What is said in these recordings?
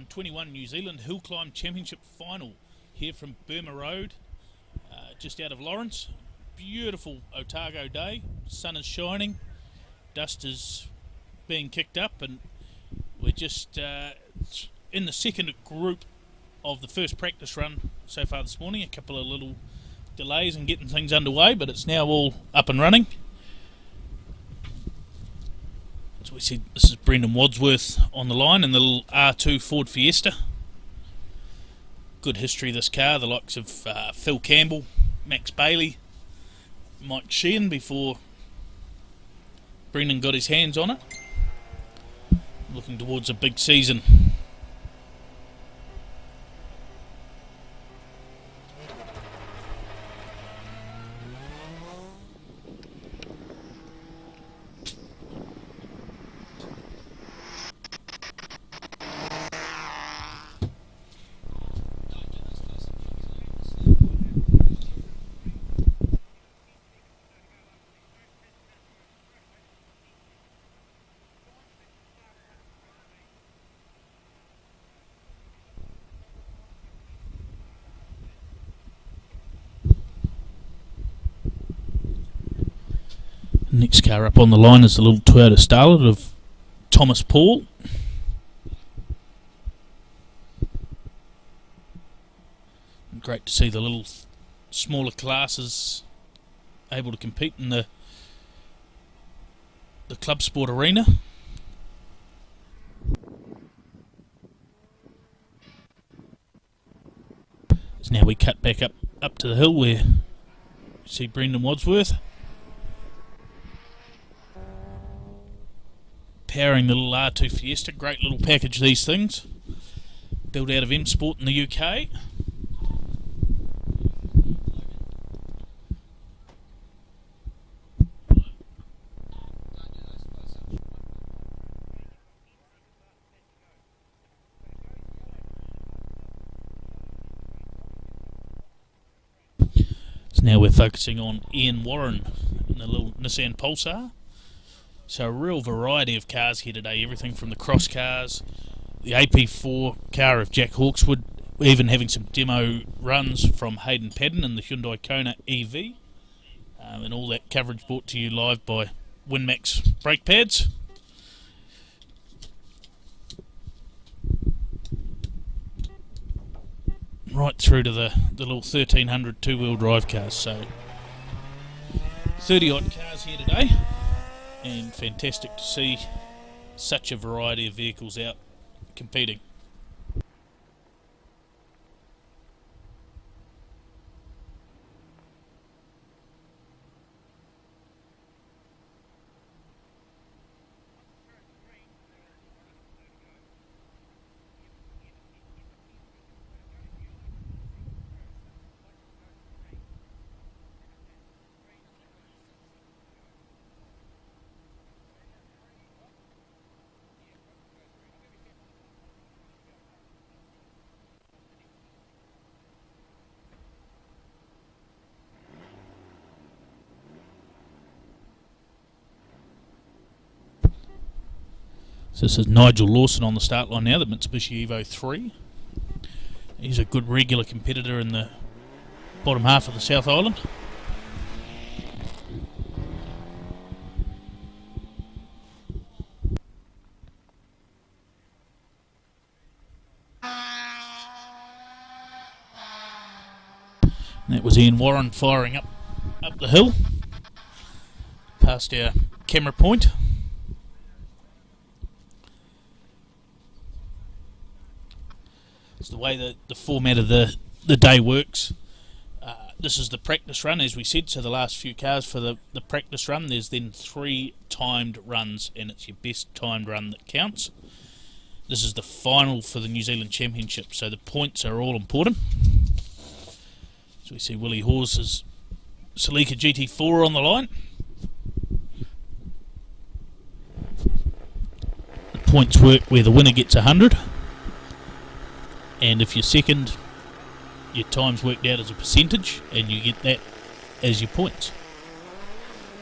2021 New Zealand Hill Climb Championship final here from Burma Road, just out of Lawrence. Beautiful Otago day, sun is shining, dust is being kicked up, and we're just in the second group of the first practice run so far this morning. A couple of little delays in getting things underway, but it's now all up and running. As we see, this is Brendan Wadsworth on the line in the little R2 Ford Fiesta. Good history this car, the likes of Phil Campbell, Max Bailey, Mike Sheehan before Brendan got his hands on it. Looking towards a big season. Next car up on the line is the little Toyota Starlet of Thomas Paul. Great to see the little smaller classes able to compete in the club sport arena. So now we cut back up to the hill where you see Brendan Wadsworth powering the little R2 Fiesta. Great little package, these things. Built out of M Sport in the UK. So now we're focusing on Ian Warren in the little Nissan Pulsar. So a real variety of cars here today, everything from the Crosskarts, the AP4 car of Jack Hawkswood, even having some demo runs from Hayden Padden and the Hyundai Kona EV, and all that coverage brought to you live by WinMax brake pads. Right through to the little 1300 two-wheel drive cars, so 30 odd cars here today. And fantastic to see such a variety of vehicles out competing. So this is Nigel Lawson on the start line now, the Mitsubishi Evo 3. He's a good regular competitor in the bottom half of the South Island. And that was Ian Warren firing up the hill past our camera point. It's the way that the format of the day works. This is the practice run, as we said, so the last few cars for the practice run, there's then 3 timed runs, and it's your best timed run that counts. This is the final for the New Zealand Championship, so the points are all important. So we see Willie Hawes' Celica GT4 on the line. The points work where the winner gets 100. And if you're second, your time's worked out as a percentage, and you get that as your points.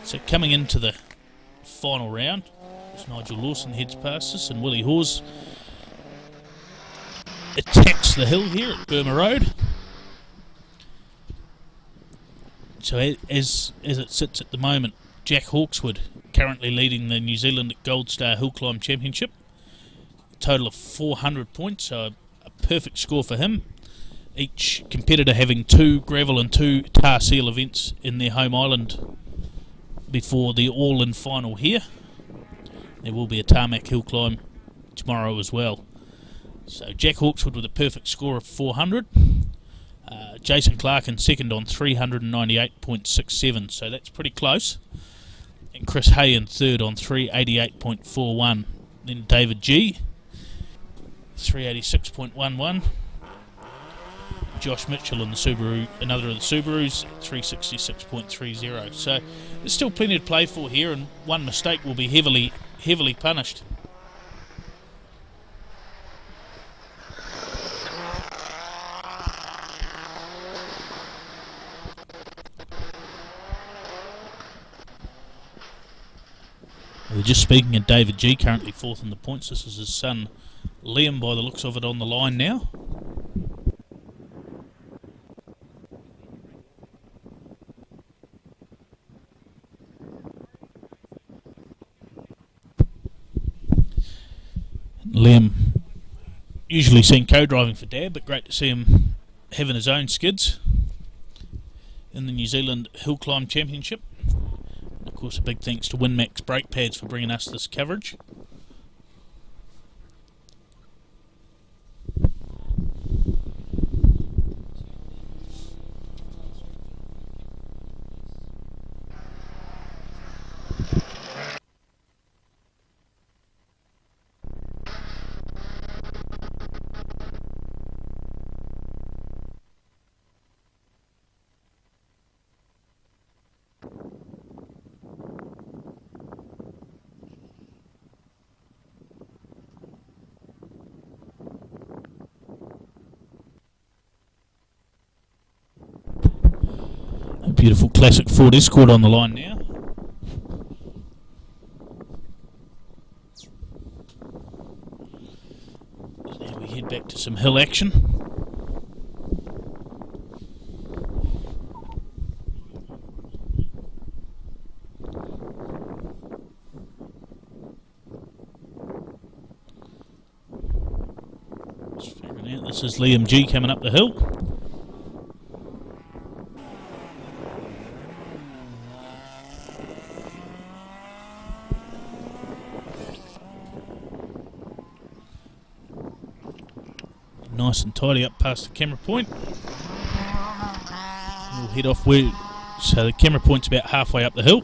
So coming into the final round, as Nigel Lawson heads past us, and Willie Hawes attacks the hill here at Burma Road. So as it sits at the moment, Jack Hawkswood currently leading the New Zealand Gold Star Hill Climb Championship. A total of 400 points, so a perfect score for him. Each competitor having 2 gravel and 2 tar seal events in their home island before the all-in final here. There will be a tarmac hill climb tomorrow as well. So Jack Hawkswood with a perfect score of 400. Jason Clark in second on 398.67, so that's pretty close. And Chris Hay in third on 388.41. Then David G, 386.11. Josh Mitchell in the Subaru, another of the Subarus, 366.30. So there's still plenty to play for here, and one mistake will be heavily punished. We're just speaking of David G, currently 4th in the points. This is his son Liam, by the looks of it, on the line now. Liam usually seen co-driving for Dad, but great to see him having his own skids in the New Zealand Hill Climb Championship. And of course, a big thanks to WinMax brake pads for bringing us this coverage. A beautiful classic Ford Escort on the line now. So now we head back to some hill action. Just figuring out, this is Liam G coming up the hill. Nice and tidy up past the camera point. We'll head off where, so the camera point's about halfway up the hill.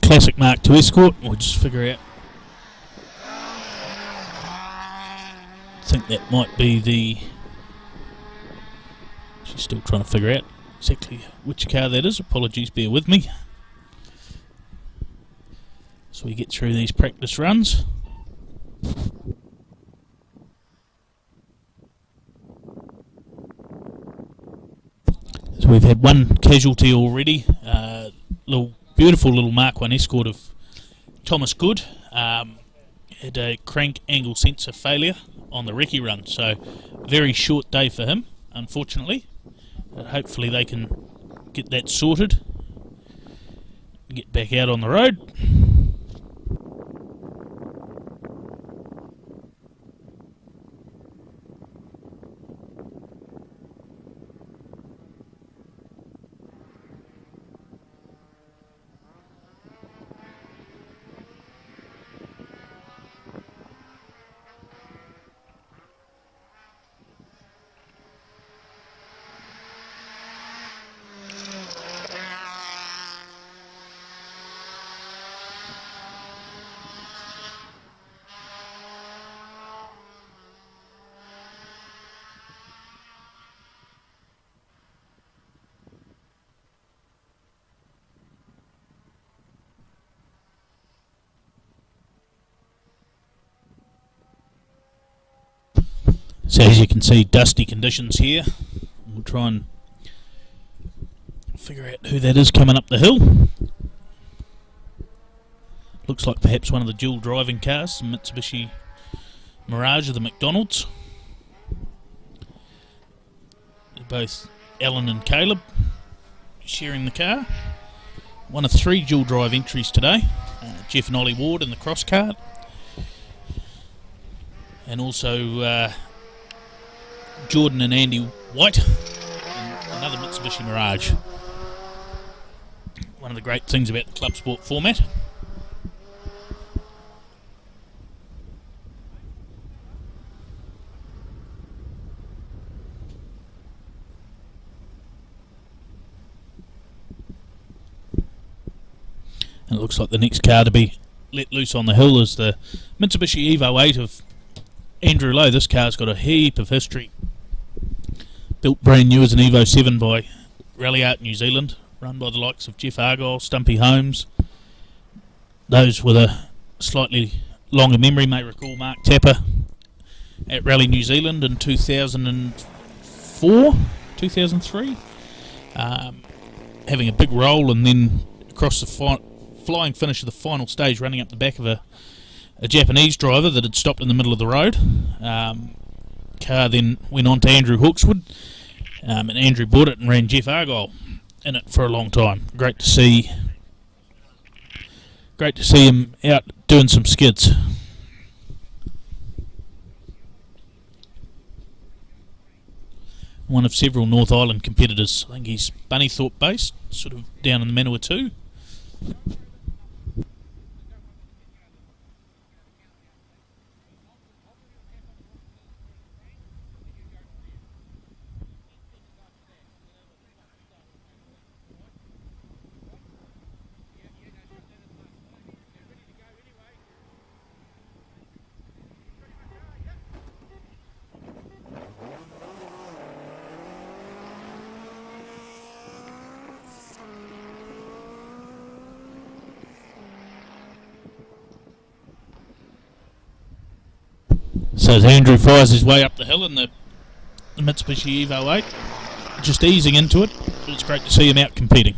Classic Mark II Escort. We'll just figure out. I think that might be the. She's still trying to figure out exactly which car that is. Apologies, bear with me. So we get through these practice runs. So we've had one casualty already. Beautiful little Mark 1 Escort of Thomas Good. Had a crank angle sensor failure on the recce run, so very short day for him, unfortunately. Hopefully they can get that sorted and get back out on the road. So as you can see, dusty conditions here. We'll try and figure out who that is coming up the hill. Looks like perhaps one of the dual driving cars, the Mitsubishi Mirage of the McDonald's. They're both Alan and Caleb sharing the car. One of 3 dual drive entries today. Jeff and Ollie Ward in the Crosskart. And also Jordan and Andy White in another Mitsubishi Mirage. One of the great things about the club sport format. And it looks like the next car to be let loose on the hill is the Mitsubishi Evo 8 of Andrew Lowe. This car's got a heap of history. Built brand new as an Evo 7 by Rally Art New Zealand, run by the likes of Jeff Argyle, Stumpy Holmes. Those with a slightly longer memory may recall Mark Tapper at Rally New Zealand in 2004, 2003, having a big roll, and then across the flying finish of the final stage, running up the back of a Japanese driver that had stopped in the middle of the road. Car then went on to Andrew Hawkswood, and Andrew bought it and ran Jeff Argyle in it for a long time. Great to see him out doing some skids. One of several North Island competitors. I think he's Bunnythorpe based, sort of down in the Manawatu. So as Andrew fires his way up the hill in the Mitsubishi Evo 8, just easing into it, but it's great to see him out competing.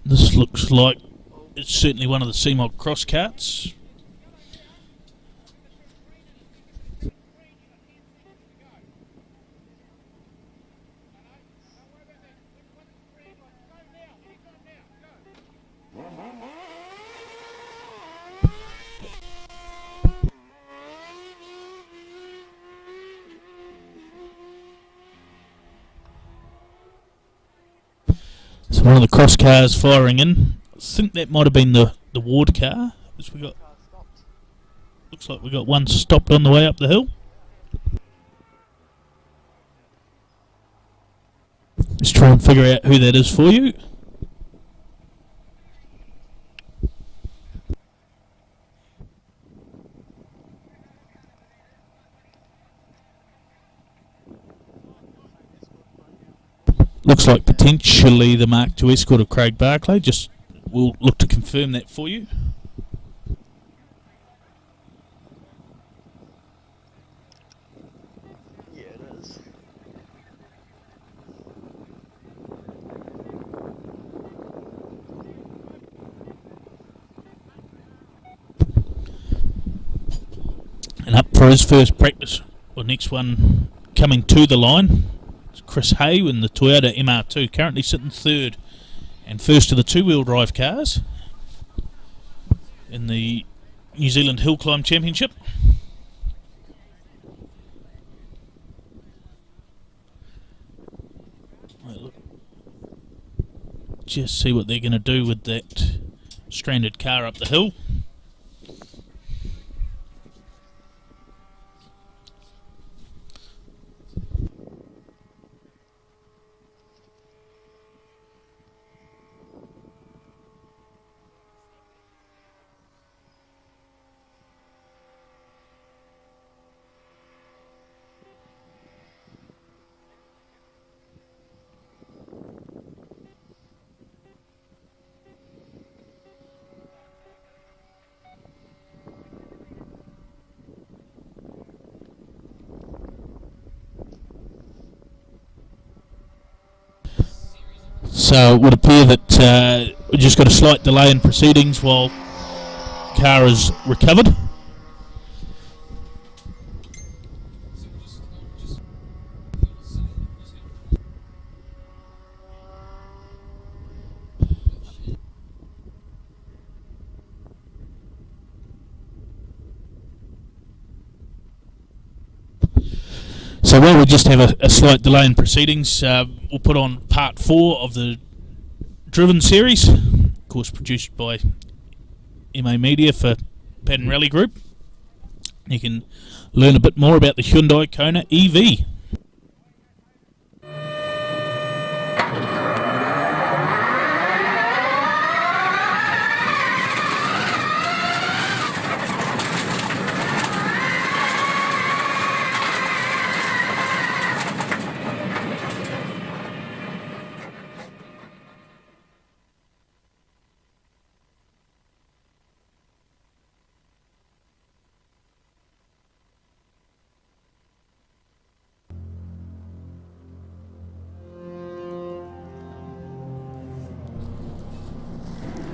This looks like it's certainly one of the CMOG Crosskarts. So one of the cross cars firing in. I think that might have been the Ward car. As we got, looks like we got one stopped on the way up the hill. Let's try and figure out who that is for you. Looks like potentially the Mark II Escort of Craig Barclay. Just we'll look to confirm that for you. Yeah, it is. And up for his first practice, or next one coming to the line, Chris Hay in the Toyota MR2, currently sitting third and first of the two-wheel drive cars in the New Zealand Hill Climb Championship. Right, look, just see what they're going to do with that stranded car up the hill. So it would appear that we just got a slight delay in proceedings while the car is recovered. So while we just have a slight delay in proceedings, we'll put on part 4 of the Driven series, of course produced by MA Media for Pattern Rally Group. You can learn a bit more about the Hyundai Kona EV.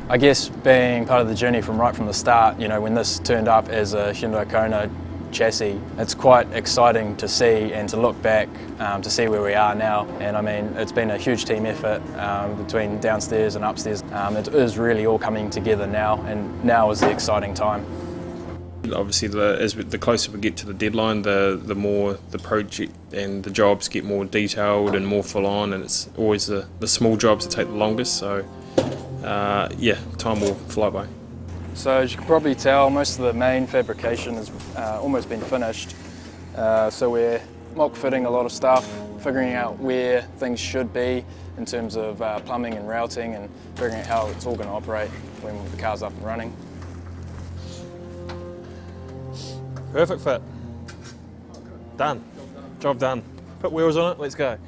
I guess being part of the journey from right from the start, you know, when this turned up as a Hyundai Kona chassis, it's quite exciting to see and to look back to see where we are now. And I mean, it's been a huge team effort between downstairs and upstairs. It is really all coming together now, and now is the exciting time. Obviously, the closer we get to the deadline, the more the project and the jobs get more detailed and more full on, and it's always the small jobs that take the longest. So yeah, time will fly by. So as you can probably tell, most of the main fabrication has almost been finished. So we're mock fitting a lot of stuff, figuring out where things should be in terms of plumbing and routing, and figuring out how it's all going to operate when the car's up and running. Perfect fit. Done. Job done. Put wheels on it, let's go.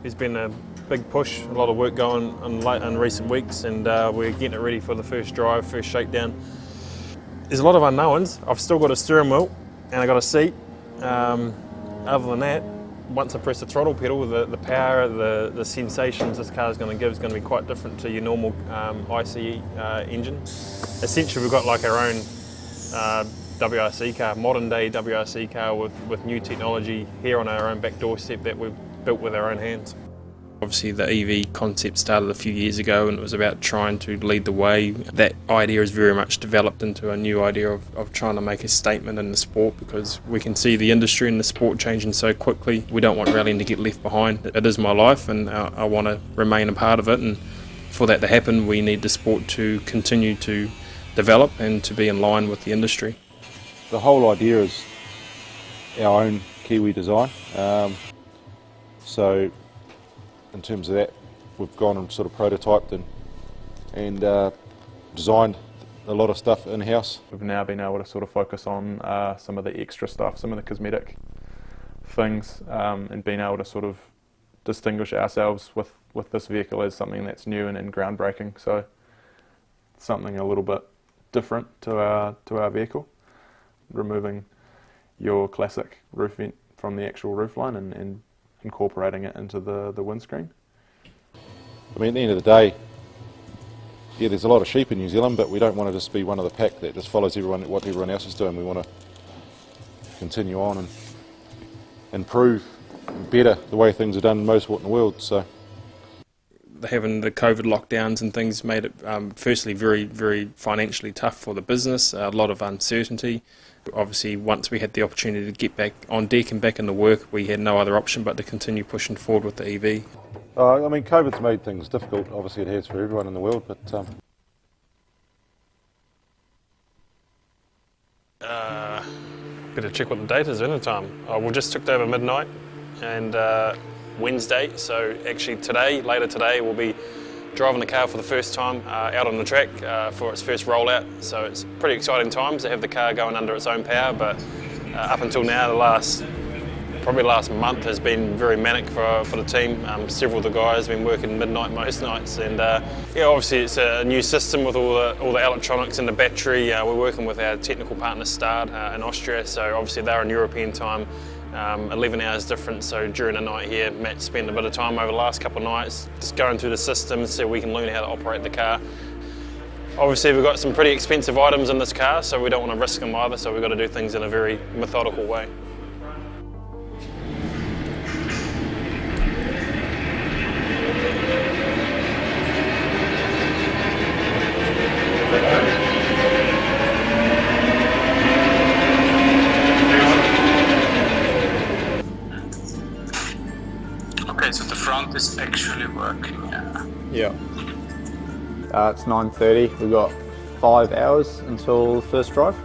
There's been a big push, a lot of work going on in recent weeks, and we're getting it ready for the first drive, first shakedown. There's a lot of unknowns. I've still got a steering wheel and I got a seat. Other than that, once I press the throttle pedal, the power, the sensations this car is going to give is going to be quite different to your normal ICE engine. Essentially, we've got like our own WRC car, modern day WRC car with new technology here on our own back doorstep that we've built with our own hands. Obviously the EV concept started a few years ago, and it was about trying to lead the way. That idea has very much developed into a new idea of trying to make a statement in the sport, because we can see the industry and the sport changing so quickly. We don't want rallying to get left behind. It is my life, and I want to remain a part of it, and for that to happen we need the sport to continue to develop and to be in line with the industry. The whole idea is our own Kiwi design, so in terms of that, we've gone and sort of prototyped and designed a lot of stuff in-house. We've now been able to sort of focus on some of the extra stuff, some of the cosmetic things, and being able to sort of distinguish ourselves with this vehicle as something that's new and groundbreaking. So something a little bit different to our vehicle, removing your classic roof vent from the actual roofline and incorporating it into the windscreen. I mean, at the end of the day, yeah, there's a lot of sheep in New Zealand, but we don't want to just be one of the pack that just follows what everyone else is doing. We want to continue on and improve and better the way things are done in motorsport in the world. So having the COVID lockdowns and things made it firstly very, very financially tough for the business, a lot of uncertainty. Obviously, once we had the opportunity to get back on deck and back into work, we had no other option but to continue pushing forward with the EV. I mean, COVID's made things difficult. Obviously it has for everyone in the world, but better check what the date is in time. We just took over midnight and Wednesday, so actually later today, we'll be driving the car for the first time out on the track for its first rollout. So it's pretty exciting times to have the car going under its own power, but up until now, probably last month has been very manic for the team. Several of the guys have been working midnight most nights, and yeah, obviously it's a new system with all the electronics and the battery. We're working with our technical partner Stad in Austria, so obviously they're in European time. 11 hours difference, so during the night here, Matt spent a bit of time over the last couple of nights just going through the system so we can learn how to operate the car. Obviously we've got some pretty expensive items in this car, so we don't want to risk them either, so we've got to do things in a very methodical way. Okay, so the front is actually working. Yeah. It's 9:30. We've got 5 hours until the first drive.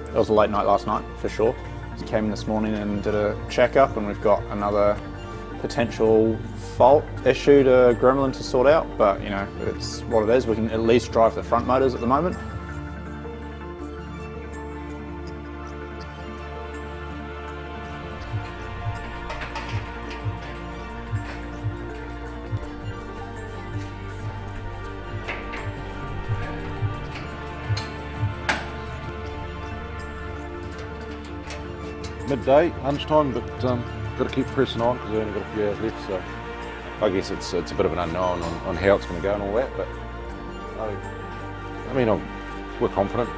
It was a late night last night, for sure. Came in this morning and did a checkup, and we've got another potential fault issue to Gremlin to sort out, but you know, it's what it is. We can at least drive the front motors at the moment. Midday, lunchtime, but got to keep pressing on because we've only got a few hours left, so I guess it's a bit of an unknown on how it's going to go and all that, but I mean, we're confident.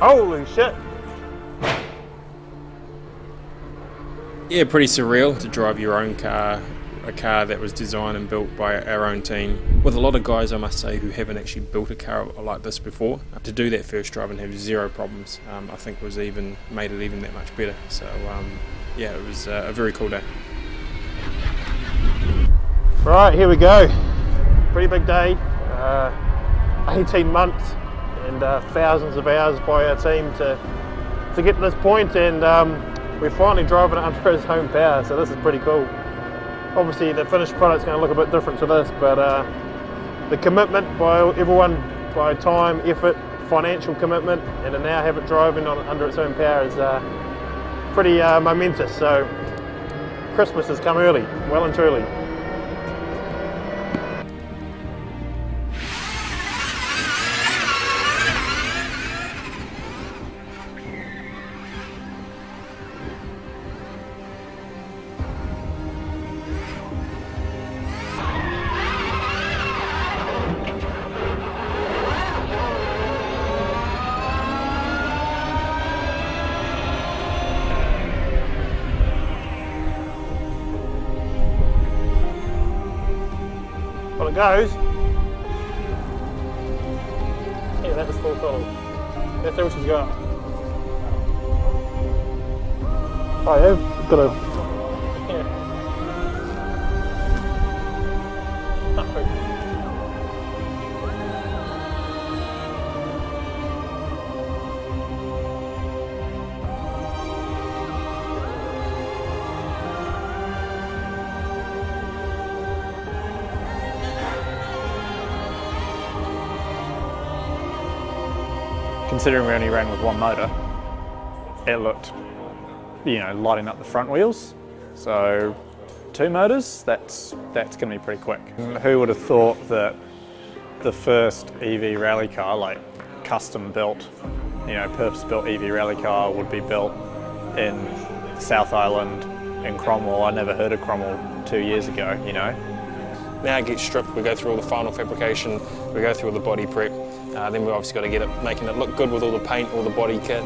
Holy shit! Yeah, pretty surreal to drive your own car, a car that was designed and built by our own team. With a lot of guys, I must say, who haven't actually built a car like this before. To do that first drive and have zero problems, I think made it even that much better. So yeah, it was a very cool day. Right, here we go. Pretty big day. 18 months. And thousands of hours by our team to get to this point, and we're finally driving it under his own power, so this is pretty cool. Obviously the finished product's going to look a bit different to this, but the commitment by everyone, by time, effort, financial commitment, and to now have it driving under its own power is pretty momentous. So Christmas has come early, well and truly. Well, it goes. Yeah, that was full throttle. That's all she's got. Oh yeah, got a... Yeah. Considering we only ran with one motor, it looked, you know, lighting up the front wheels. So 2 motors, that's going to be pretty quick. Who would have thought that the first EV rally car, like custom built, you know, purpose built EV rally car would be built in South Island in Cromwell. I never heard of Cromwell 2 years ago, you know. Now it gets stripped, we go through all the final fabrication, we go through all the body prep, then we've obviously got to get it, making it look good with all the paint, all the body kit.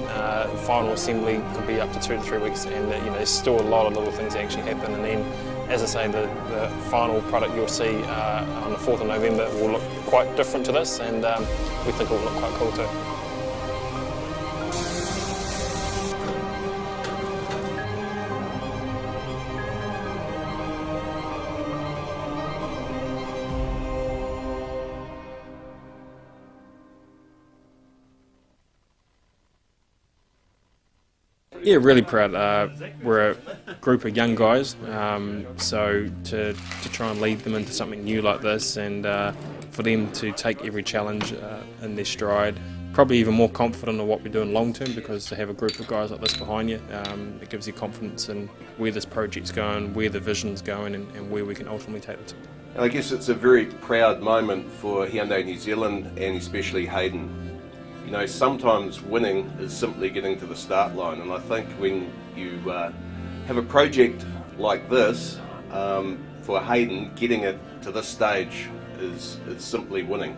Final assembly could be up to 2 to 3 weeks, and you know, there's still a lot of little things that actually happen. And then, as I say, the final product you'll see on the 4th of November will look quite different to this, and we think it will look quite cool too. Yeah, really proud. We're a group of young guys, so to try and lead them into something new like this, and for them to take every challenge in their stride. Probably even more confident in what we're doing long term, because to have a group of guys like this behind you, it gives you confidence in where this project's going, where the vision's going, and where we can ultimately take it to. And I guess it's a very proud moment for Hyundai New Zealand, and especially Hayden. You know, sometimes winning is simply getting to the start line, and I think when you have a project like this, for Hayden, getting it to this stage is simply winning.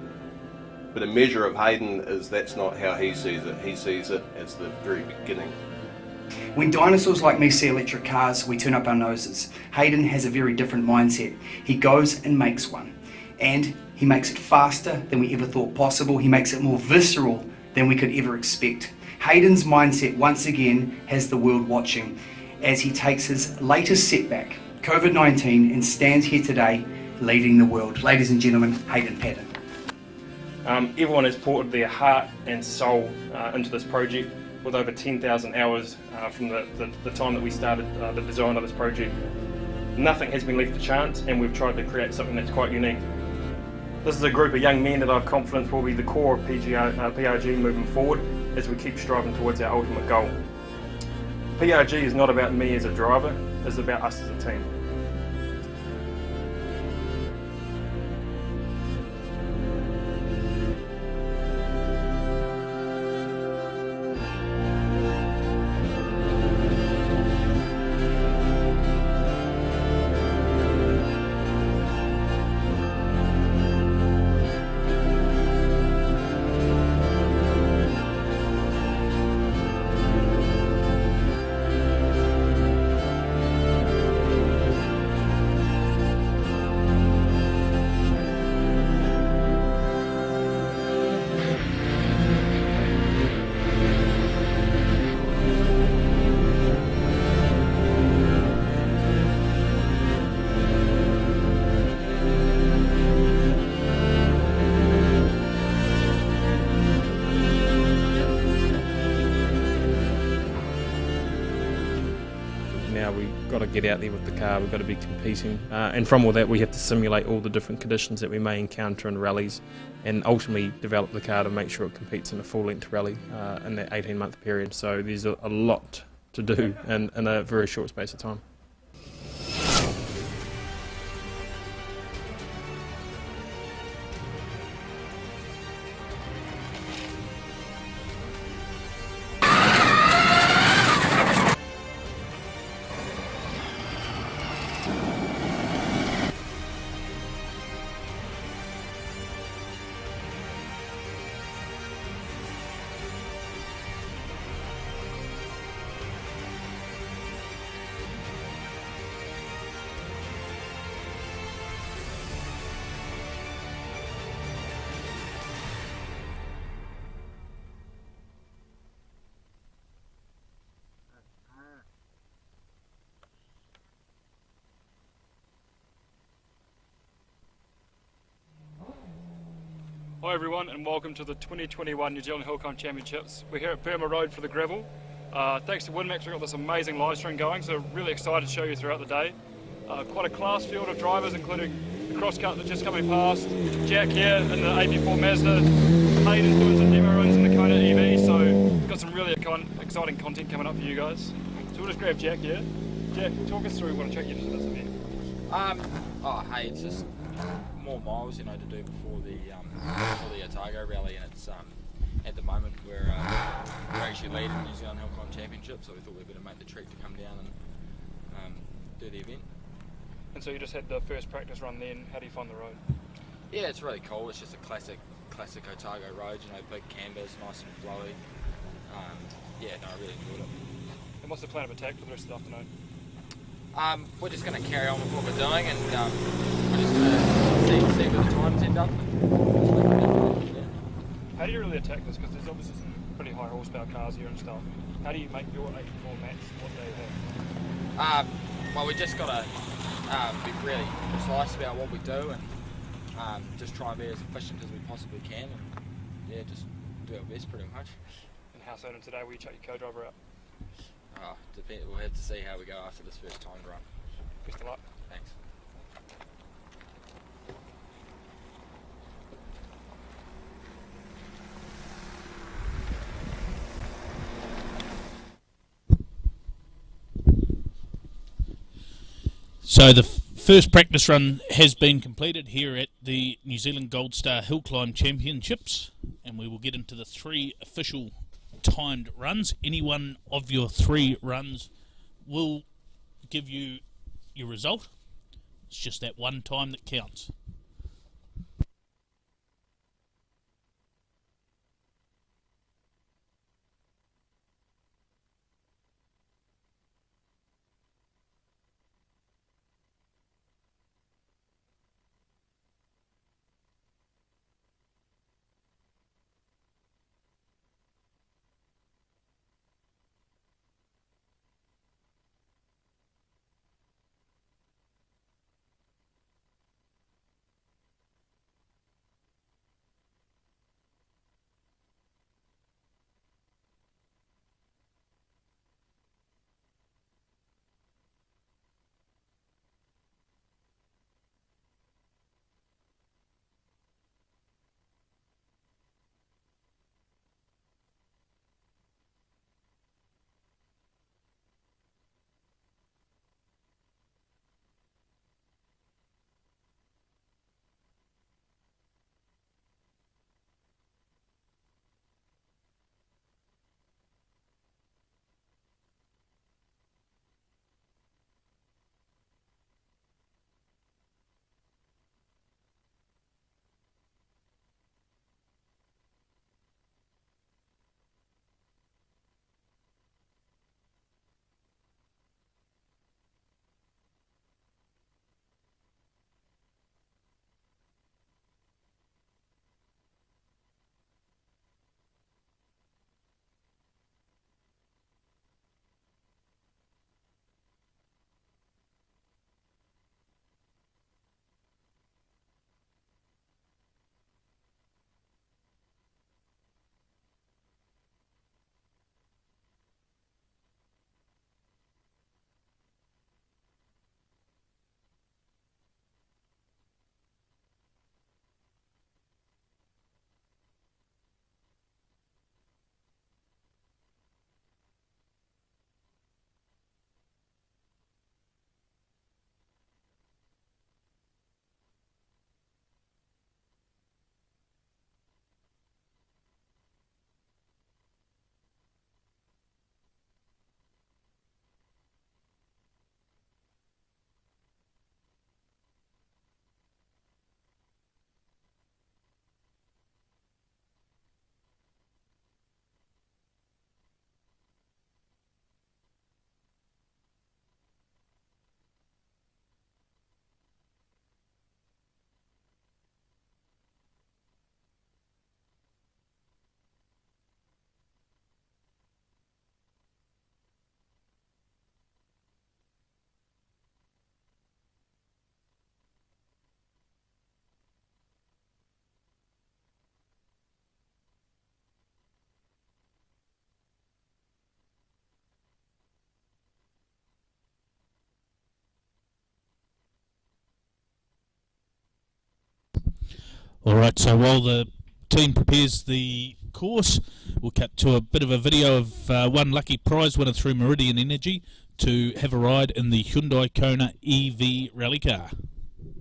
But a measure of Hayden is that's not how he sees it. He sees it as the very beginning. When dinosaurs like me see electric cars, we turn up our noses. Hayden has a very different mindset. He goes and makes one. And he makes it faster than we ever thought possible. He makes it more visceral than we could ever expect. Hayden's mindset once again has the world watching as he takes his latest setback, COVID-19, and stands here today leading the world. Ladies and gentlemen, Hayden Patton. Everyone has poured their heart and soul into this project, with over 10,000 hours from the time that we started the design of this project. Nothing has been left to chance, and we've tried to create something that's quite unique. This is a group of young men that I have confidence will be the core of PRG moving forward as we keep striving towards our ultimate goal. PRG is not about me as a driver, it's about us as a team. Now we've got to get out there with the car, we've got to be competing, and from all that we have to simulate all the different conditions that we may encounter in rallies, and ultimately develop the car to make sure it competes in a full-length rally in that 18-month period. So there's a lot to do in a very short space of time. Hi everyone, and welcome to the 2021 New Zealand Hillclimb Championships. We're here at Burma Road for the gravel. Thanks to WinMax, we've got this amazing live stream going, so really excited to show you throughout the day. Quite a class field of drivers, including the Crosskarts that just coming past, Jack here in the AP4 Mazda, Hayden's doing some demo runs in the Kona EV, so we've got some really exciting content coming up for you guys. So we'll just grab Jack here. Jack, talk us through what attracted you to this event. Hey, it's just more miles, you know, to do before the Otago rally, and it's at the moment we're actually leading the New Zealand Hillclimb Championship, so we thought we'd better make the trek to come down and do the event. And so you just had the first practice run then. How do you find the road? Yeah, it's really cool. It's just a classic Otago road, you know, big canvas, nice and flowy. Yeah, no, I really enjoyed it. And what's the plan of attack for the rest of the afternoon? We're just going to carry on with what we're doing, and we're just going to see where the times end up. How do you really attack this? Because there's obviously some pretty high horsepower cars here and stuff. How do you make your 84 match what they have? Well, we just got to be really precise about what we do, and just try and be as efficient as we possibly can, and yeah, just do our best pretty much. And how soon today will you check your co-driver out? We'll have to see how we go after this first timed run. Best of luck. Thanks. So the first practice run has been completed here at the New Zealand Gold Star Hill Climb Championships, and we will get into the 3 official timed runs. Any one of your 3 runs will give you your result. It's just that one time that counts. Alright, so while the team prepares the course, we'll cut to a bit of a video of one lucky prize winner through Meridian Energy to have a ride in the Hyundai Kona EV rally car.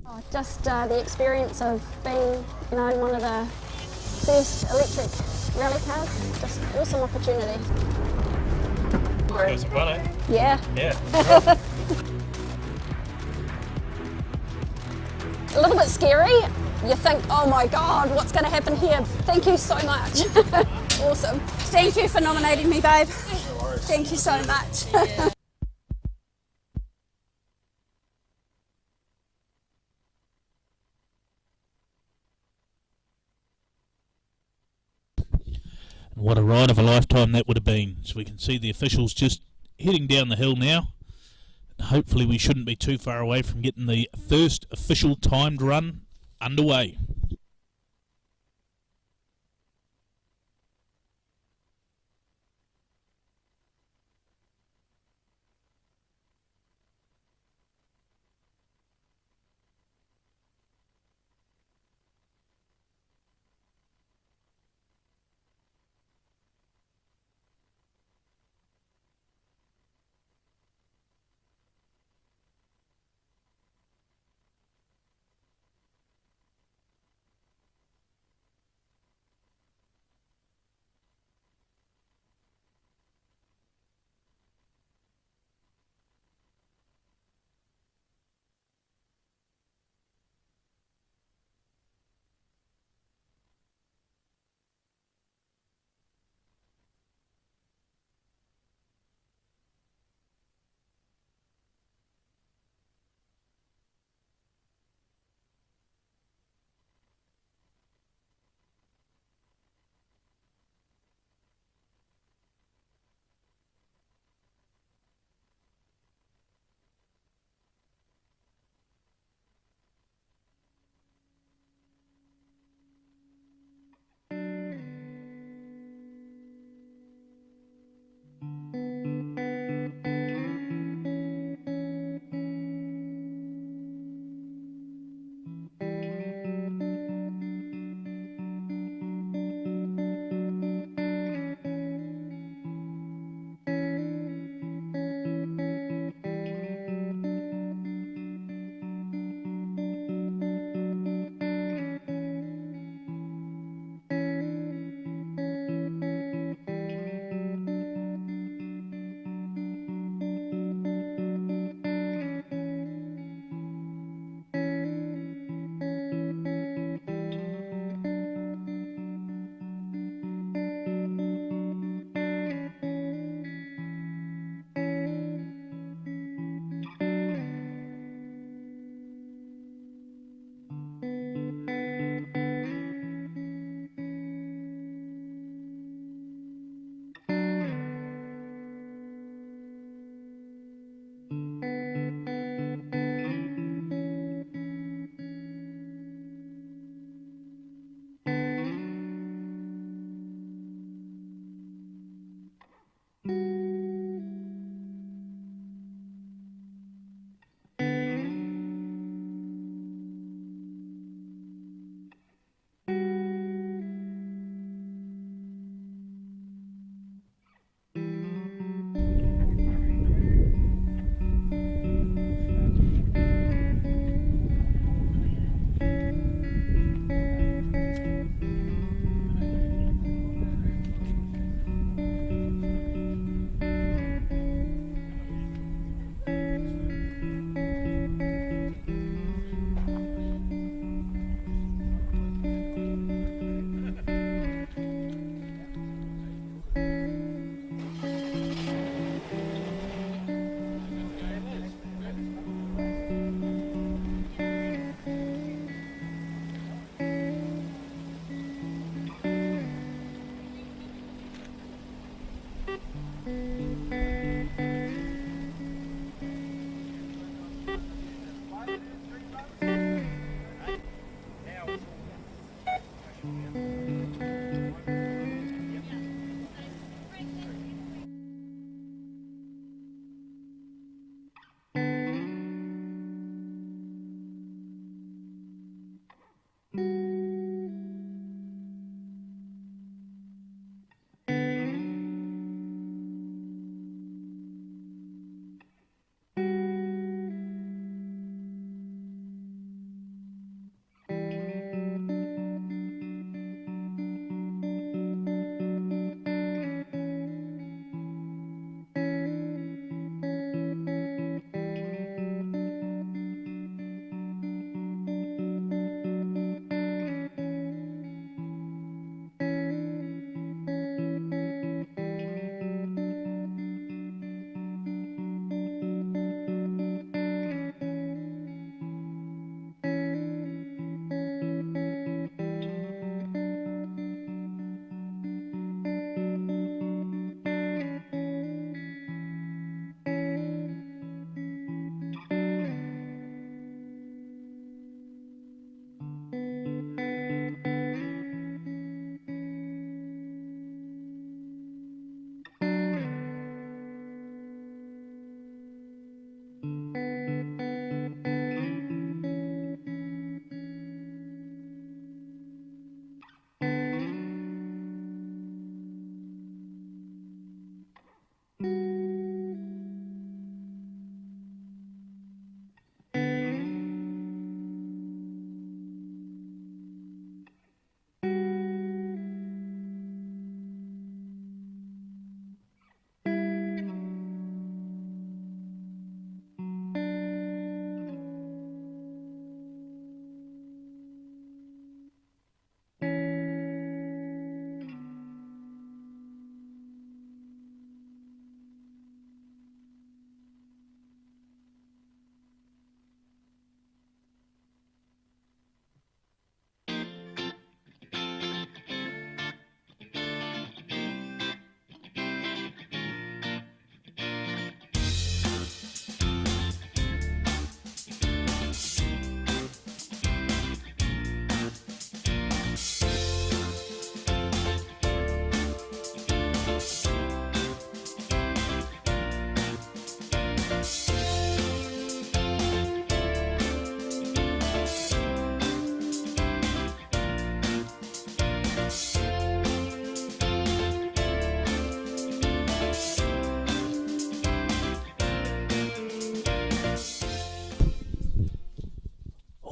Oh, just the experience of being, one of the first electric rally cars, just an awesome opportunity. It was fun, eh? Yeah. Yeah. A little bit scary. You think, oh my God, what's going to happen here? Thank you so much. Awesome. Thank you for nominating me, babe. Thank you so much. What a ride of a lifetime that would have been. So we can see the officials just heading down the hill now. Hopefully we shouldn't be too far away from getting the first official timed run underway.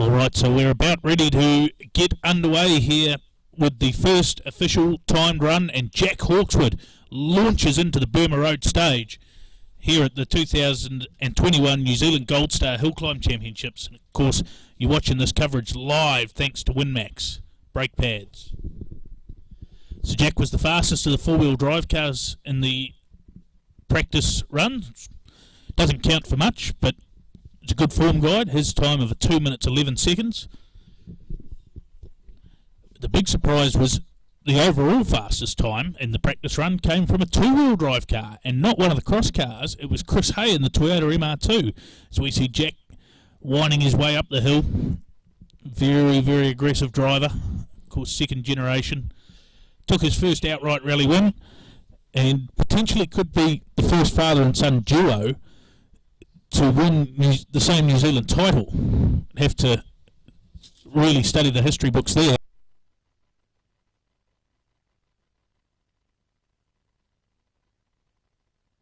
Alright, so we're about ready to get underway here with the first official timed run, and Jack Hawkswood launches into the Burma Road stage here at the 2021 New Zealand Gold Star Hill Climb Championships. And of course, you're watching this coverage live thanks to WinMax brake pads. So Jack was the fastest of the four-wheel drive cars in the practice run. Doesn't count for much, but it's a good form guide. His time of 2 minutes 11 seconds. The big surprise was the overall fastest time in the practice run came from a two-wheel drive car and not one of the cross cars. It was Chris Hay in the Toyota MR2. So we see Jack winding his way up the hill. Very, very aggressive driver. Of course, second generation. Took his first outright rally win and potentially could be the first father and son duo to win the same New Zealand title. Have to really study the history books there.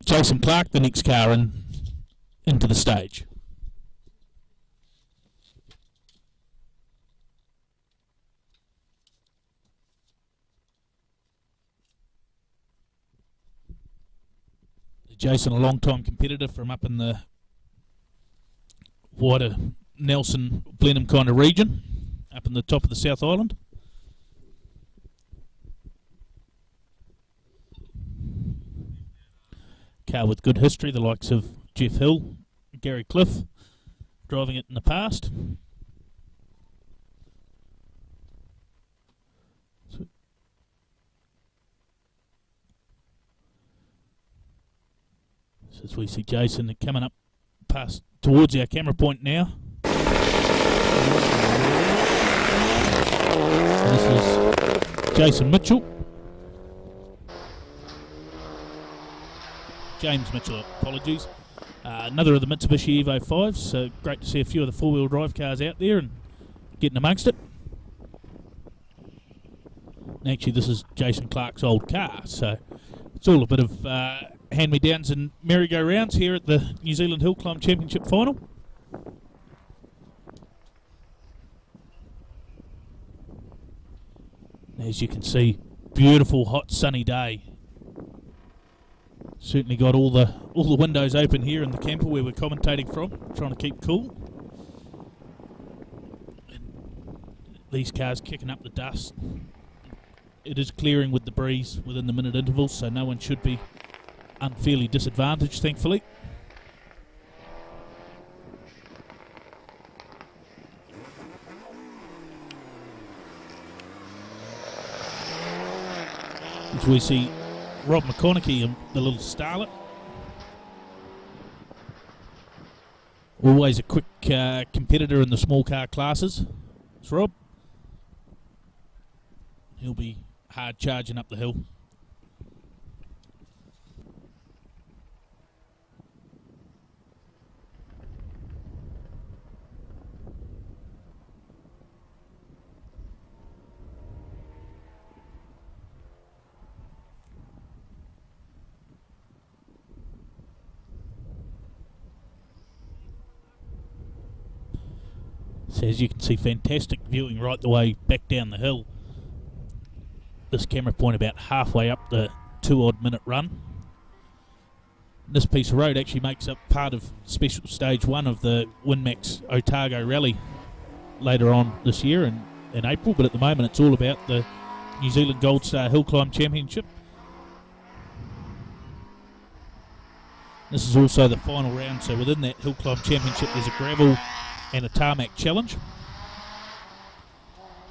Jason Clark, the next car into the stage. Jason, a long-time competitor from up in the wider Nelson, Blenheim kind of region, up in the top of the South Island. Car with good history, the likes of Jeff Hill, Gary Cliff, driving it in the past. So as we see Jason coming up past towards our camera point now. And this is Jason Mitchell. James Mitchell, apologies. Another of the Mitsubishi Evo 5s, so great to see a few of the four-wheel drive cars out there and getting amongst it. And actually, this is Jason Clark's old car, so it's all a bit of hand-me-downs and merry-go-rounds here at the New Zealand Hill Climb Championship final. As you can see, beautiful, hot, sunny day. Certainly got all the windows open here in the camper where we're commentating from, trying to keep cool. And these cars kicking up the dust. It is clearing with the breeze within the minute intervals, so no one should be unfairly disadvantaged, thankfully. As we see Rob McConaughey and the little starlet. Always a quick competitor in the small car classes. It's Rob. He'll be hard charging up the hill. So as you can see, fantastic viewing right the way back down the hill. This camera point about halfway up the 2-odd minute run. This piece of road actually makes up part of special stage 1 of the WinMax Otago Rally later on this year in April, but at the moment it's all about the New Zealand Gold Star Hill Climb Championship. This is also the final round, so within that Hill Climb Championship there's a gravel and a tarmac challenge. At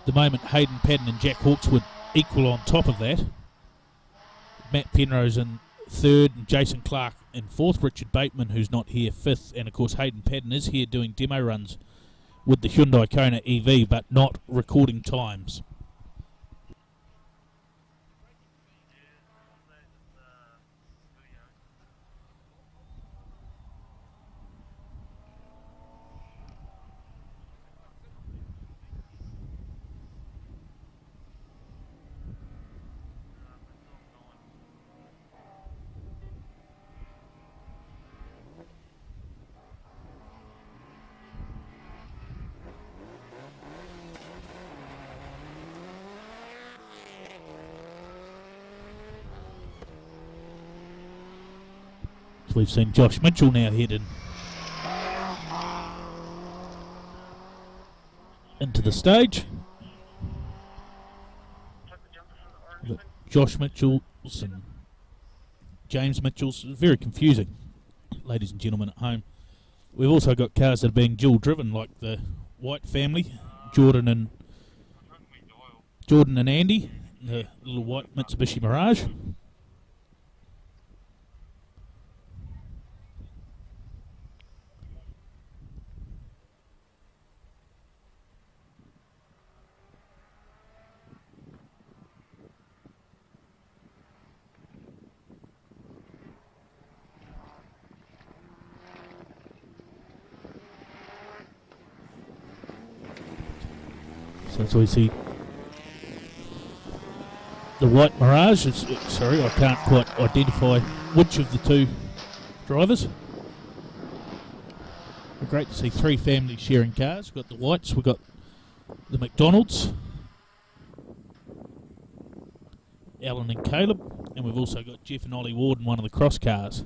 the moment Hayden Padden and Jack Hawkswood equal on top of that. Matt Penrose in third and Jason Clark in fourth. Richard Bateman, who's not here, fifth, and of course Hayden Padden is here doing demo runs with the Hyundai Kona EV but not recording times. So we've seen Josh Mitchell now heading into the stage. Josh Mitchell's and James Mitchell's. Very confusing, ladies and gentlemen at home. We've also got cars that are being dual driven, like the White family, Jordan and Andy, the little white Mitsubishi Mirage. So we see the white Mirage. Sorry, I can't quite identify which of the two drivers. Great to see three families sharing cars. We've got the Whites, we've got the McDonalds, Alan and Caleb, and we've also got Jeff and Ollie Ward in one of the cross cars.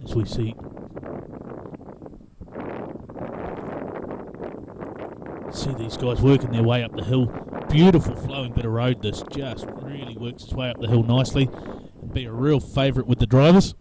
As we see these guys working their way up the hill. Beautiful flowing bit of road. This just really works its way up the hill nicely and be a real favourite with the drivers.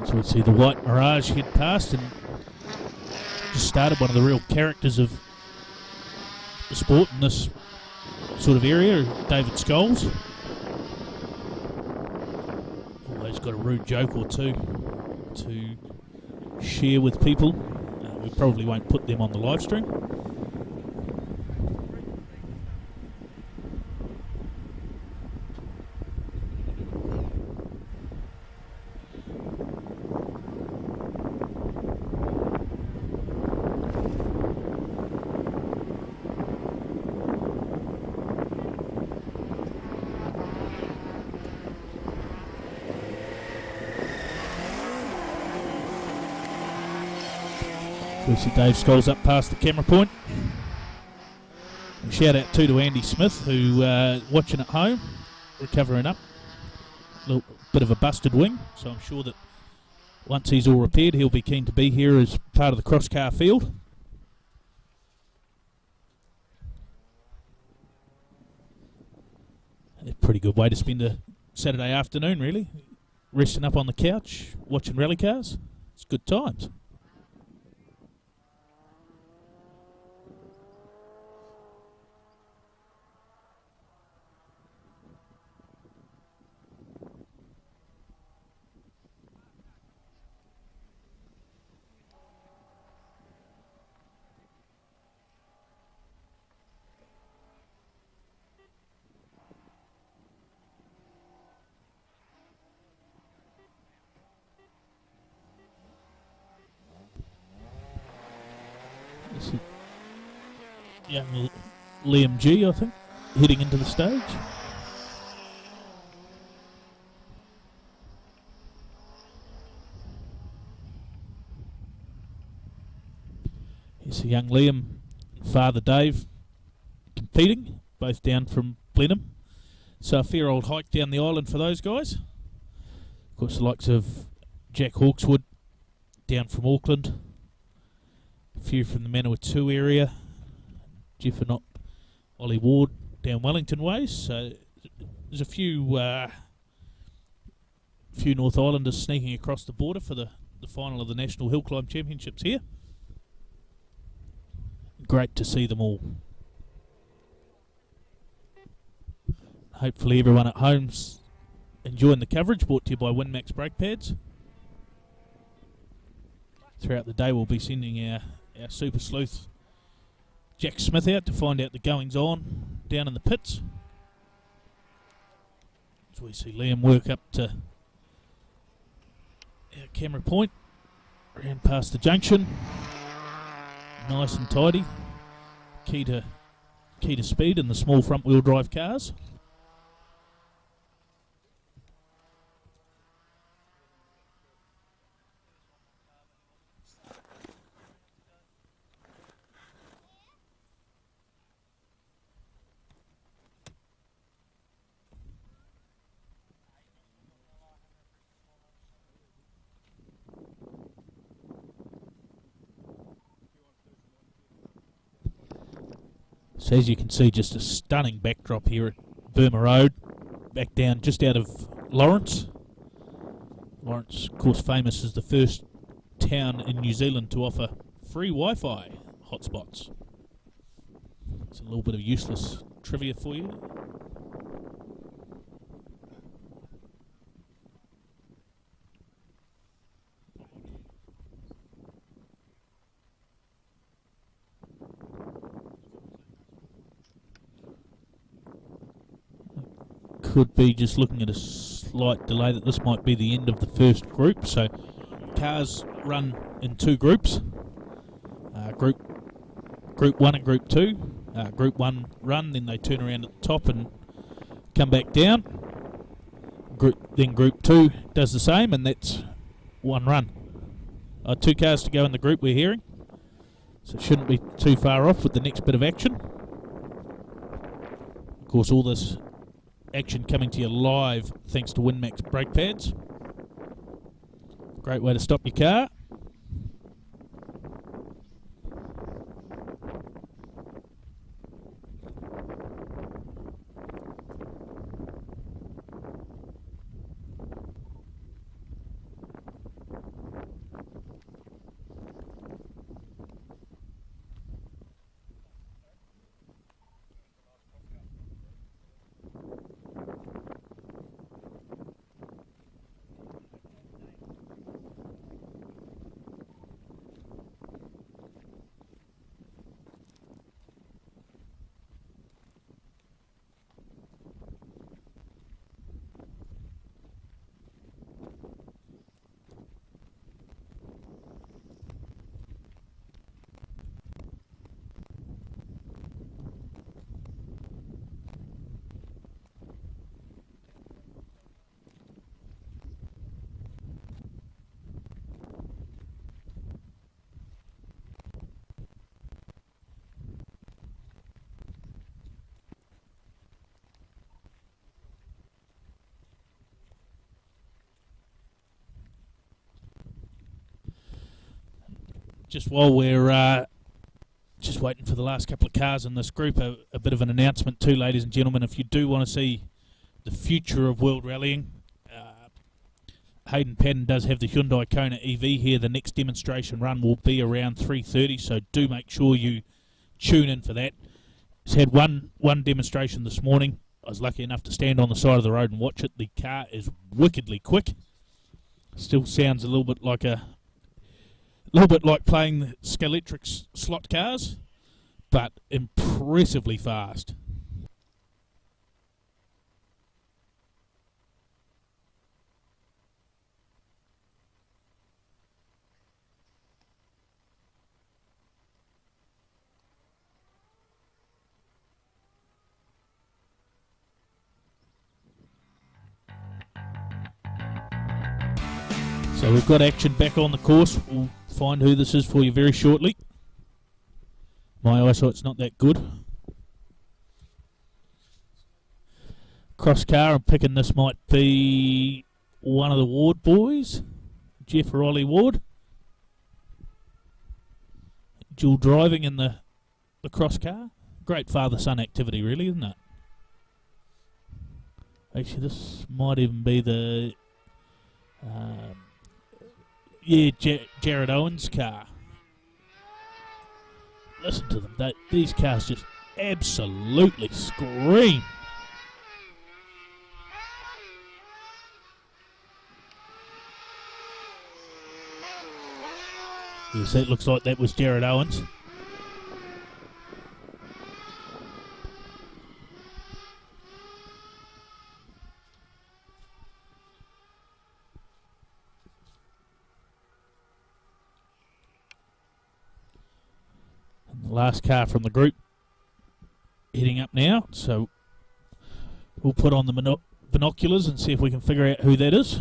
So we see the white Mirage head past and just started one of the real characters of the sport in this sort of area, David Scholes. Always got a rude joke or two to share with people. We probably won't put them on the live stream. We see Dave Scholes up past the camera point. And shout out too to Andy Smith, who watching at home, recovering up. A little bit of a busted wing, so I'm sure that once he's all repaired, he'll be keen to be here as part of the cross car field. A pretty good way to spend a Saturday afternoon, really. Resting up on the couch, watching rally cars. It's good times. young Liam G, I think, heading into the stage. Here's a young Liam and father Dave competing, both down from Blenheim. So a fair old hike down the island for those guys. Of course, the likes of Jack Hawkswood down from Auckland. A few from the Manawatu area. Jeff and Ollie Ward down Wellington ways. So there's a few North Islanders sneaking across the border for the final of the National Hill Climb Championships here. Great to see them all. Hopefully everyone at home's enjoying the coverage, brought to you by WinMax brake pads. Throughout the day we'll be sending our super sleuth Jack Smith out to find out the goings on down in the pits. As we see Liam work up to our camera point, around past the junction, nice and tidy. Key to speed in the small front wheel drive cars. So as you can see, just a stunning backdrop here at Burma Road, back down just out of Lawrence. Lawrence, of course, famous as the first town in New Zealand to offer free Wi-Fi hotspots. It's a little bit of useless trivia for you. Could be just looking at a slight delay that this might be the end of the first group. So cars run in two groups. Group 1 and Group 2. Group 1 run, then they turn around at the top and come back down. Then Group 2 does the same, and that's one run. 2 cars to go in the group we're hearing, so it shouldn't be too far off with the next bit of action. Of course, all this action coming to you live thanks to WinMax brake pads. Great way to stop your car. Just while we're just waiting for the last couple of cars in this group, a bit of an announcement too, ladies and gentlemen. If you do want to see the future of world rallying, Hayden Padden does have the Hyundai Kona EV here. The next demonstration run will be around 3:30, so do make sure you tune in for that. It's had one demonstration this morning. I was lucky enough to stand on the side of the road and watch it. The car is wickedly quick. Still sounds a little bit like playing the Scalextric slot cars, but impressively fast. So we've got action back on the course. We'll find who this is for you very shortly. My eyesight's not that good. Cross car, I'm picking this might be one of the Ward boys, Jeff or Ollie Ward. Dual driving in the cross car. Great father-son activity, really, isn't it? Actually, this might even be the Jared Owens' car. Listen to them. These cars just absolutely scream. Yes, that looks like that was Jared Owens. And the last car from the group heading up now, so we'll put on the binoculars and see if we can figure out who that is.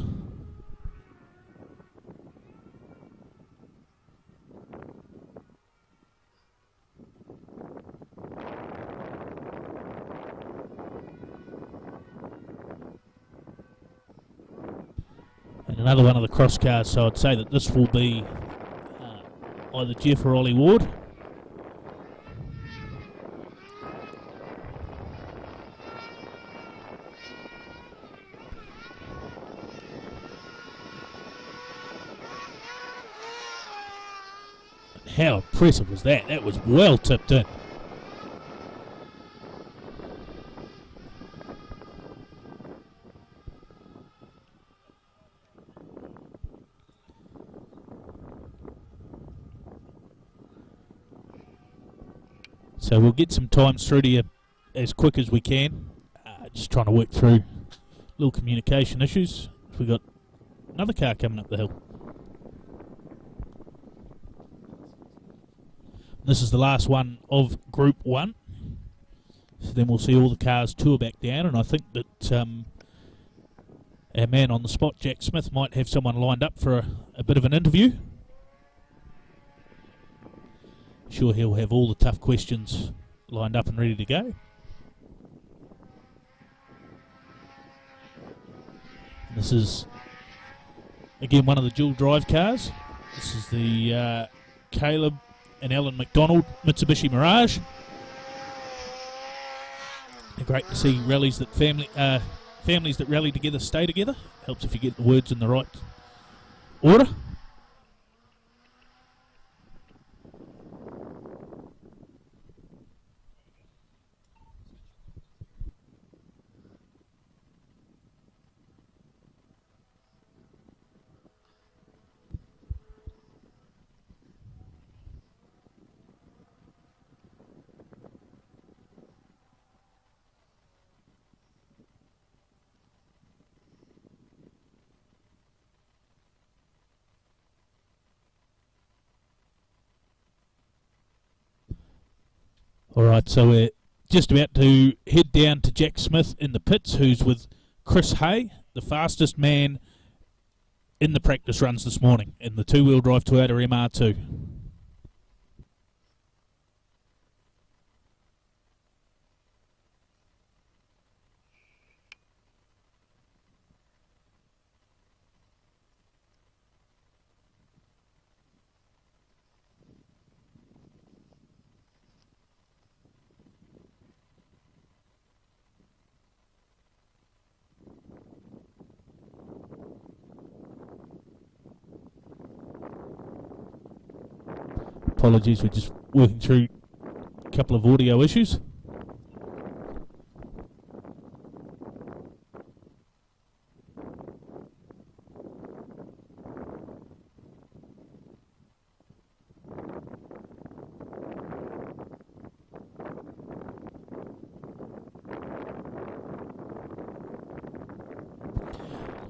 Another one of the cross cars, so I'd say that this will be either Jeff or Ollie Ward. How impressive was that? That was well tipped in. So we'll get some times through to you as quick as we can. Just trying to work through little communication issues. We've got another car coming up the hill. This is the last one of Group 1. So then we'll see all the cars tour back down, and I think that our man on the spot, Jack Smith, might have someone lined up for a bit of an interview. Sure, he'll have all the tough questions lined up and ready to go. This is, again, one of the dual drive cars. This is the Caleb and Alan McDonald Mitsubishi Mirage. Great to see rallies that families that rally together stay together. Helps if you get the words in the right order. Alright, so we're just about to head down to Jack Smith in the pits, who's with Chris Hay, the fastest man in the practice runs this morning in the two-wheel drive Toyota MR2. Apologies, we're just working through a couple of audio issues.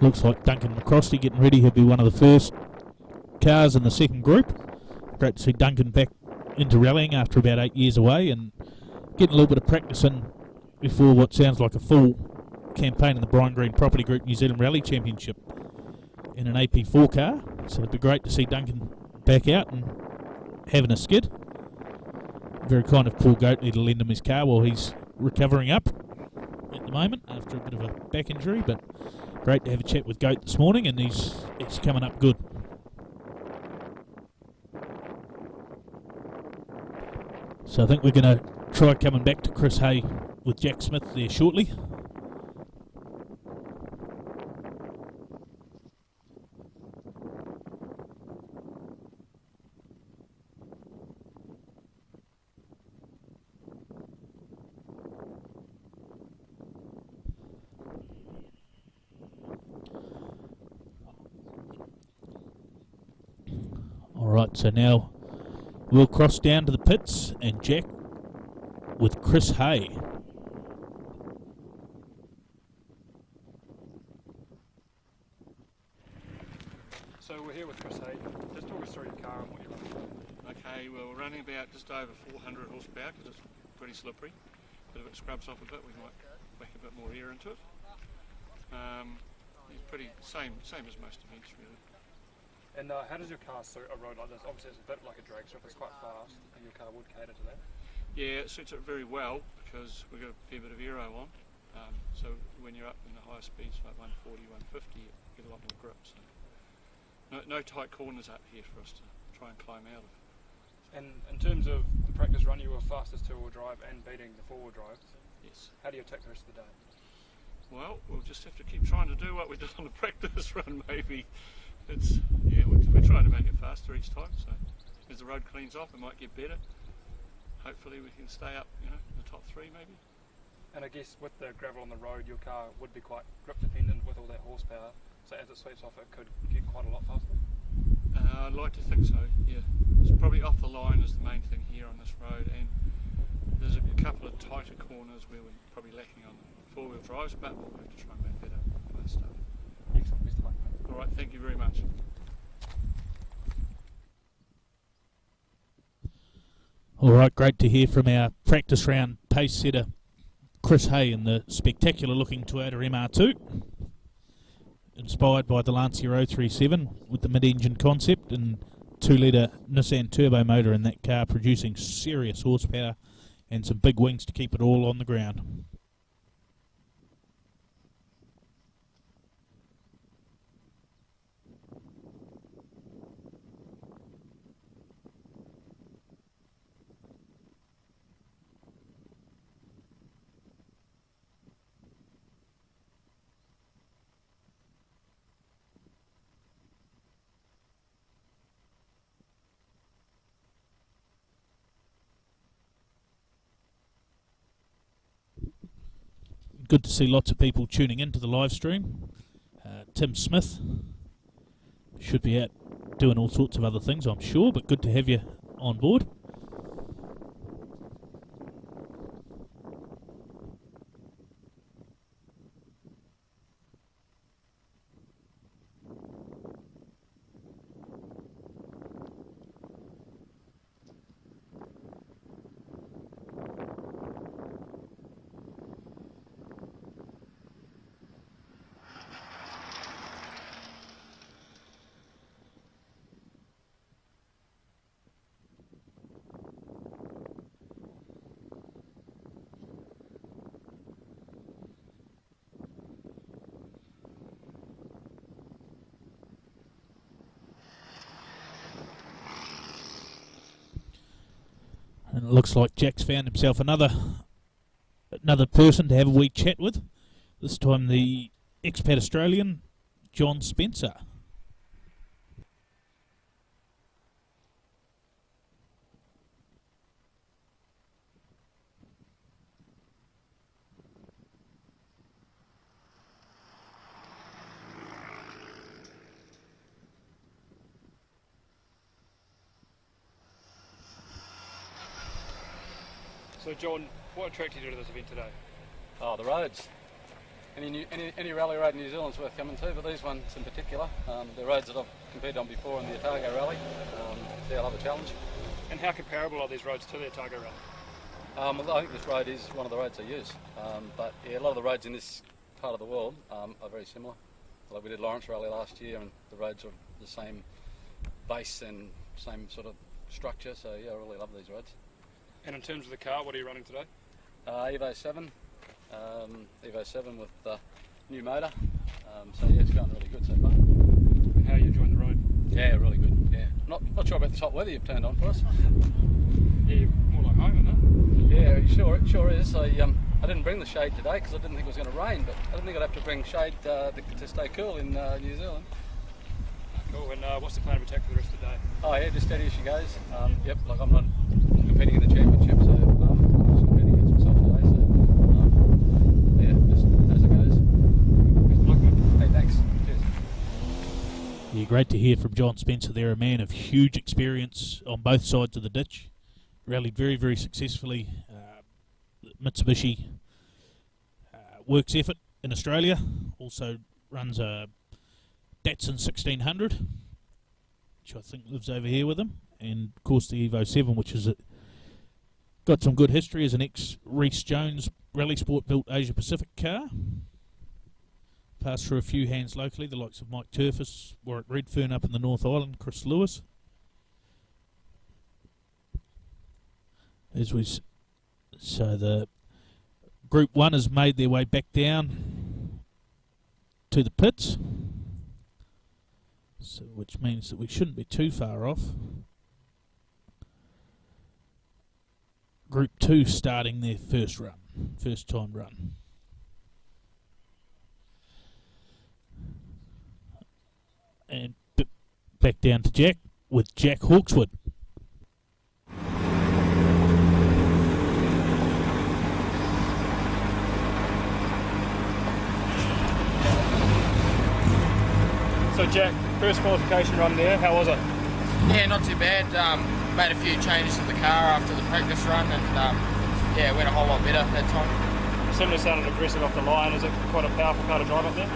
Looks like Duncan McCrosty getting ready. He'll be one of the first cars in the second group. Great to see Duncan back into rallying after about 8 years away and getting a little bit of practice in before what sounds like a full campaign in the Brian Green Property Group New Zealand Rally Championship. in an AP4 car, so it'd be great to see Duncan back out and having a skid. Very kind of Paul Goatley to lend him his car while he's recovering up at the moment after a bit of a back injury, but great to have a chat with Goat this morning, and he's coming up good. So I think we're going to try coming back to Chris Hay with Jack Smith there shortly. Alright, so now we'll cross down to the pits and Jack with Chris Hay. So we're here with Chris Hay. Just talk us through your car and what you're running. Okay, well we're running about just over 400 horsepower because it's pretty slippery. But if it scrubs off a bit, we might whack a bit more air into it. It's pretty same as most events really. And how does your car suit a road like this? Obviously it's a bit like a drag strip, it's quite fast, and your car would cater to that. Yeah, it suits it very well because we've got a fair bit of aero on. So when you're up in the higher speeds like 140, 150, you get a lot more grip. So no tight corners up here for us to try and climb out of. And in terms of the practice run, you were fastest two-wheel drive and beating the four-wheel drive. Yes. How do you attack the rest of the day? Well, we'll just have to keep trying to do what we did on the practice run maybe. We're trying to make it faster each time, so as the road cleans off it might get better. Hopefully we can stay up, in the top three maybe. And I guess with the gravel on the road, your car would be quite grip dependent with all that horsepower, so as it sweeps off it could get quite a lot faster? I'd like to think so, yeah. It's probably off the line is the main thing here on this road, and there's a couple of tighter corners where we're probably lacking on four-wheel drives, but we'll have to try and make that up faster. Excellent, best of luck. Alright, thank you very much. Alright, great to hear from our practice round pace setter Chris Hay in the spectacular looking Toyota MR2. Inspired by the Lancia 037 with the mid-engine concept and 2-litre Nissan turbo motor in that car, producing serious horsepower and some big wings to keep it all on the ground. Good to see lots of people tuning into the live stream. Tim Smith should be out doing all sorts of other things, I'm sure, but good to have you on board. And it looks like Jack's found himself another person to have a wee chat with. This time the expat Australian, John Spencer. So John, what attracted you to this event today? Oh, the roads. Any rally road in New Zealand's worth coming to, but these ones in particular, the roads that I've competed on before in the Otago Rally, I love a challenge. And how comparable are these roads to the Otago Rally? Well, I think this road is one of the roads I use, but yeah, a lot of the roads in this part of the world are very similar. like we did Lawrence Rally last year, and the roads are the same base and same sort of structure. So yeah, I really love these roads. And in terms of the car, what are you running today? Evo 7 with the new motor. So yeah, it's going really good so far. How are you enjoying the road? Yeah, really good. Yeah, not sure about the top weather you've turned on for us. Yeah, you're more like home, isn't it? Yeah, it sure is. I didn't bring the shade today because I didn't think it was going to rain, but I didn't think I'd have to bring shade to stay cool in New Zealand. Cool. And what's the plan of attack for the rest of the day? Oh yeah, just steady as she goes. Yep, like I'm not competing in the championship, so I'm just competing against myself today. So yeah, just as it goes. Good luck, mate. Hey, thanks. Cheers. Yeah, great to hear from John Spencer there, a man of huge experience on both sides of the ditch. Rallied very, very successfully. Mitsubishi works effort in Australia. Also runs a Datsun 1600, which I think lives over here with him. And, of course, the Evo 7, which is got some good history as an ex-Reece Jones Rally Sport built Asia-Pacific car. Passed through a few hands locally, the likes of Mike Turfus, Warwick Redfern up in the North Island, Chris Lewis. So the Group 1 has made their way back down to the pits, so which means that we shouldn't be too far off. Group 2 starting their first time run. And back down to Jack with Jack Hawkswood. So Jack, first qualification run there, how was it? Yeah, not too bad. Made a few changes to the car after the practice run, and yeah, it went a whole lot better that time. Similar sounded aggressive off the line. Is it quite a powerful car to drive up there?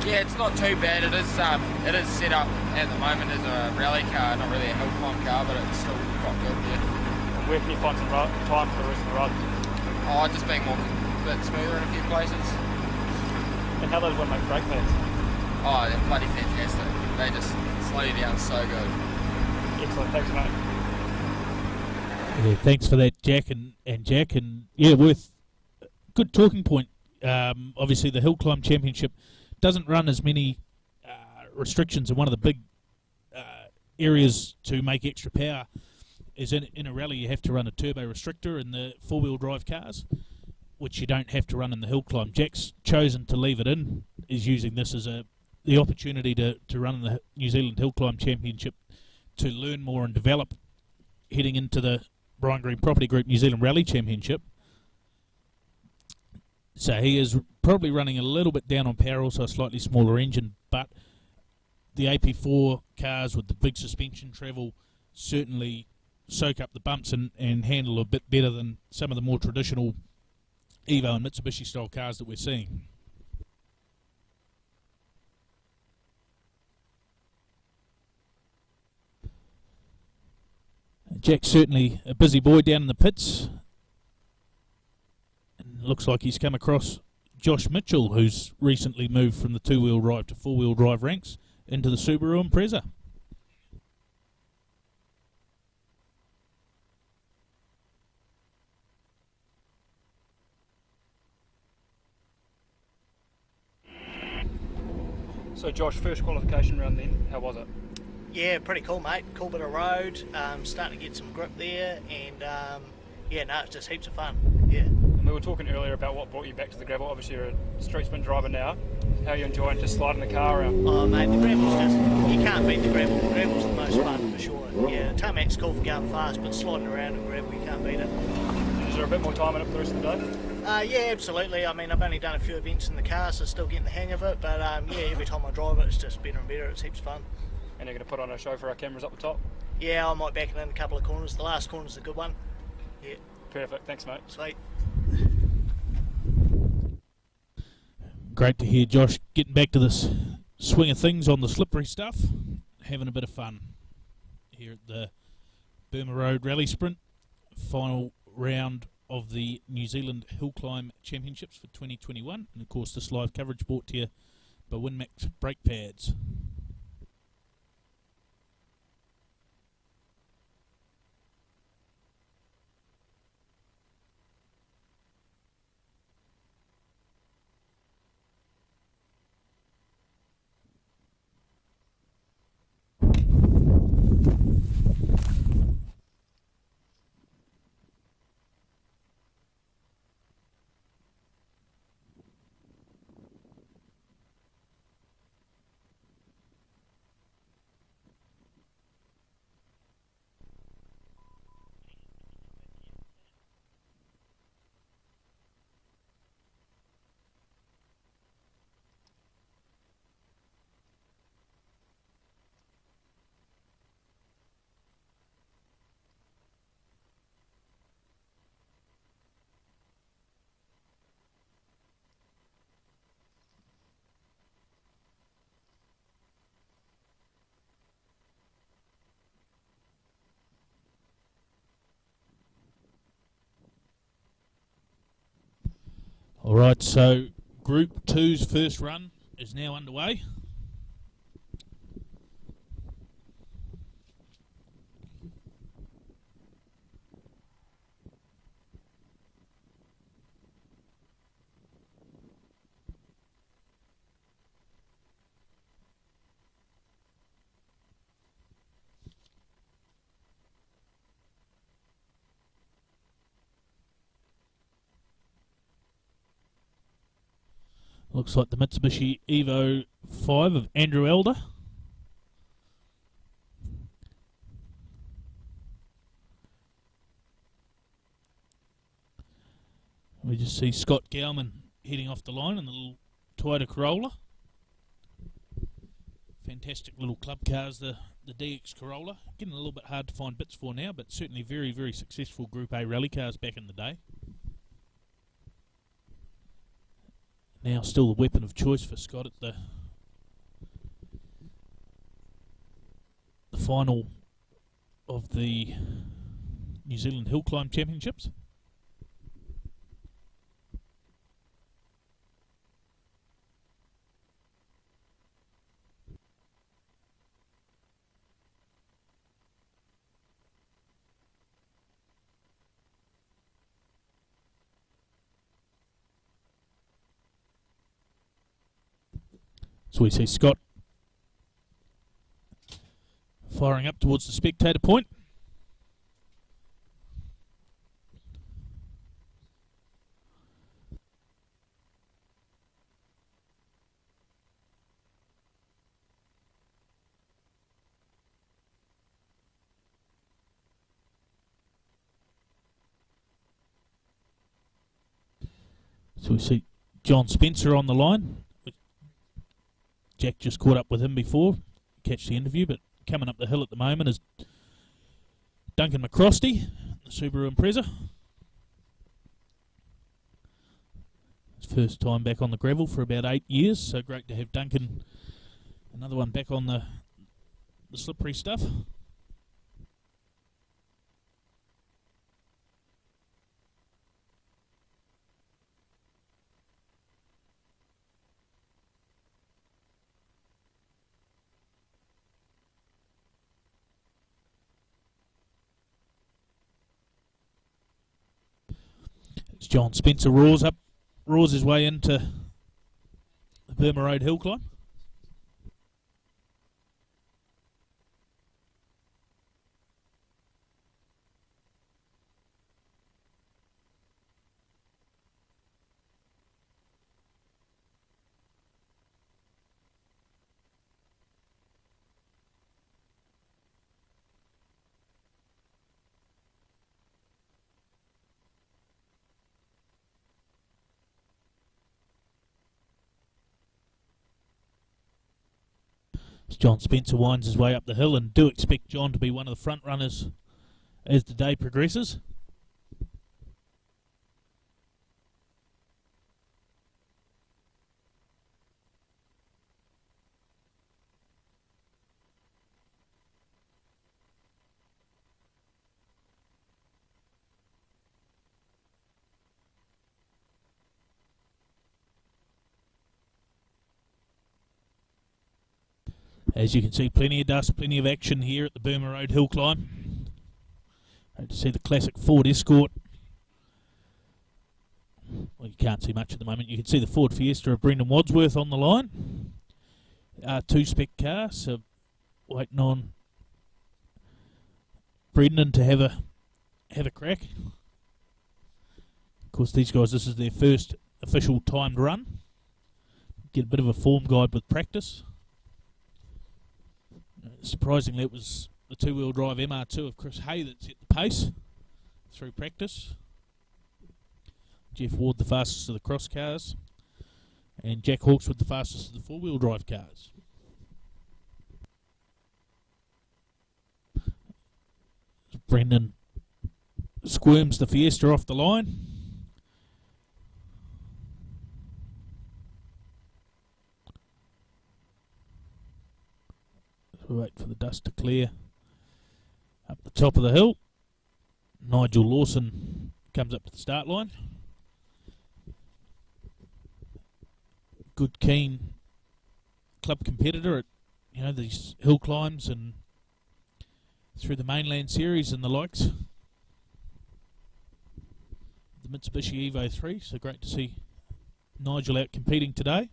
Yeah, it's not too bad. It is set up at the moment as a rally car, not really a hill climb car, but it's still quite good. Yeah. And where can you find some time for the rest of the run? Oh, just being a bit smoother in a few places. And how those one make brake pads? Oh, they're bloody fantastic. They just slow you down so good. Excellent, thanks mate. Yeah, thanks for that, Jack and Jack, and yeah, worth good talking point. Obviously, the Hill Climb Championship doesn't run as many restrictions, and one of the big areas to make extra power is in a rally you have to run a turbo restrictor in the four-wheel drive cars, which you don't have to run in the Hill Climb. Jack's chosen to leave it in, is using this as the opportunity to run in the New Zealand Hill Climb Championship to learn more and develop heading into the Brian Green Property Group New Zealand Rally Championship. So he is probably running a little bit down on power, also a slightly smaller engine, but the AP4 cars with the big suspension travel certainly soak up the bumps and handle a bit better than some of the more traditional Evo and Mitsubishi style cars that we're seeing. Jack's certainly a busy boy down in the pits. And looks like he's come across Josh Mitchell, who's recently moved from the two-wheel drive to four-wheel drive ranks into the Subaru Impreza. So Josh, first qualification round then, how was it? Yeah, pretty cool, mate. Cool bit of road, starting to get some grip there, and yeah, no, it's just heaps of fun. Yeah. And we were talking earlier about what brought you back to the gravel. Obviously, you're a street sprint driver now. How are you enjoying just sliding the car around? Oh, mate, the gravel's just, you can't beat the gravel. The gravel's the most fun for sure. Yeah, tarmac's cool for going fast, but sliding around in gravel, you can't beat it. Is there a bit more time in it for the rest of the day? Yeah, absolutely. I mean, I've only done a few events in the car, so still getting the hang of it. But yeah, every time I drive it, it's just better and better. It's heaps fun. And you're going to put on a show for our cameras up the top? Yeah, I might back it in a couple of corners. The last corner's a good one. Yeah. Perfect. Thanks, mate. Sweet. Great to hear Josh getting back to this swing of things on the slippery stuff, having a bit of fun here at the Burma Road Rally Sprint, final round of the New Zealand Hill Climb Championships for 2021, and of course this live coverage brought to you by Winmax brake pads. Alright, so Group 2's first run is now underway. Looks like the Mitsubishi Evo 5 of Andrew Elder. We just see Scott Gowman heading off the line in the little Toyota Corolla. Fantastic little club cars, the DX Corolla. Getting a little bit hard to find bits for now, but certainly very, very successful Group A rally cars back in the day. Now still the weapon of choice for Scott at the final of the New Zealand Hill Climb Championships. So we see Scott firing up towards the spectator point. So we see John Spencer on the line. Jack just caught up with him before, catch the interview, but coming up the hill at the moment is Duncan McCrosty, the Subaru Impreza. His first time back on the gravel for about 8 years, so great to have Duncan, another one back on the slippery stuff. John Spencer roars his way into the Burma Road hill climb. As John Spencer winds his way up the hill, and do expect John to be one of the front runners as the day progresses. As you can see, plenty of dust, plenty of action here at the Burma Road hill climb. Great to see the classic Ford Escort. Well, you can't see much at the moment. You can see the Ford Fiesta of Brendan Wadsworth on the line. R2 spec car, so waiting on Brendan to have a crack. Of course, these guys, this is their first official timed run. Get a bit of a form guide with practice. Surprisingly, it was the two-wheel drive MR2 of Chris Hay that set the pace through practice. Jeff Ward the fastest of the cross cars, and Jack Hawkswood the fastest of the four-wheel drive cars. Brendan squirms the Fiesta off the line. We wait for the dust to clear. Up the top of the hill, Nigel Lawson comes up to the start line. Good, keen club competitor at these hill climbs and through the mainland series and the likes. The Mitsubishi Evo 3, so great to see Nigel out competing today.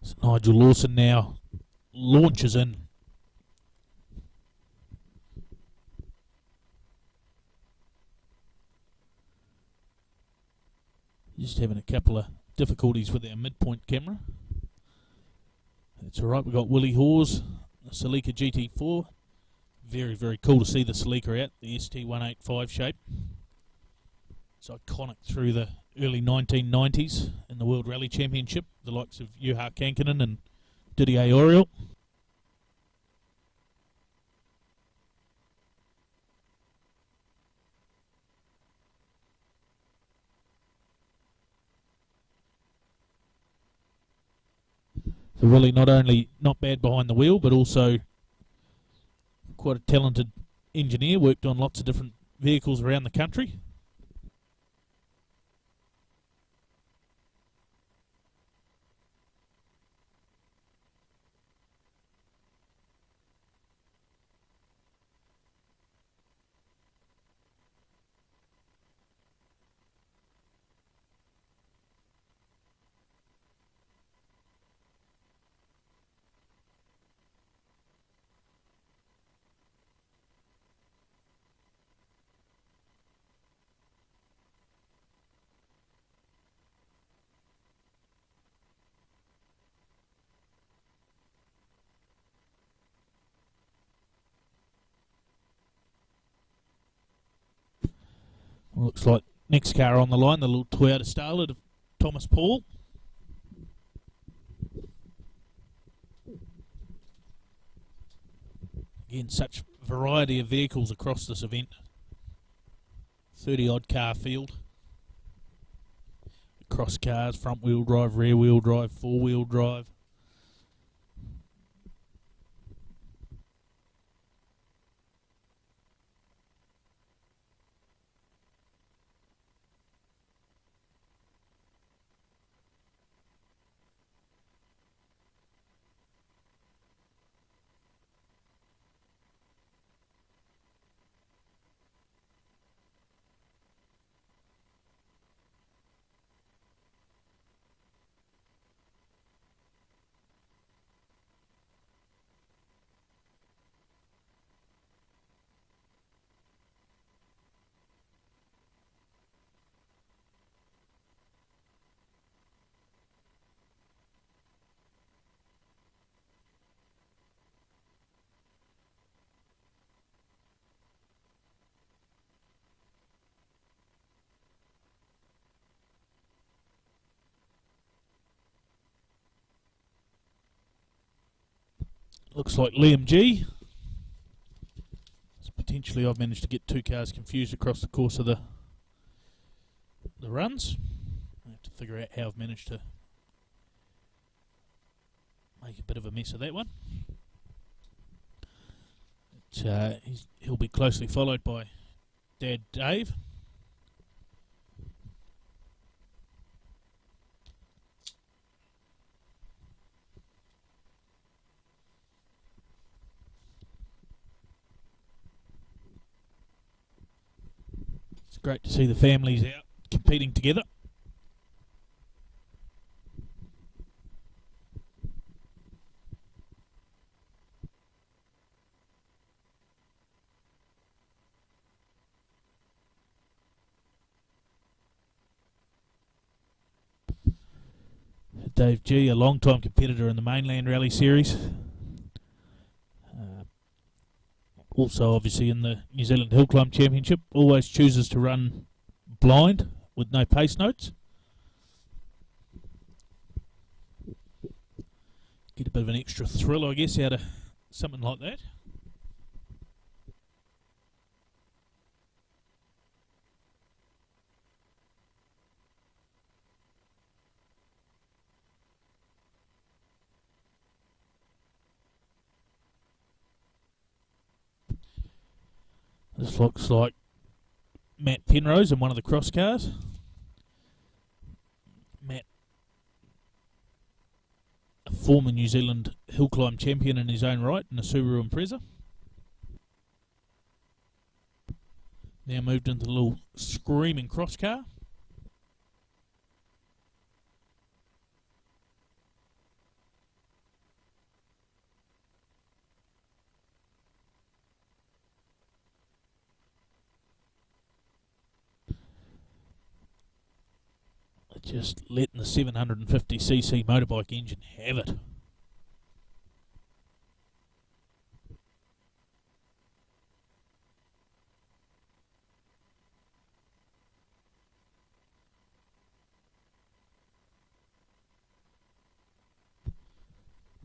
So Nigel Lawson now launches in. Just having a couple of difficulties with our midpoint camera. That's alright, we've got Willie Hawes, the Celica GT4. Very, very cool to see the Celica out, the ST185 shape. It's iconic through the early 1990s in the World Rally Championship, the likes of Juha Kankinen and Didier Auriol. So Willie not only not bad behind the wheel, but also quite a talented engineer, worked on lots of different vehicles around the country. Looks like next car on the line, the little Toyota Starlet of Thomas Paul. Again, such variety of vehicles across this event. 30-odd car field. Cross cars, front-wheel drive, rear-wheel drive, four-wheel drive. Looks like Liam G. So potentially I've managed to get two cars confused across the course of the the runs. I have to figure out how I've managed to make a bit of a mess of that one. But, he'll be closely followed by Dad Dave. It's great to see the families out competing together. Dave G, a long-time competitor in the Mainland Rally Series. Also, obviously, in the New Zealand Hill Climb Championship, always chooses to run blind with no pace notes. Get a bit of an extra thrill, I guess, out of something like that. This looks like Matt Penrose in one of the cross cars. Matt, a former New Zealand hill climb champion in his own right in a Subaru Impreza. Now moved into the little screaming cross car. Just letting the 750cc motorbike engine have it.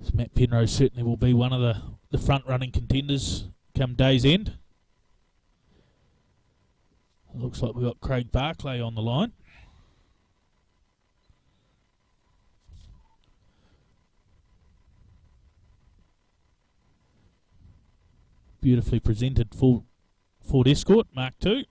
So Matt Penrose certainly will be one of the front-running contenders come day's end. It looks like we've got Craig Barclay on the line. Beautifully presented Ford Escort Mark II.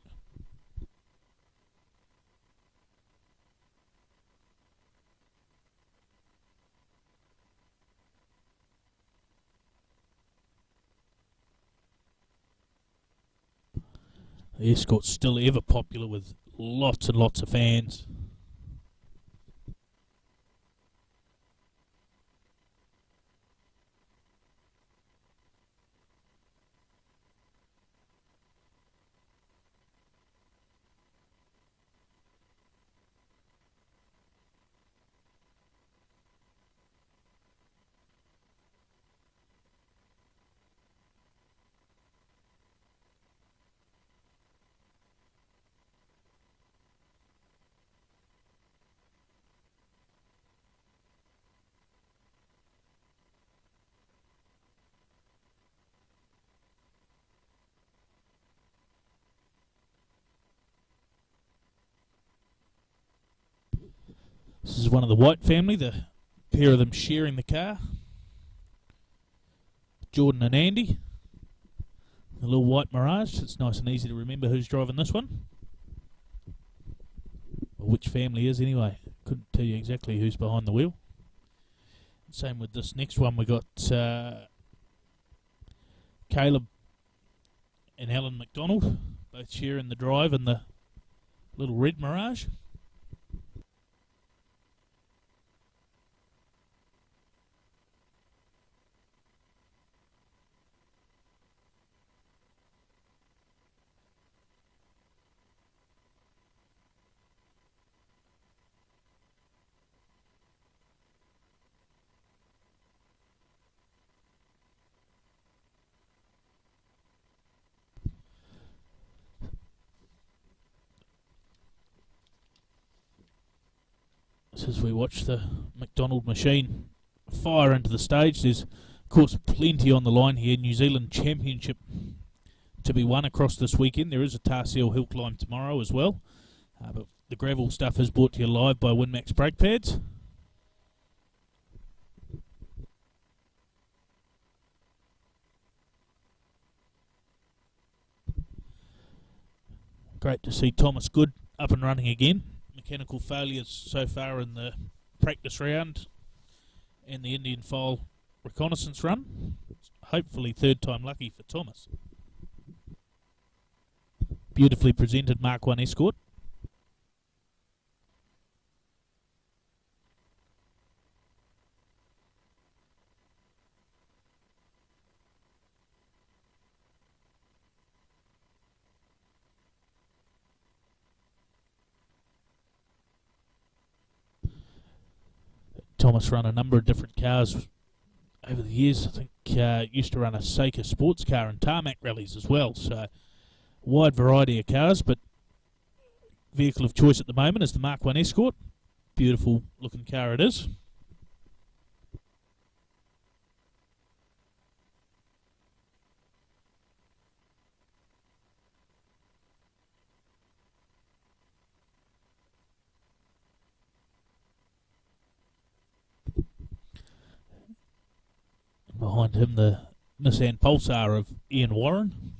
The Escort's still ever popular with lots and lots of fans. This is one of the White family, the pair of them sharing the car. Jordan and Andy. The little white Mirage. It's nice and easy to remember who's driving this one. Or which family is anyway. Couldn't tell you exactly who's behind the wheel. Same with this next one. We got Caleb and Alan McDonald, both sharing the drive in the little red Mirage. As we watch the McDonald machine fire into the stage, there's of course plenty on the line here. New Zealand Championship to be won across this weekend. There is a Tarshill Hill Climb tomorrow as well, but The gravel stuff is brought to you live by WinMax brake pads. Great to see Thomas Good up and running again. Mechanical failures so far in the practice round and the Indian file reconnaissance run. Hopefully third time lucky for Thomas. Beautifully presented Mark 1 Escort. Thomas run a number of different cars over the years. I think used to run a Seika sports car and tarmac rallies as well. So wide variety of cars, but vehicle of choice at the moment is the Mark 1 Escort. Beautiful looking car it is. Behind him, the Nissan Pulsar of Ian Warren.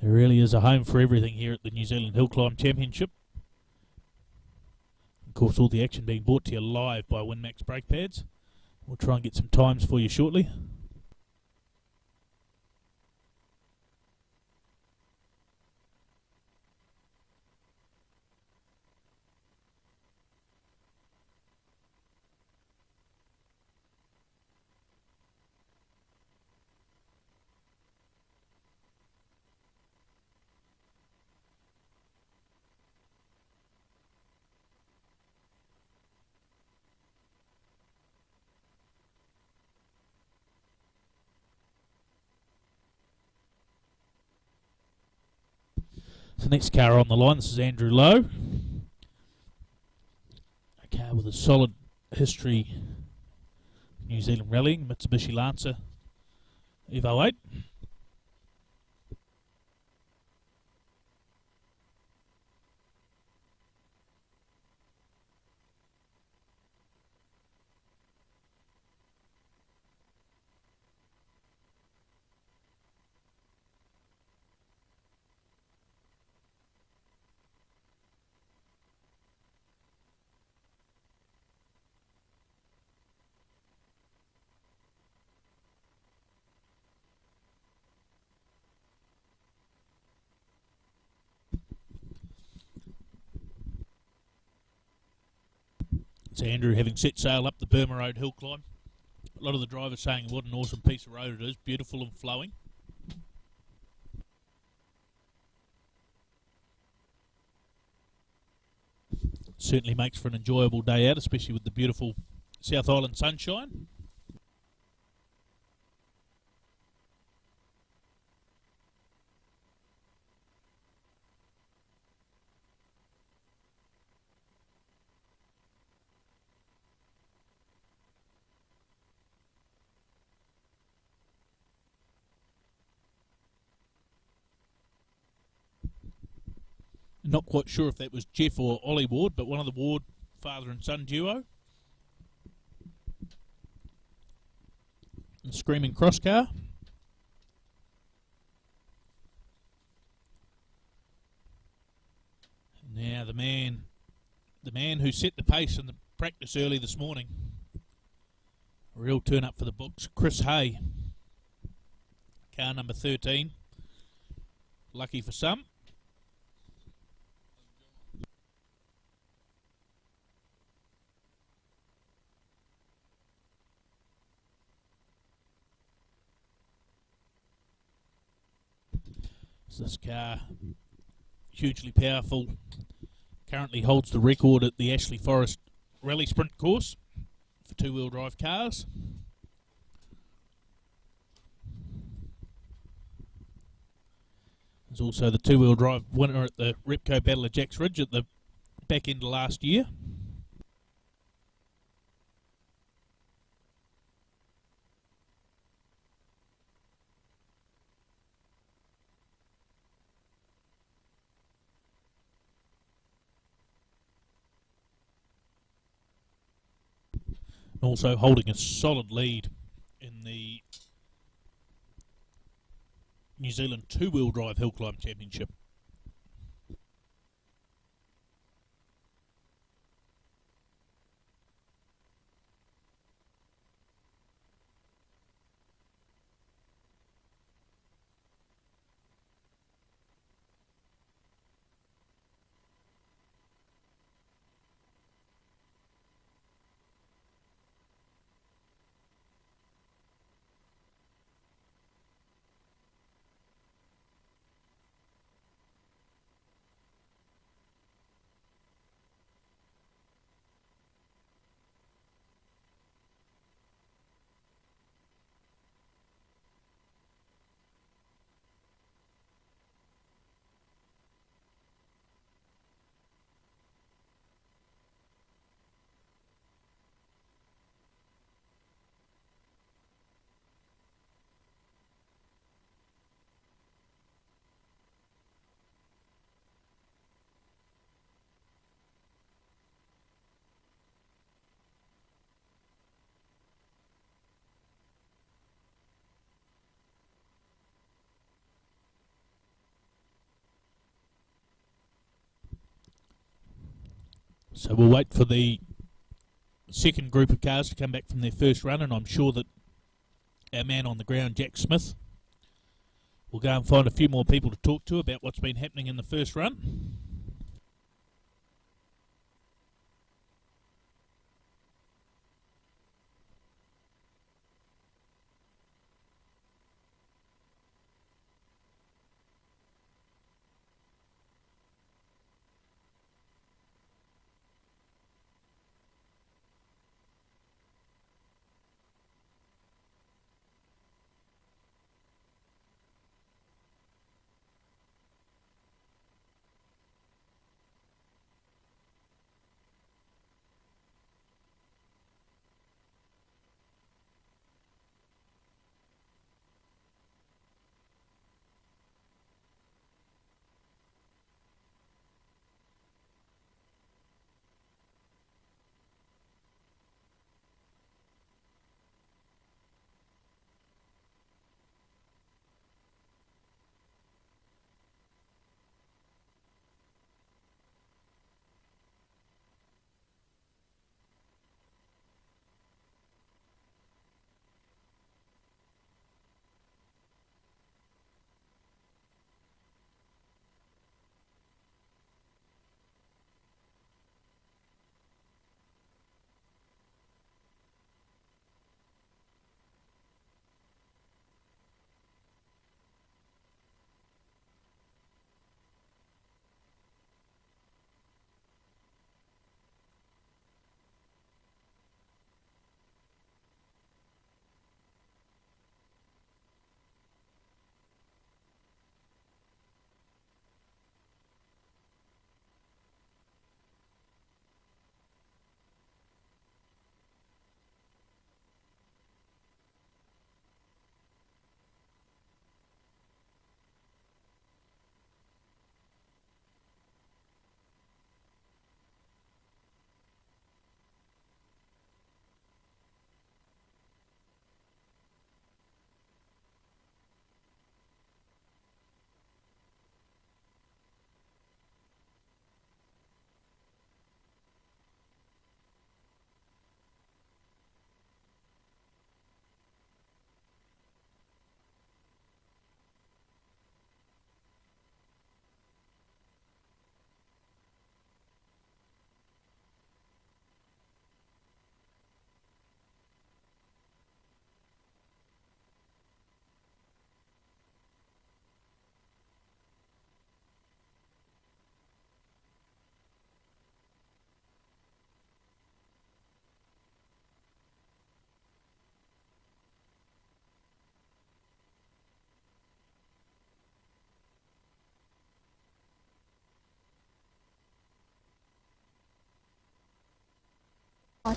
There really is a home for everything here at the New Zealand Hill Climb Championship. Of course, all the action being brought to you live by WinMax brake pads. We'll try and get some times for you shortly. The next car on the line, this is Andrew Lowe. A car with a solid history in New Zealand rallying, Mitsubishi Lancer Evo 8. So Andrew having set sail up the Burma Road hill climb. A lot of the drivers saying what an awesome piece of road it is, beautiful and flowing. Certainly makes for an enjoyable day out, especially with the beautiful South Island sunshine. Not quite sure if that was Jeff or Ollie Ward, but one of the Ward father and son duo. And screaming cross car. Now the man who set the pace in the practice early this morning. A real turn up for the books, Chris Hay. Car number 13. Lucky for some. This car, hugely powerful, currently holds the record at the Ashley Forest Rally Sprint course for two-wheel drive cars. There's also the two-wheel drive winner at the Repco Battle of Jacks Ridge at the back end of last year. Also holding a solid lead in the New Zealand two-wheel drive hill climb championship. So we'll wait for the second group of cars to come back from their first run, and I'm sure that our man on the ground, Jack Smith, will go and find a few more people to talk to about what's been happening in the first run.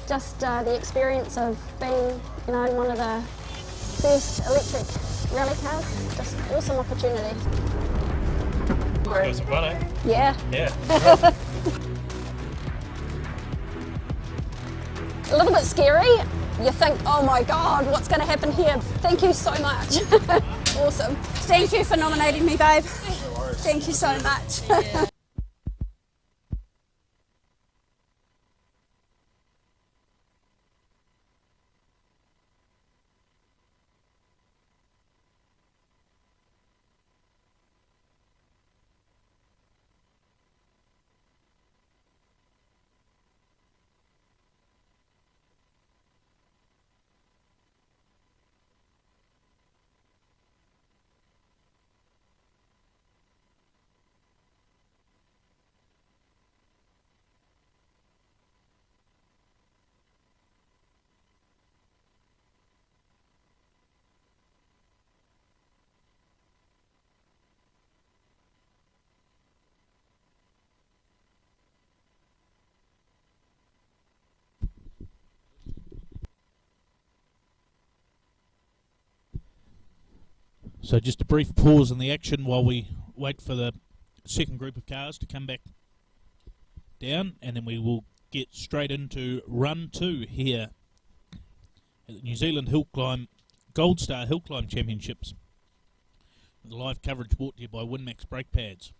Just the experience of being, in one of the first electric rally cars, just awesome opportunity. It was fun, eh? Yeah. Yeah. A little bit scary. You think, oh my God, what's going to happen here? Thank you so much. Awesome. Thank you for nominating me, babe. Thank you so much. So just a brief pause in the action while we wait for the second group of cars to come back down, and then we will get straight into run 2 here at the New Zealand Hill Climb Gold Star Hill Climb Championships. The live coverage brought to you by Winmax brake pads.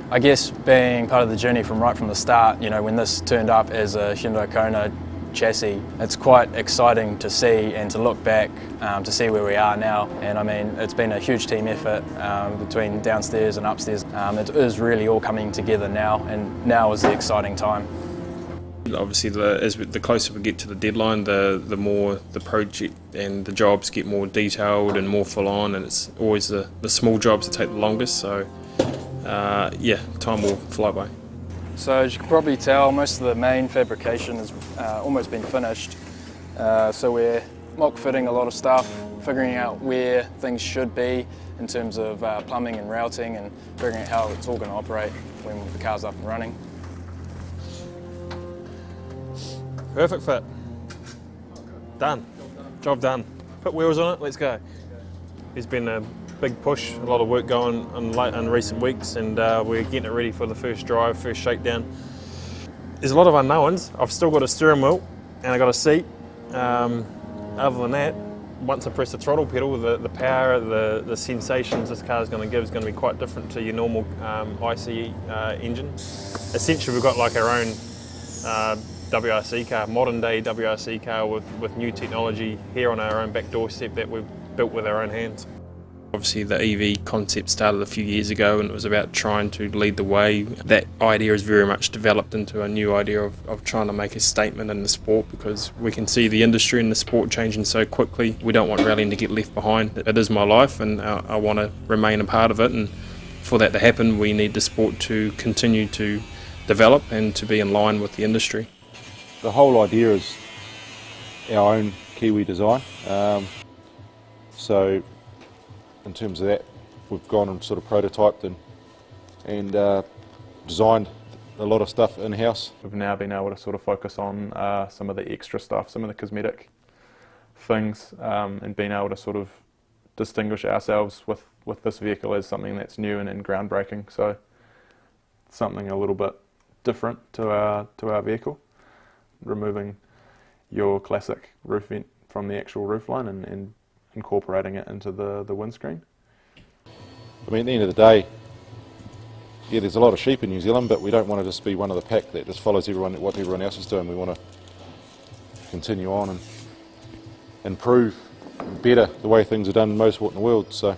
I guess being part of the journey from right from the start, you know, when this turned up as a Hyundai Kona chassis, it's quite exciting to see and to look back to see where we are now. And I mean, it's been a huge team effort between downstairs and upstairs. It is really all coming together now, and now is the exciting time. Obviously, as the closer we get to the deadline, the more the project and the jobs get more detailed and more full on, and it's always the small jobs that take the longest. So yeah, time will fly by. So as you can probably tell, most of the main fabrication has almost been finished. So we're mock fitting a lot of stuff, figuring out where things should be in terms of plumbing and routing, and figuring out how it's all going to operate when the car's up and running. Perfect fit. Done. Job done. Put wheels on it, let's go. There's been a big push, a lot of work going on in recent weeks, and we're getting it ready for the first drive, first shakedown. There's a lot of unknowns. I've still got a steering wheel and I've got a seat. Other than that, once I press the throttle pedal, the power, the sensations this car is going to give is going to be quite different to your normal ICE engine. Essentially, we've got like our own WRC car, modern day WRC car with new technology here on our own back doorstep that we've built with our own hands. Obviously the EV concept started a few years ago, and it was about trying to lead the way. That idea has very much developed into a new idea of trying to make a statement in the sport, because we can see the industry and the sport changing so quickly. We don't want rallying to get left behind. It is my life, and I want to remain a part of it, and for that to happen we need the sport to continue to develop and to be in line with the industry. The whole idea is our own Kiwi design. So in terms of that, we've gone and sort of prototyped and designed a lot of stuff in-house. We've now been able to sort of focus on some of the extra stuff, some of the cosmetic things, and being able to sort of distinguish ourselves with this vehicle as something that's new and groundbreaking. So something a little bit different to our vehicle, removing your classic roof vent from the actual roofline and incorporating it into the windscreen. I mean, at the end of the day, yeah, there's a lot of sheep in New Zealand, but we don't want to just be one of the pack that just follows what everyone else is doing. We want to continue on and improve better the way things are done in motorsport in the world. So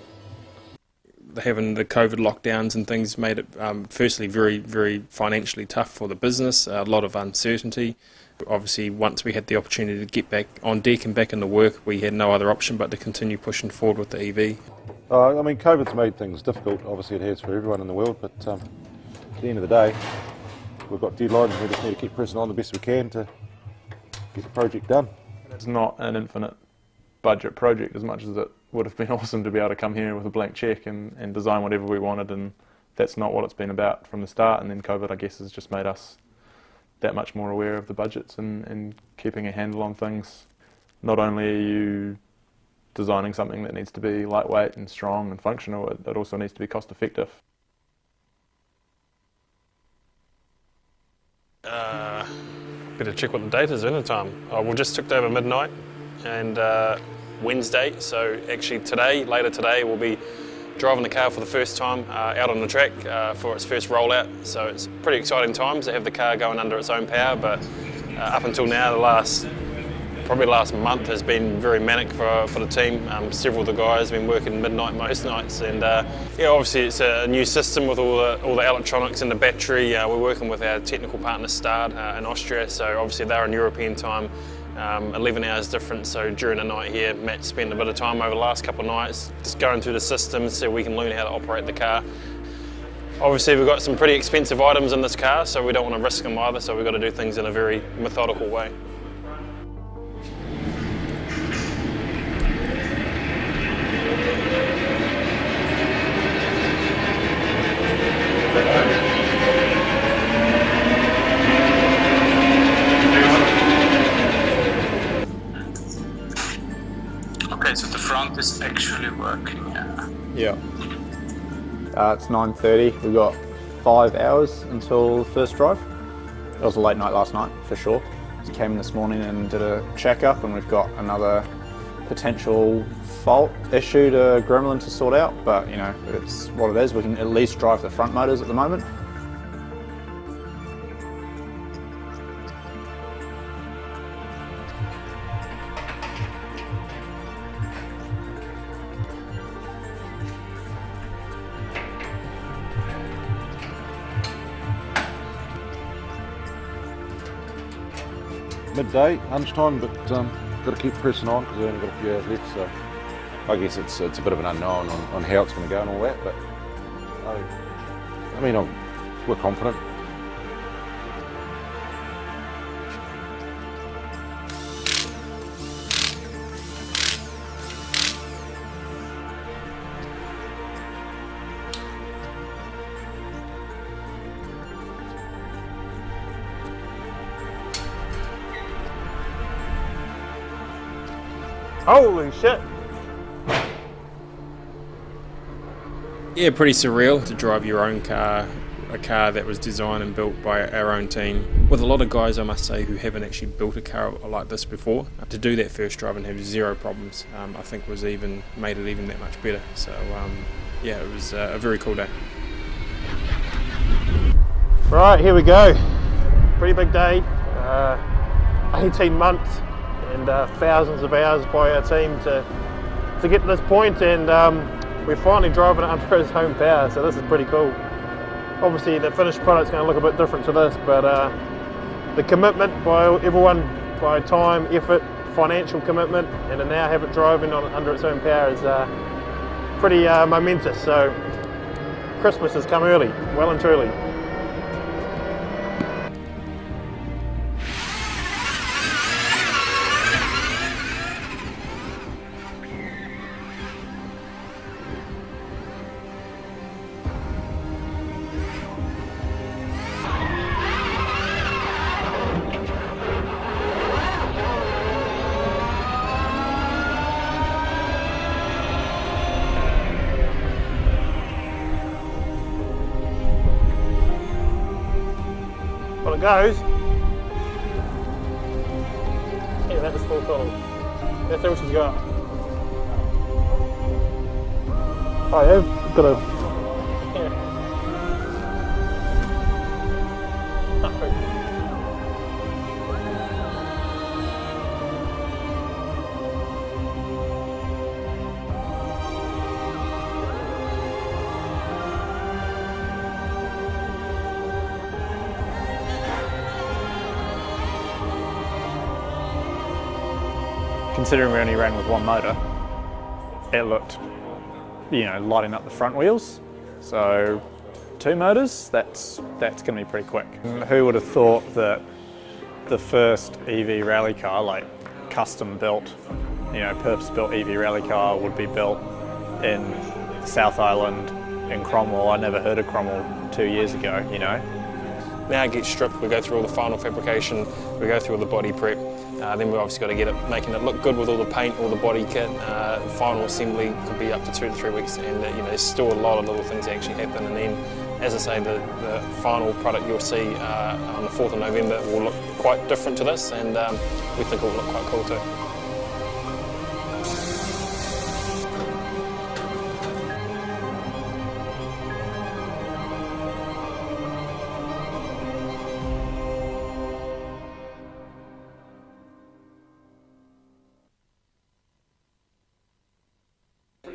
having the COVID lockdowns and things made it firstly very, very financially tough for the business, a lot of uncertainty. But obviously once we had the opportunity to get back on deck and back into work, we had no other option but to continue pushing forward with the EV. I mean, COVID's made things difficult, obviously it has for everyone in the world, but at the end of the day, we've got deadlines and we just need to keep pressing on the best we can to get the project done. It's not an infinite budget project as much as it would have been awesome to be able to come here with a blank cheque and design whatever we wanted, and that's not what it's been about from the start. And then COVID, I guess, has just made us that much more aware of the budgets and keeping a handle on things. Not only are you designing something that needs to be lightweight and strong and functional, it also needs to be cost effective. Better check what the date is in the time. We just ticked over midnight, and Wednesday, so actually later today, we'll be driving the car for the first time out on the track for its first rollout. So it's pretty exciting times to have the car going under its own power, but up until now, probably the last month has been very manic for the team. Several of the guys have been working midnight most nights, and yeah, obviously it's a new system with all the electronics and the battery. We're working with our technical partner Stard in Austria, so obviously they're in European time. 11 hours difference, so during the night here, Matt spent a bit of time over the last couple of nights just going through the system so we can learn how to operate the car. Obviously we've got some pretty expensive items in this car, so we don't want to risk them either, so we've got to do things in a very methodical way. Okay, so the front is actually working, Yeah. It's 9:30. We've got 5 hours until the first drive. It was a late night last night, for sure. Just came in this morning and did a checkup, and we've got another potential fault issue to Gremlin to sort out, but you know, it's what it is. We can at least drive the front motors at the moment. midday, lunchtime, but got to keep pressing on because we've only got a few hours left. So I guess it's a bit of an unknown on how it's going to go and all that. But I mean, we're confident. Holy shit! Yeah, pretty surreal to drive your own car, a car that was designed and built by our own team. With a lot of guys, I must say, who haven't actually built a car like this before. To do that first drive and have zero problems, I think made it even that much better. So yeah, it was a very cool day. Right, here we go. Pretty big day. 18 months and thousands of hours by our team to get to this point, and we're finally driving it under his own power, so this is pretty cool. Obviously the finished product's going to look a bit different to this, but the commitment by everyone, by time, effort, financial commitment, and to now have it driving under its own power is pretty momentous. So Christmas has come early, well and truly. Well, it goes. Yeah, that was full throttle. That's all she's got. Oh yeah, got a... Considering we only ran with one motor, it looked, lighting up the front wheels. So 2 motors, that's going to be pretty quick. Who would have thought that the first EV rally car, like custom built, purpose-built EV rally car would be built in South Island, in Cromwell. I never heard of Cromwell 2 years ago, Now it gets stripped, we go through all the final fabrication, we go through all the body prep, then we've obviously got to get it, making it look good with all the paint, all the body kit. Final assembly could be up to 2 to 3 weeks, and there's still a lot of little things that actually happen. And then, as I say, the final product you'll see on the 4th of November will look quite different to this, and we think it will look quite cool too.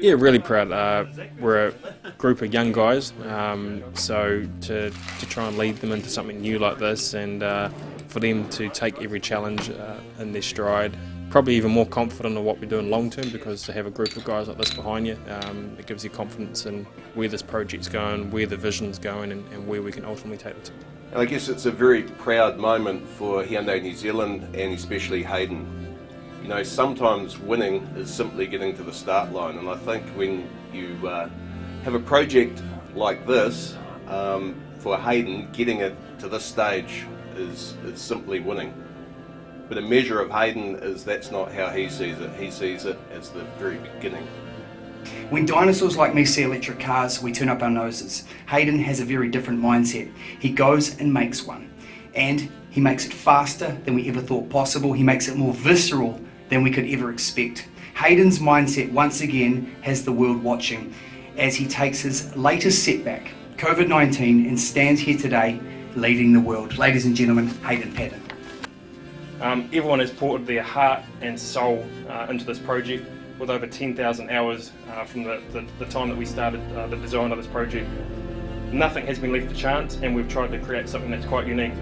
Yeah, really proud. We're a group of young guys, so to try and lead them into something new like this, and for them to take every challenge in their stride, probably even more confident in what we're doing long term, because to have a group of guys like this behind you, it gives you confidence in where this project's going, where the vision's going, and where we can ultimately take it to. And I guess it's a very proud moment for Hyundai New Zealand, and especially Hayden. Sometimes winning is simply getting to the start line, and I think when you have a project like this, for Hayden, getting it to this stage is simply winning. But a measure of Hayden is that's not how he sees it. He sees it as the very beginning. When dinosaurs like me see electric cars, we turn up our noses. Hayden has a very different mindset. He goes and makes one. And he makes it faster than we ever thought possible. He makes it more visceral than we could ever expect. Hayden's mindset once again has the world watching as he takes his latest setback, COVID-19, and stands here today leading the world. Ladies and gentlemen, Hayden Patton. Everyone has poured their heart and soul into this project, with over 10,000 hours from the time that we started the design of this project. Nothing has been left to chance, and we've tried to create something that's quite unique.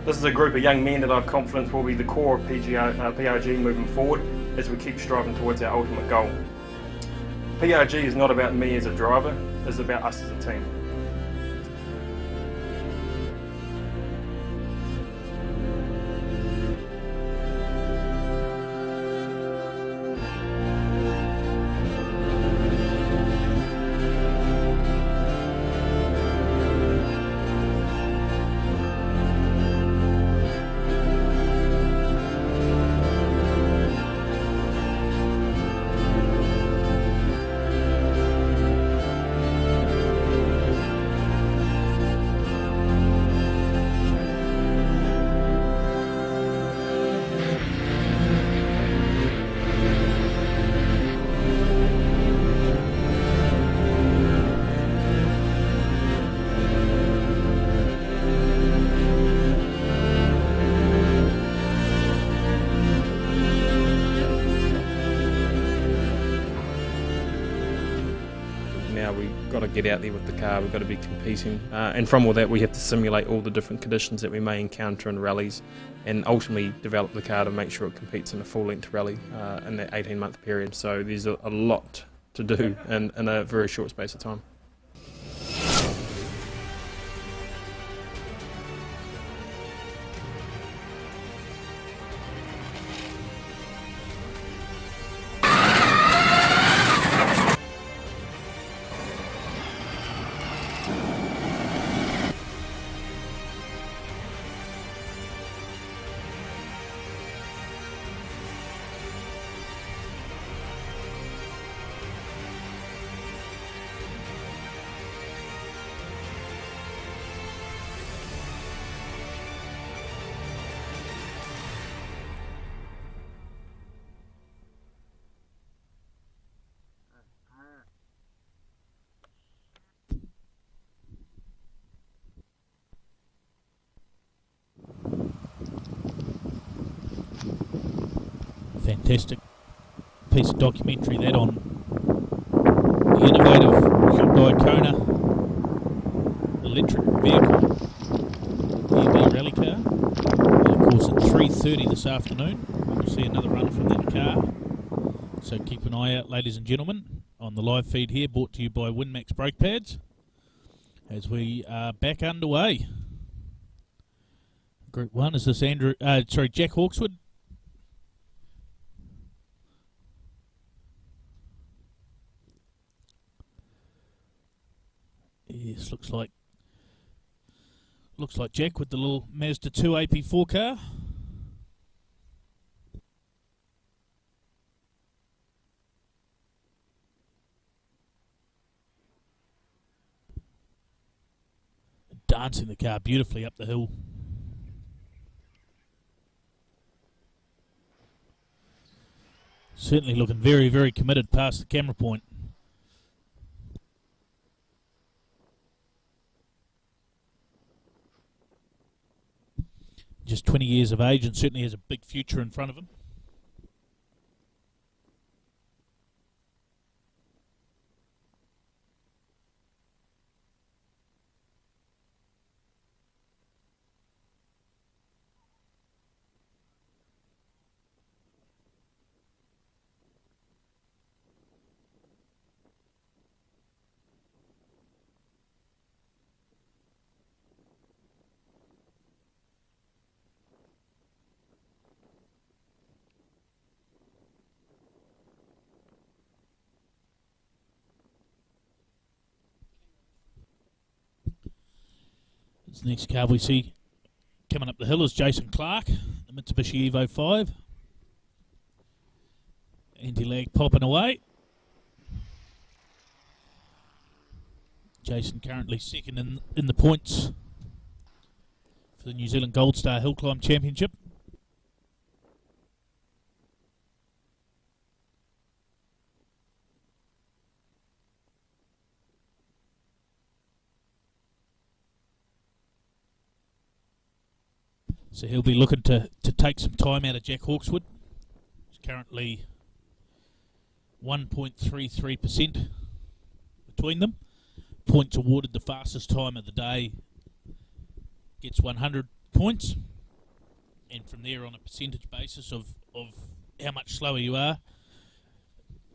This is a group of young men that I have confidence will be the core of PRG moving forward as we keep striving towards our ultimate goal. PRG is not about me as a driver, it's about us as a team. Now we've got to get out there with the car, we've got to be competing, and from all that we have to simulate all the different conditions that we may encounter in rallies and ultimately develop the car to make sure it competes in a full-length rally in that 18-month period. So there's a lot to do in a very short space of time. Fantastic piece of documentary that on the innovative Hyundai Kona electric vehicle EV rally car. And of course at 3:30 this afternoon we'll see another run from that car. So keep an eye out, ladies and gentlemen, on the live feed here, brought to you by WinMax brake pads, as we are back underway. Group 1 is this Jack Hawkswood. Yes, looks like Jack with the little Mazda 2 AP4 car. Dancing the car beautifully up the hill. Certainly looking very, very committed past the camera point. Just 20 years of age and certainly has a big future in front of him. This next car we see coming up the hill is Jason Clark, the Mitsubishi Evo 5. Anti-lag popping away. Jason currently second in the points for the New Zealand Gold Star Hill Climb Championship. So he'll be looking to take some time out of Jack Hawkswood. He's currently 1.33% between them. Points awarded, the fastest time of the day gets 100 points. and from there on a percentage basis of how much slower you are,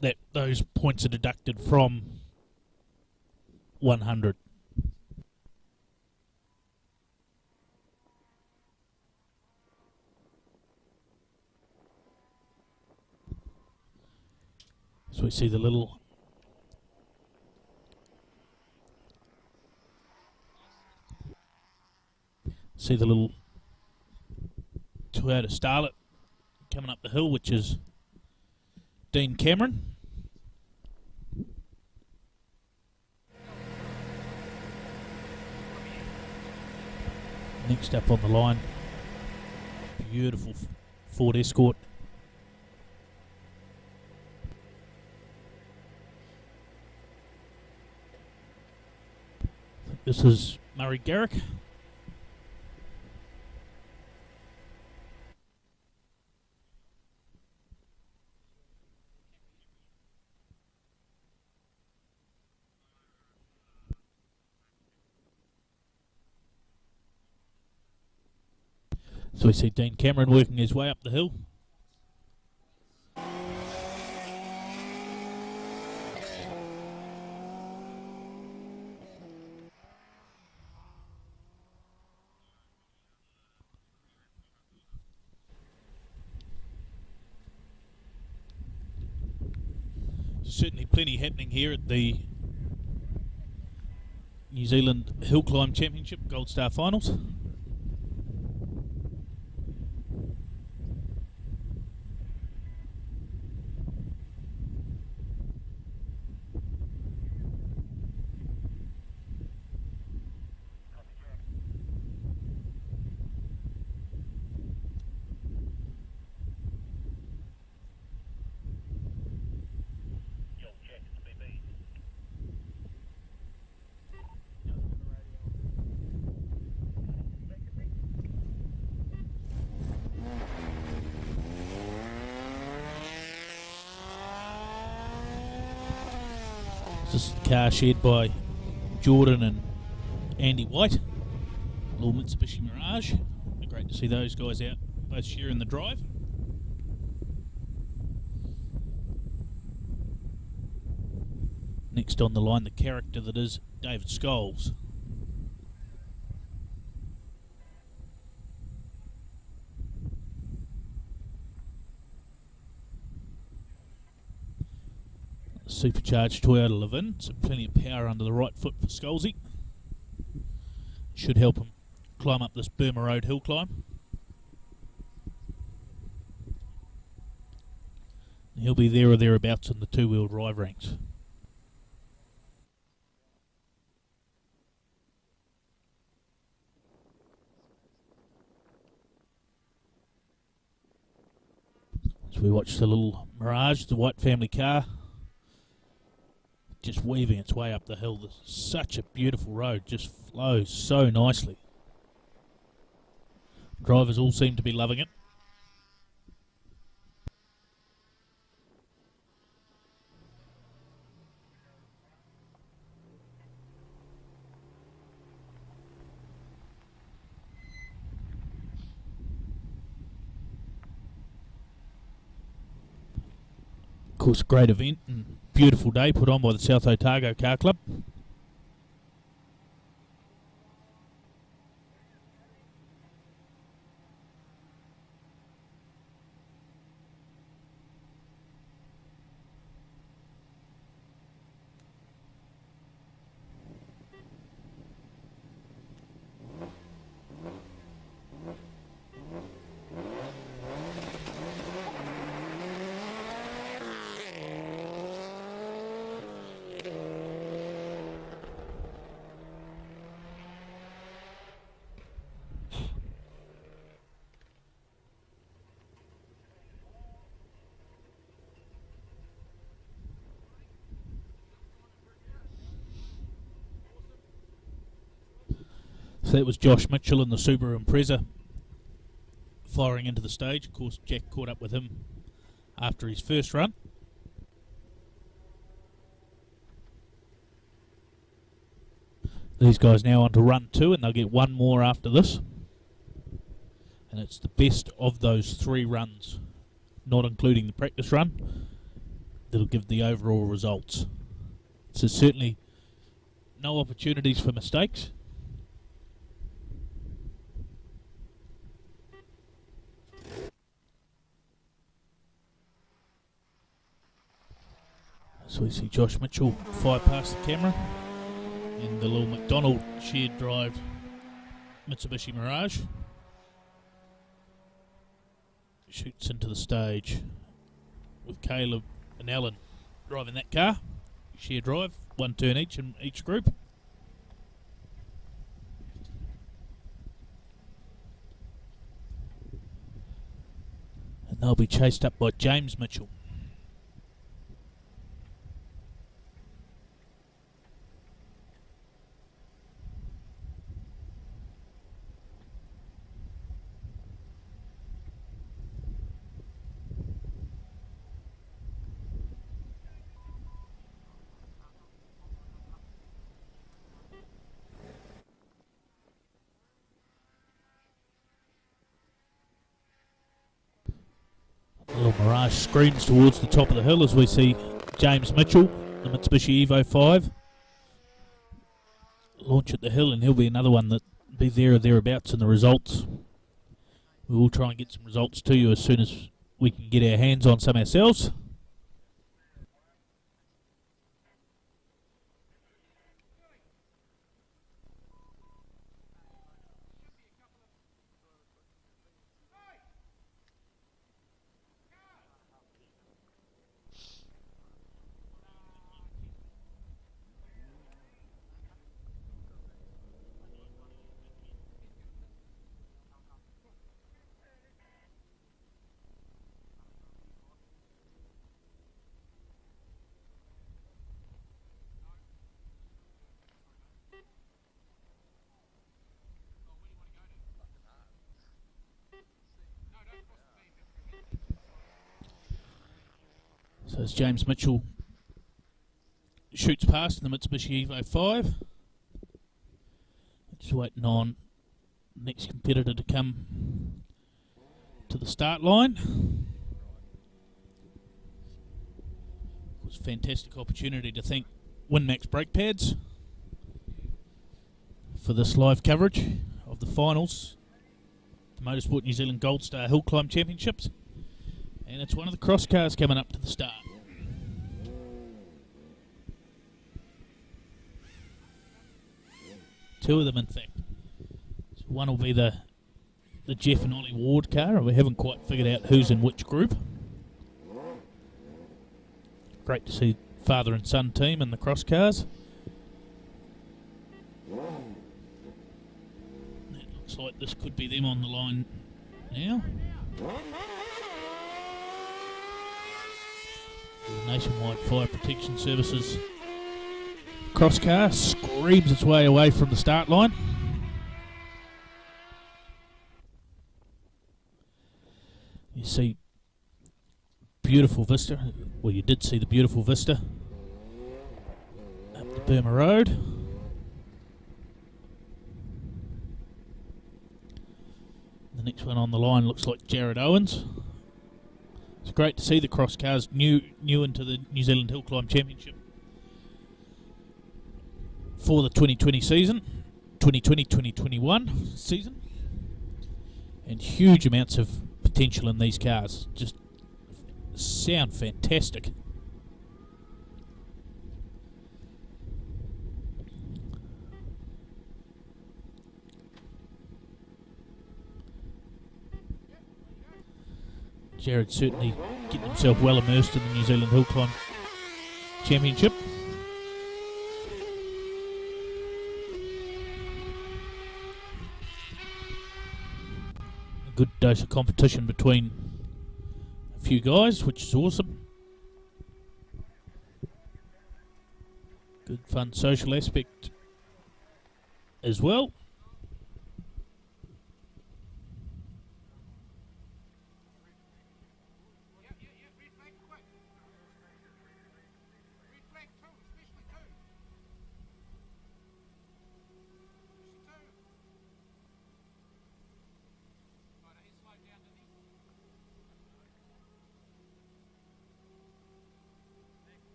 that those points are deducted from 100. So we see the little Toyota Starlet coming up the hill, which is Dean Cameron. Next up on the line, beautiful Ford Escort. I think this is Murray Garrick. So we see Dean Cameron working his way up the hill. Certainly plenty happening here at the New Zealand Hill Climb Championship Gold Star Finals. This is the car shared by Jordan and Andy White, little Mitsubishi Mirage. Great to see those guys out, both sharing the drive. Next on the line, the character that is David Scholes. Supercharged Toyota Levin, so plenty of power under the right foot for Scholesy. Should help him climb up this Burma Road hill climb. He'll be there or thereabouts in the two-wheel drive ranks. So we watch the little Mirage, the White family car, just weaving its way up the hill. This is such a beautiful road, just flows so nicely. Drivers all seem to be loving it. Of course, great event and beautiful day put on by the South Otago Car Club. So that was Josh Mitchell in the Subaru Impreza firing into the stage. Of course, Jack caught up with him after his first run. These guys now on to run 2, and they'll get one more after this. And it's the best of those 3 runs, not including the practice run, that'll give the overall results. So certainly no opportunities for mistakes. So we see Josh Mitchell fire past the camera in the little McDonald shared drive Mitsubishi Mirage. Shoots into the stage with Caleb and Alan driving that car. Shared drive, 1 turn each in each group. And they'll be chased up by James Mitchell. The little Mirage screens towards the top of the hill as we see James Mitchell, the Mitsubishi Evo 5, launch at the hill, and he'll be another one that be there or thereabouts in the results. We will try and get some results to you as soon as we can get our hands on some ourselves. So as James Mitchell shoots past in the Mitsubishi Evo 5, just waiting on the next competitor to come to the start line. It was a fantastic opportunity to thank WinMax brake pads for this live coverage of the finals, the Motorsport New Zealand Gold Star Hill Climb Championships. And it's one of the Crosskarts coming up to the start. Two of them, in fact. So one will be the Jeff and Ollie Ward car. We haven't quite figured out who's in which group. Great to see father and son team in the Crosscars. It looks like this could be them on the line now. The Nationwide Fire Protection Services Crosscar screams its way away from the start line. You see beautiful vista. Well, you did see the beautiful vista up the Burma Road. The next one on the line looks like Jared Owens. It's great to see the Crosscars new into the New Zealand Hill Climb Championship for the 2020 season, 2020-2021 season, and huge amounts of potential in these cars. Just sound fantastic. Jared certainly getting himself well immersed in the New Zealand Hill Climb Championship. A good dose of competition between a few guys, which is awesome. Good fun social aspect as well.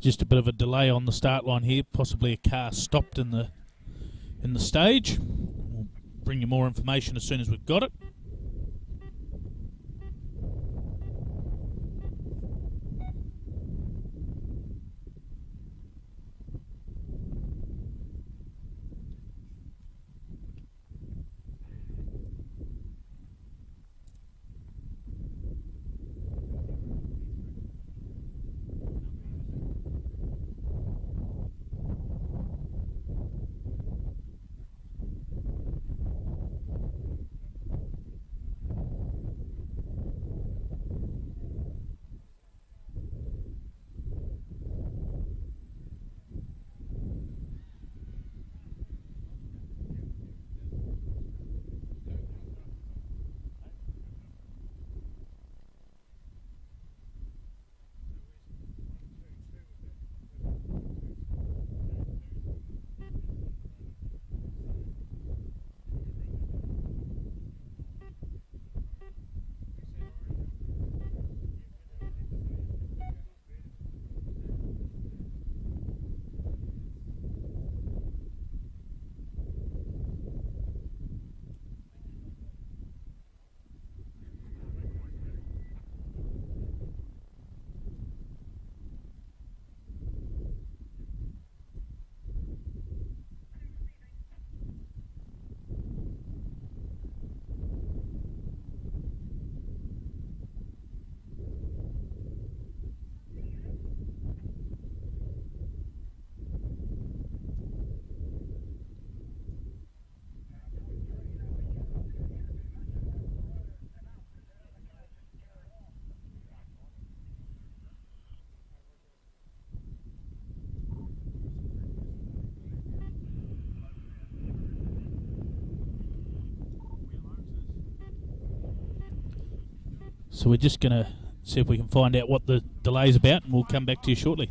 Just a bit of a delay on the start line here. Possibly a car stopped in the stage. We'll bring you more information as soon as we've got it. So we're just going to see if we can find out what the delay's about, and we'll come back to you shortly.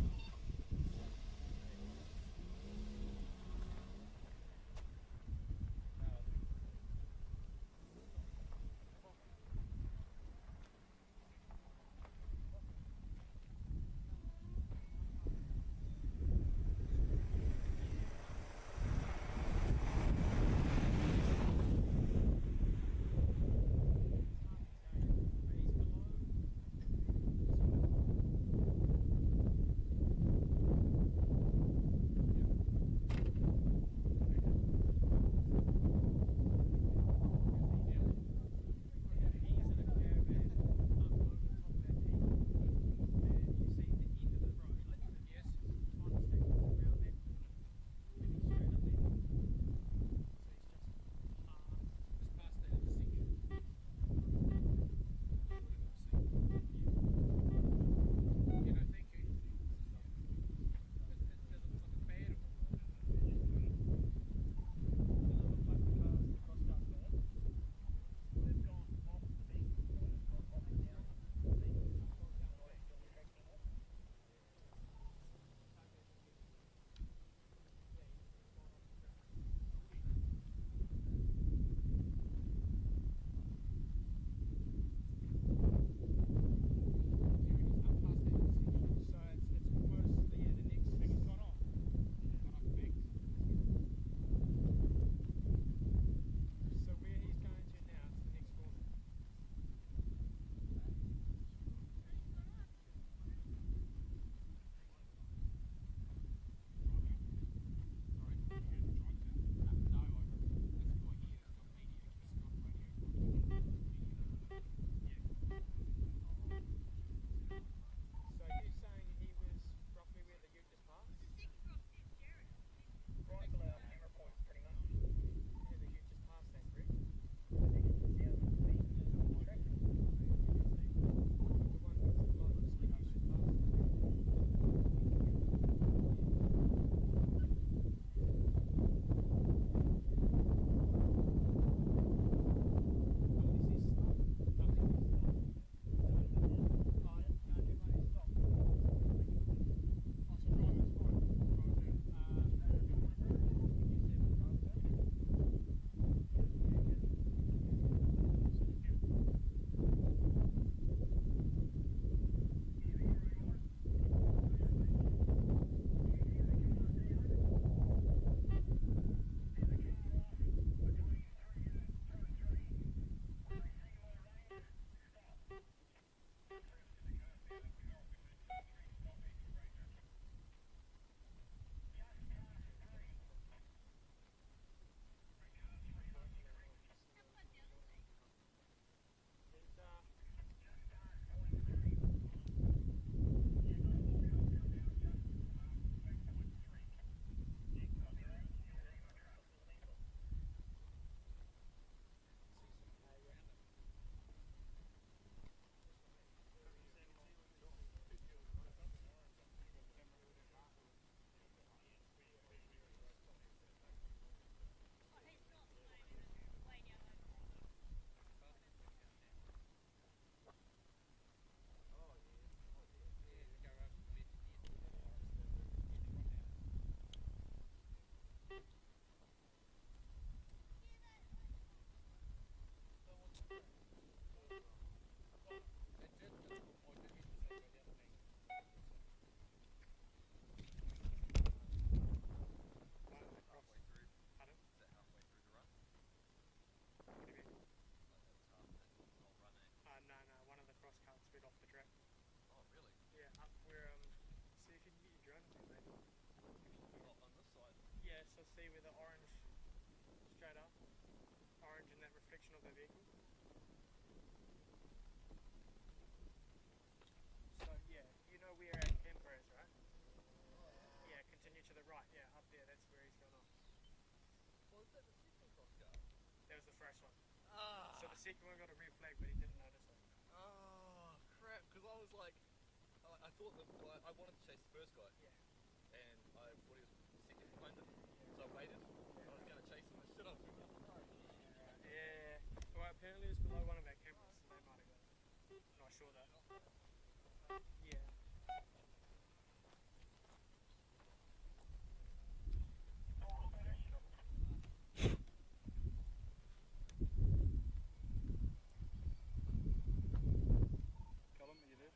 see with the orange straight up? Orange in that reflection of the vehicle. So yeah, you know where our camper is, right? Yeah, continue to the right, yeah, up there, that's where he's gone off. Was that the second Crosskart? That was the first one. Ah. So the second one got a red flag, but he didn't notice it. Oh crap! Because I was like, I thought that I wanted to chase the first guy. Yeah. And I thought he was second behind him, so I waited. I was going to chase him and shit on him. Yeah. Well, apparently it's below one of our cameras, so they might have got it. Not sure though. Yeah. Callum, are you there?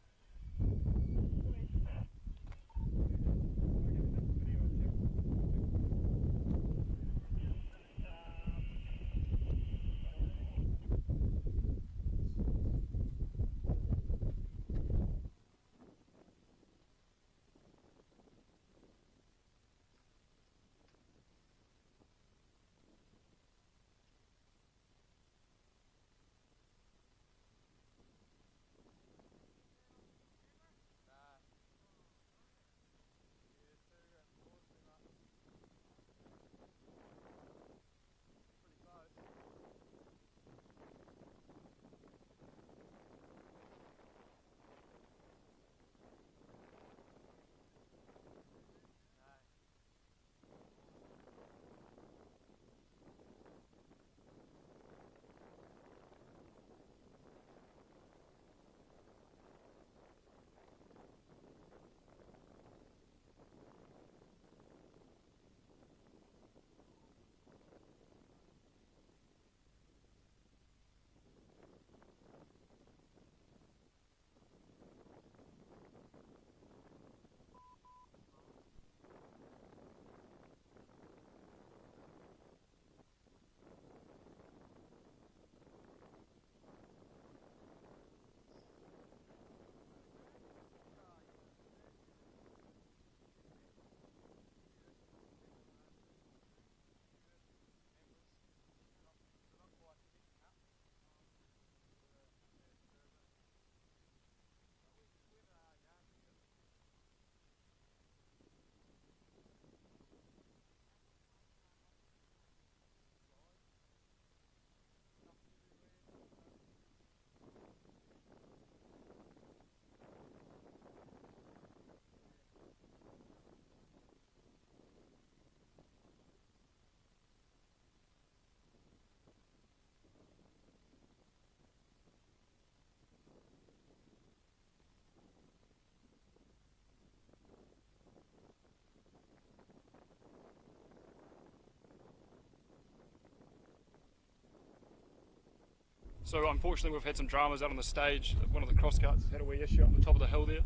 So unfortunately we've had some dramas out on the stage. One of the crosscarts has had a wee issue up the top of the hill there.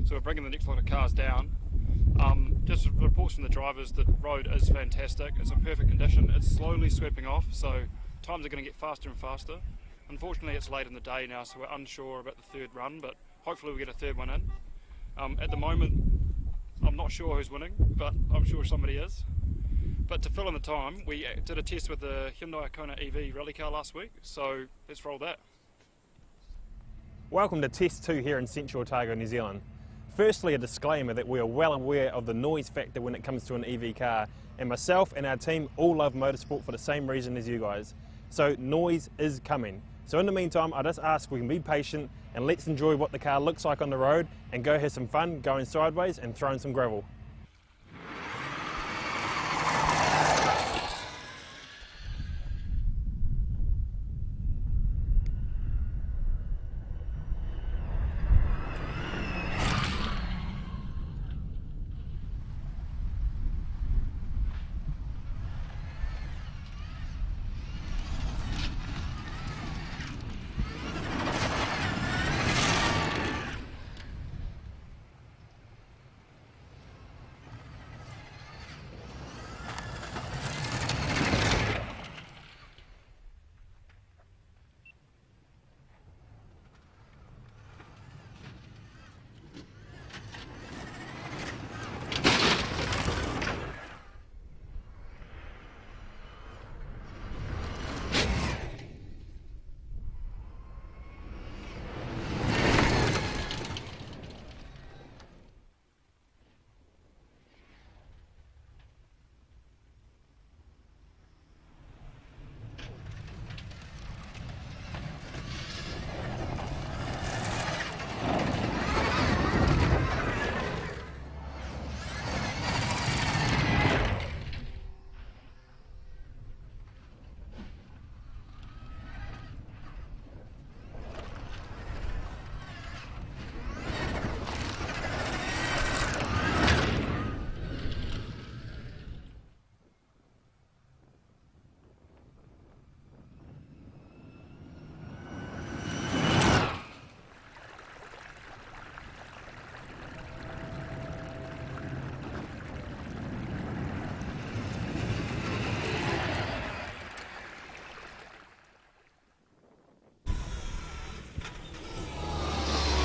So we're bringing the next lot of cars down. Just reports from the drivers, the road is fantastic. It's in perfect condition. It's slowly sweeping off, so times are going to get faster and faster. Unfortunately it's late in the day now, so we're unsure about the third run, but hopefully we'll get a third one in. At the moment, I'm not sure who's winning, but I'm sure somebody is. But to fill in the time, we did a test with the Hyundai Kona EV rally car last week, so let's roll that. Welcome to Test 2 here in Central Otago, New Zealand. Firstly, a disclaimer that we are well aware of the noise factor when it comes to an EV car, and myself and our team all love motorsport for the same reason as you guys. So noise is coming. So in the meantime, I just ask we can be patient and let's enjoy what the car looks like on the road and go have some fun going sideways and throwing some gravel.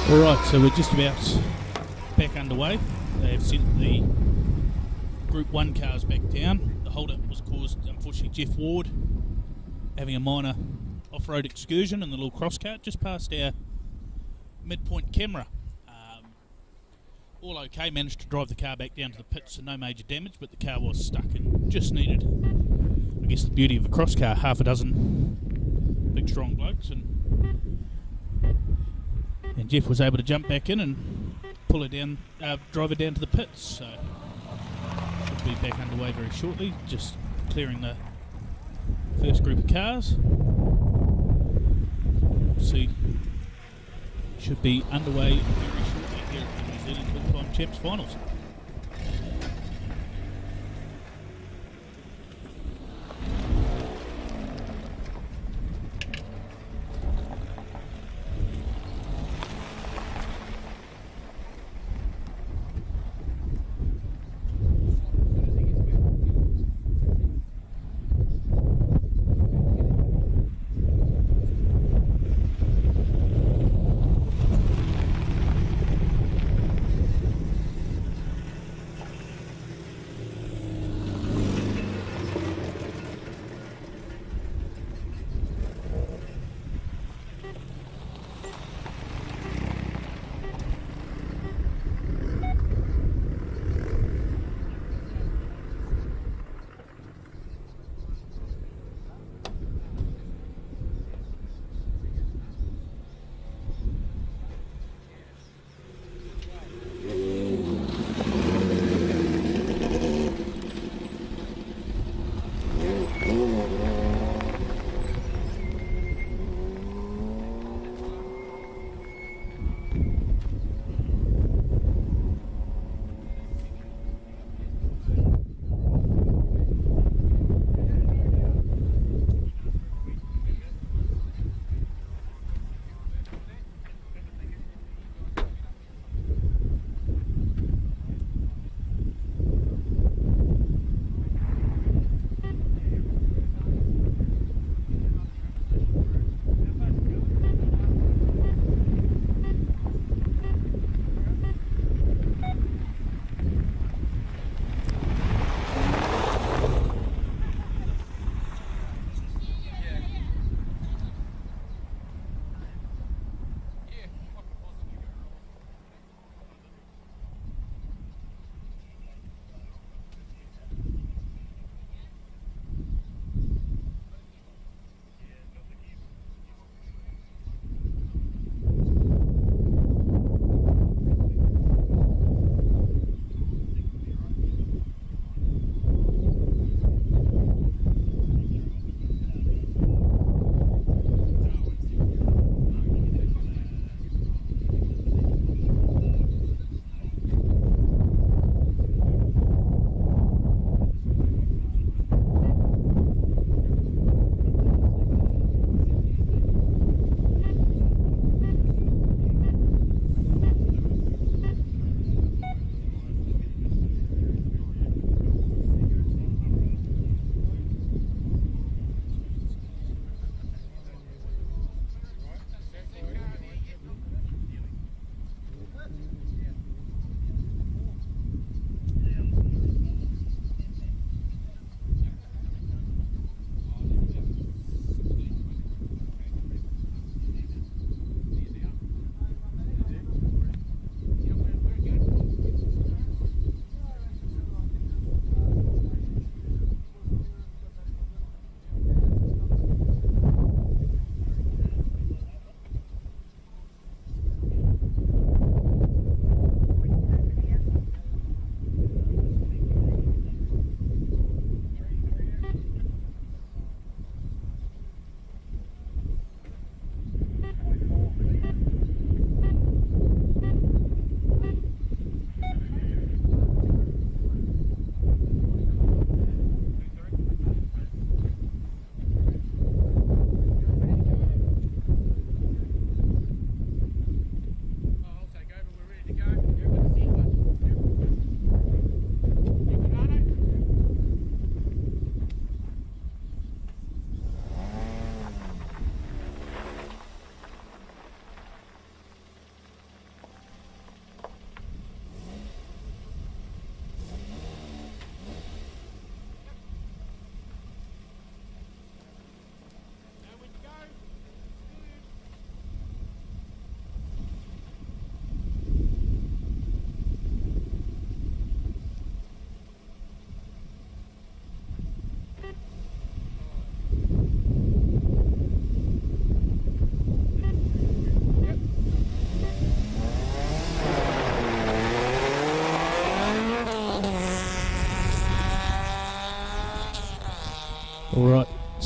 Alright, so we're just about back underway. They have sent the Group 1 cars back down. The hold-up was caused, unfortunately, Jeff Ward having a minor off-road excursion in the little cross-kart just past our midpoint camera. All okay, managed to drive the car back down to the pits, so no major damage, but the car was stuck and just needed, I guess the beauty of a cross car, half a dozen big strong blokes, and Jeff was able to jump back in and pull her down, drive her down to the pits, so should be back underway very shortly, just clearing the first group of cars. See, should be underway very shortly here at the New Zealand Hill Climb Champs Finals.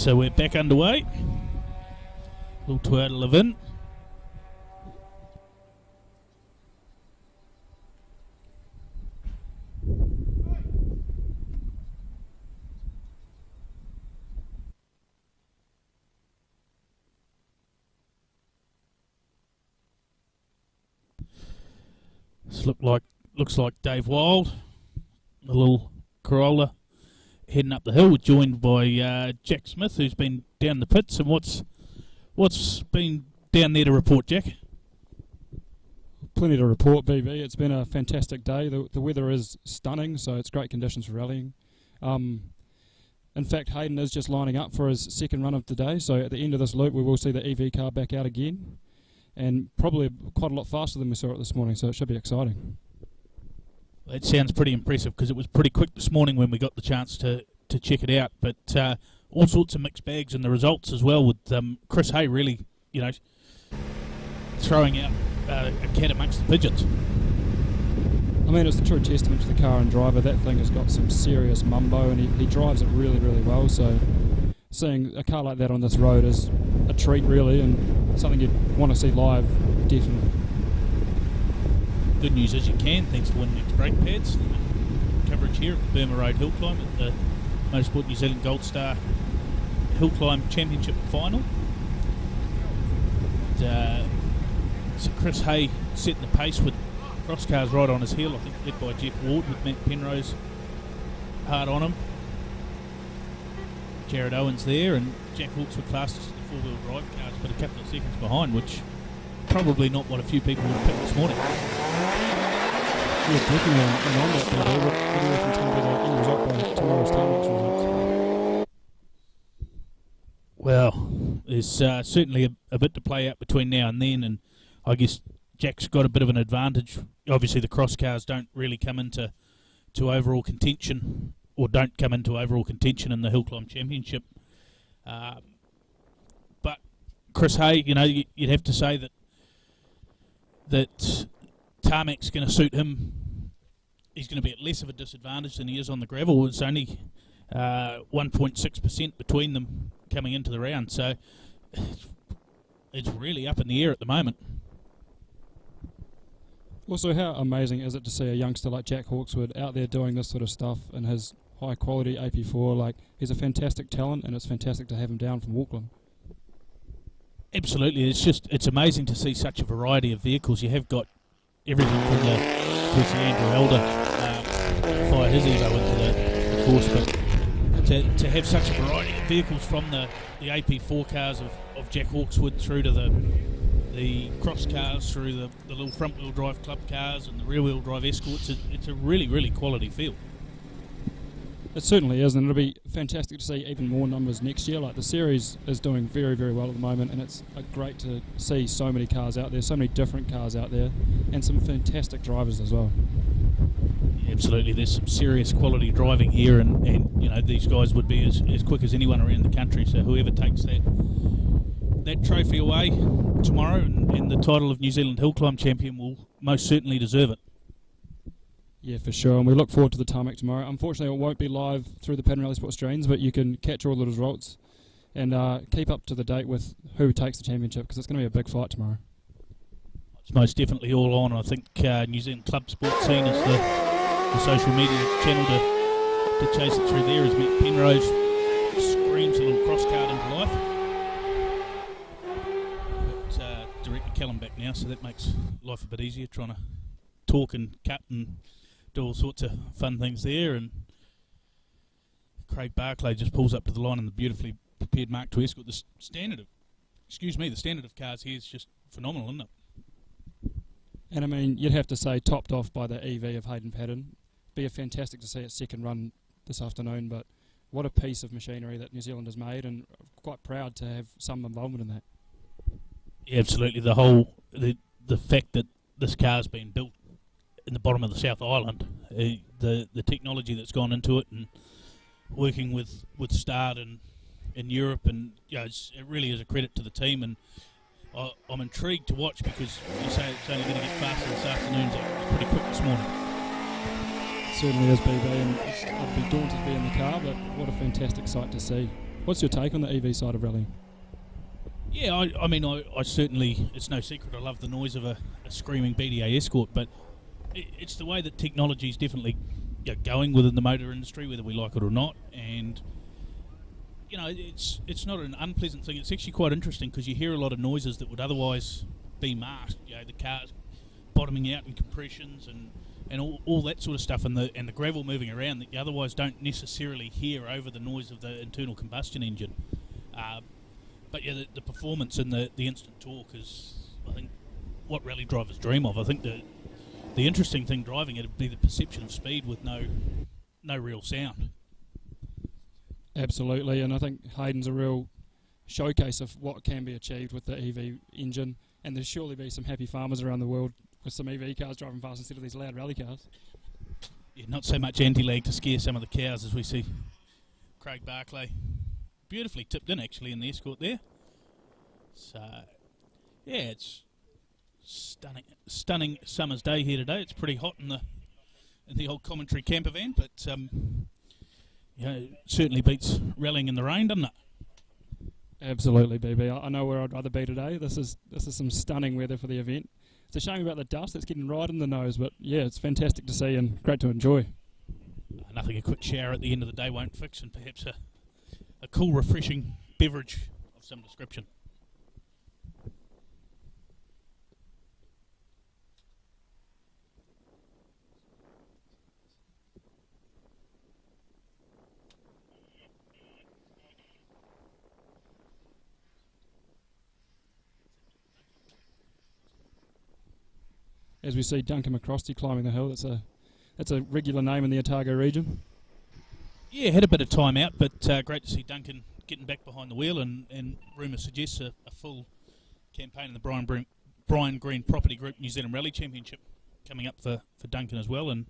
So we're back underway. Little Toyota Levin. This looks like Dave Wild, the little Corolla, heading up the hill, joined by Jack Smith, who's been down the pits. And what's been down there to report, Jack? Plenty to report, BB. It's been a fantastic day. The weather is stunning, so it's great conditions for rallying. In fact, Hayden is just lining up for his second run of the day, so at the end of this loop we will see the EV car back out again, and probably quite a lot faster than we saw it this morning, so it should be exciting. That sounds pretty impressive, because it was pretty quick this morning when we got the chance to check it out, but all sorts of mixed bags in the results as well, with Chris Hay really, throwing out a cat amongst the pigeons. I mean, it's a true testament to the car and driver. That thing has got some serious mumbo, and he drives it really, really well, so seeing a car like that on this road is a treat, really, and something you'd want to see live, definitely. Good news is you can, thanks to Windex brake pads. Coverage here at the Burma Road Hill Climb at the Motorsport New Zealand Gold Star Hill Climb Championship final. So Chris Hay setting the pace with Crosskarts right on his heel, I think led by Jeff Ward, with Matt Penrose hard on him. Jared Owens there, and Jack Hawkswood fastest of the four-wheel drive cars, but a couple of seconds behind, which probably not what a few people would have picked this morning. Yeah, definitely. And on that, BB, what do you reckon is going to be the end result by tomorrow's Tarmax results? Well, there's certainly a bit to play out between now and then, and I guess Jack's got a bit of an advantage. Obviously, the cross cars don't really come into overall contention, or don't come into overall contention in the Hill Climb Championship. But Chris Hay, you'd have to say that Tarmac's going to suit him. He's going to be at less of a disadvantage than he is on the gravel. It's only 1.6% between them coming into the round, so it's really up in the air at the moment. Also, how amazing is it to see a youngster like Jack Hawkswood out there doing this sort of stuff in his high quality AP4? Like, he's a fantastic talent, and it's fantastic to have him down from Auckland. Absolutely, it's amazing to see such a variety of vehicles. You have got everything from the Andrew Elder fire his Evo into the course, but to have such a variety of vehicles from the AP4 cars of Jack Hawkswood through to the cross cars, through the little front wheel drive club cars and the rear wheel drive escorts, it's a really, really quality field. It certainly is, and it'll be fantastic to see even more numbers next year. Like, the series is doing very, very well at the moment, and it's great to see so many cars out there, so many different cars out there, and some fantastic drivers as well. Yeah, absolutely, there's some serious quality driving here, and these guys would be as quick as anyone around the country. So whoever takes that trophy away tomorrow and the title of New Zealand Hill Climb Champion will most certainly deserve it. Yeah, for sure, and we look forward to the tarmac tomorrow. Unfortunately, it won't be live through the Pattern Rally Sports streams, but you can catch all the results and keep up to the date with who takes the championship, because it's going to be a big fight tomorrow. It's most definitely all on. I think New Zealand Club Sports Scene is the social media channel to chase it through there, as Matt Penrose screams a little cross card into life. But Director Callum back now, so that makes life a bit easier, trying to talk and cut and do all sorts of fun things there. And Craig Barclay just pulls up to the line in the beautifully prepared Mark II Escort. The standard of cars here is just phenomenal, isn't it? And I mean, you'd have to say topped off by the EV of Hayden Paddon. Be fantastic to see its second run this afternoon, but what a piece of machinery that New Zealand has made, and quite proud to have some involvement in that. Yeah, absolutely. The fact that this car's been built in the bottom of the South Island, the technology that's gone into it, and working with Start in Europe, and it really is a credit to the team. And I'm intrigued to watch, because you say it's only going to get faster this afternoon. So it was pretty quick this morning. It certainly is, BB, and I'd be daunted to be in the car, but what a fantastic sight to see. What's your take on the EV side of rallying? Yeah, I mean, I certainly, it's no secret I love the noise of a screaming BDA Escort, but it's the way that technology is definitely going within the motor industry, whether we like it or not, and you know, it's not an unpleasant thing. It's actually quite interesting because you hear a lot of noises that would otherwise be masked. You know, the cars bottoming out in compressions and all that sort of stuff, and the gravel moving around that you otherwise don't necessarily hear over the noise of the internal combustion engine. But yeah, the performance and the instant torque is, I think, what rally drivers dream of. I think the interesting thing driving it would be the perception of speed with no real sound. Absolutely, and I think Hayden's a real showcase of what can be achieved with the EV engine, and there'll surely be some happy farmers around the world with some EV cars driving fast instead of these loud rally cars. Yeah, not so much anti-lag to scare some of the cows as we see Craig Barclay beautifully tipped in actually in the Escort there. So yeah, it's stunning summer's day here today. It's pretty hot in the old commentary camper van, but you know, it certainly beats rallying in the rain, doesn't it? Absolutely, BB. I know where I'd rather be today. This is some stunning weather for the event. It's a shame about the dust. It's getting right in the nose, but yeah, it's fantastic to see and great to enjoy. Nothing a quick shower at the end of the day won't fix, and perhaps a cool, refreshing beverage of some description. As we see Duncan McCrosty climbing the hill, that's a regular name in the Otago region. Yeah, had a bit of time out, but great to see Duncan getting back behind the wheel, and rumour suggests a full campaign in the Brian Green Property Group New Zealand Rally Championship coming up for Duncan as well, and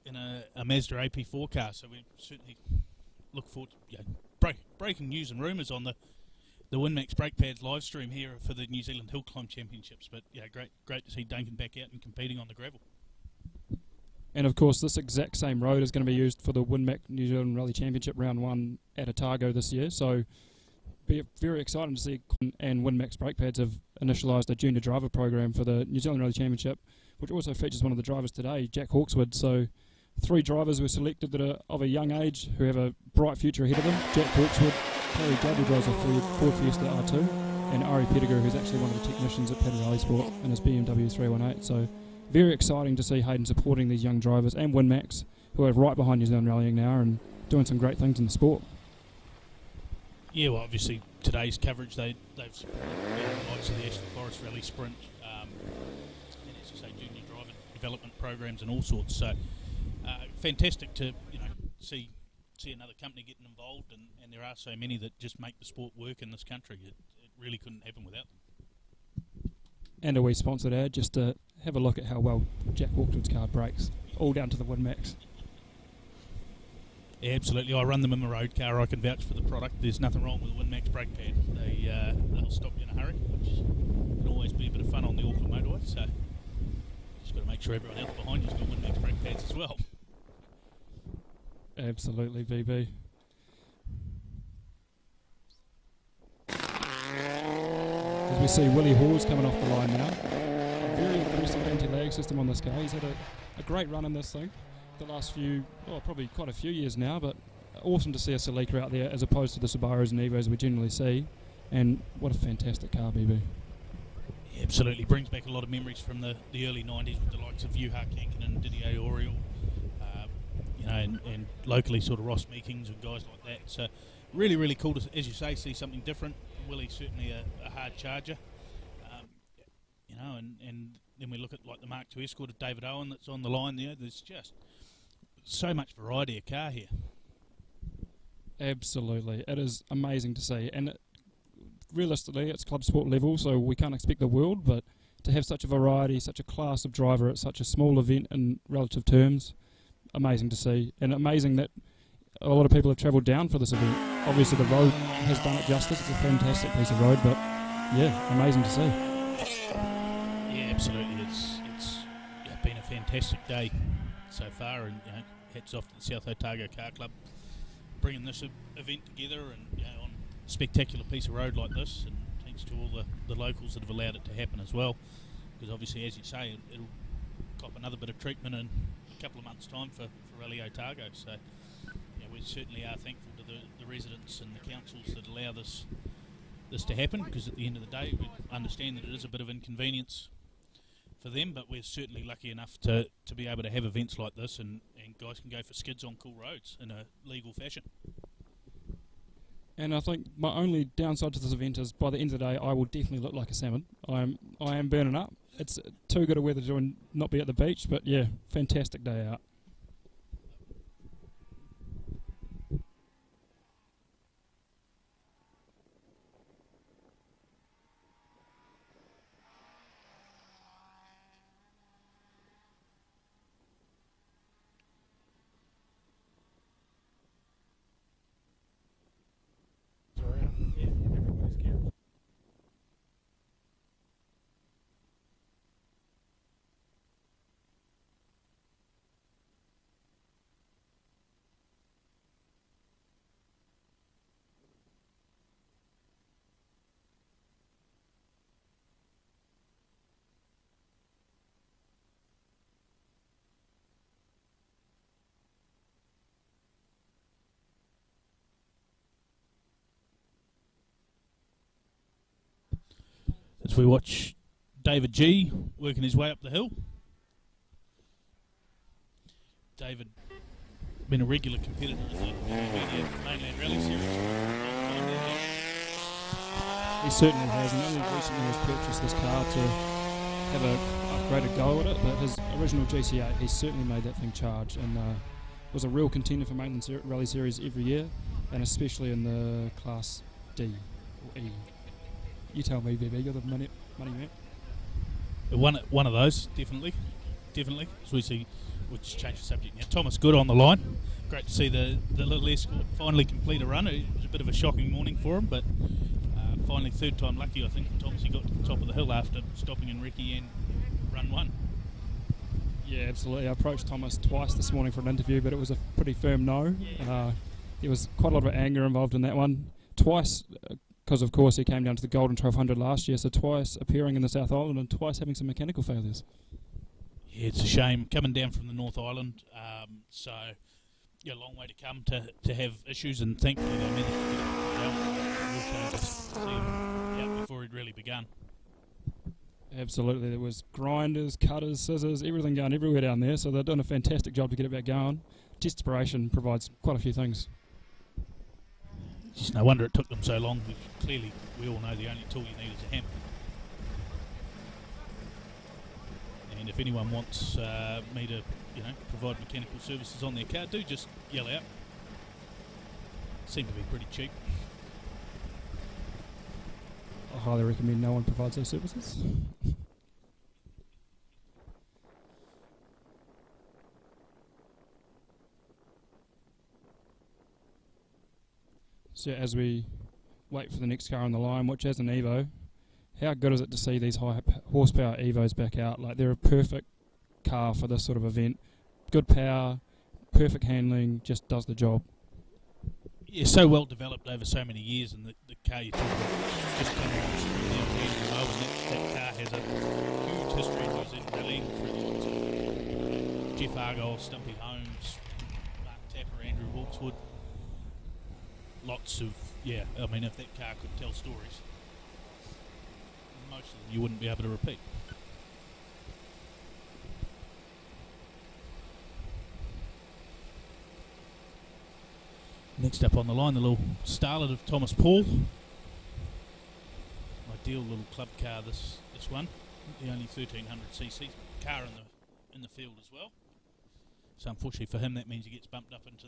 in a Mazda AP4 car, so we certainly look forward to breaking news and rumours on the WinMax Brake Pads live stream here for the New Zealand Hill Climb Championships. But yeah, great to see Duncan back out and competing on the gravel. And of course, this exact same road is going to be used for the WinMax New Zealand Rally Championship Round 1 at Otago this year. So be very exciting to see. And WinMax Brake Pads have initialised a junior driver program for the New Zealand Rally Championship, which also features one of the drivers today, Jack Hawkswood. So 3 drivers were selected that are of a young age who have a bright future ahead of them. Jack Hawkswood, Terry Judge drives a Ford Fiesta R2, and Ari Pettigrew, who's actually one of the technicians at Paddy Rally Sport in his BMW 318. So very exciting to see Hayden supporting these young drivers and WinMax, who are right behind New Zealand Rallying now and doing some great things in the sport. Yeah, well, obviously today's coverage, they've supported the likes of the Ashley Forest Rally Sprint, and as you say, junior driver development programs and all sorts. So fantastic to see another company getting involved, and there are so many that just make the sport work in this country. It really couldn't happen without them. And a wee sponsored ad just to have a look at how well Jack Hawkswood's car brakes, all down to the WinMax. Yeah, absolutely. I run them in my road car. I can vouch for the product. There's nothing wrong with a WinMax brake pad. They'll stop you in a hurry, which can always be a bit of fun on the Auckland motorway. So just got to make sure everyone else behind you's got WinMax brake pads as well. Absolutely, VB. As we see Willie Hawes coming off the line now. A very aggressive anti-lag system on this car. He's had a great run in this thing the last probably quite a few years now, but awesome to see a Celica out there as opposed to the Subarus and Evos we generally see. And what a fantastic car, BB. Yeah, absolutely. Brings back a lot of memories from the early 90s with the likes of Juha Kankinen and Didier Oriol. And locally sort of Ross Meekings and guys like that. So really, really cool to, as you say, see something different. Willie's certainly a hard charger. And then we look at like the Mark II Escort of David Owen that's on the line there. There's just so much variety of car here. Absolutely. It is amazing to see. And realistically, it's club sport level, so we can't expect the world, but to have such a variety, such a class of driver at such a small event in relative terms, amazing to see, and amazing that a lot of people have travelled down for this event. Obviously the road has done it justice. It's a fantastic piece of road, but yeah, amazing to see. Yeah, absolutely. It's been a fantastic day so far, and hats off to the South Otago Car Club bringing this event together, and on a spectacular piece of road like this, and thanks to all the locals that have allowed it to happen as well, because obviously, as you say, it'll cop another bit of treatment in a couple of months' time for Rally Otago. So we certainly are thankful to the residents and the councils that allow this to happen, because at the end of the day we understand that it is a bit of inconvenience for them, but we're certainly lucky enough to be able to have events like this, and guys can go for skids on cool roads in a legal fashion. And I think my only downside to this event is by the end of the day I will definitely look like a salmon. I am burning up. It's too good a weather to not be at the beach, but yeah, fantastic day out. As we watch David G working his way up the hill. David, been a regular competitor in the Mainland Rally Series. He certainly has, and only recently has purchased this car to have a upgraded go at it, but his original GC8, he's certainly made that thing charge, and was a real contender for Mainland Rally Series every year, and especially in the Class D or E. You tell me, BB, you're the money man. One of those, definitely. So we see, we'll just change the subject now. Thomas Good on the line. Great to see the little escort finally complete a run. It was a bit of a shocking morning for him, but finally third time lucky, I think, for Thomas. He got to the top of the hill after stopping in Recce and run one. Yeah, absolutely. I approached Thomas twice this morning for an interview, but it was a pretty firm no. There was quite a lot of anger involved in that one. Twice, because of course he came down to the Golden 1200 last year, so twice appearing in the South Island and twice having some mechanical failures. Yeah, it's a shame coming down from the North Island, so a long way to come to have issues, and thankfully they managed to get it down. Just see him out before he'd really begun. Absolutely, there was grinders, cutters, scissors, everything going everywhere down there, so they're doing a fantastic job to get it back going. Desperation provides quite a few things. Just no wonder it took them so long. Clearly, we all know the only tool you need is a hammer. And if anyone wants me to, provide mechanical services on their car, do just yell out. Seem to be pretty cheap. I highly recommend no one provides those services. So as we wait for the next car on the line, which has an Evo, how good is it to see these high horsepower Evos back out? Like, they're a perfect car for this sort of event. Good power, perfect handling, just does the job. Yeah, so well developed over so many years, and the car you're talking about just coming on stream now at the moment. That car has a huge history in New Zealand rallying through Jeff Argyle, Stumpy Holmes, Mark Tapper, Andrew Hawkswood. Lots of, if that car could tell stories, most of them you wouldn't be able to repeat. Next up on the line, the little starlet of Thomas Paul. Ideal little club car, this one. The only 1300cc car in the field as well. So unfortunately for him, that means he gets bumped up into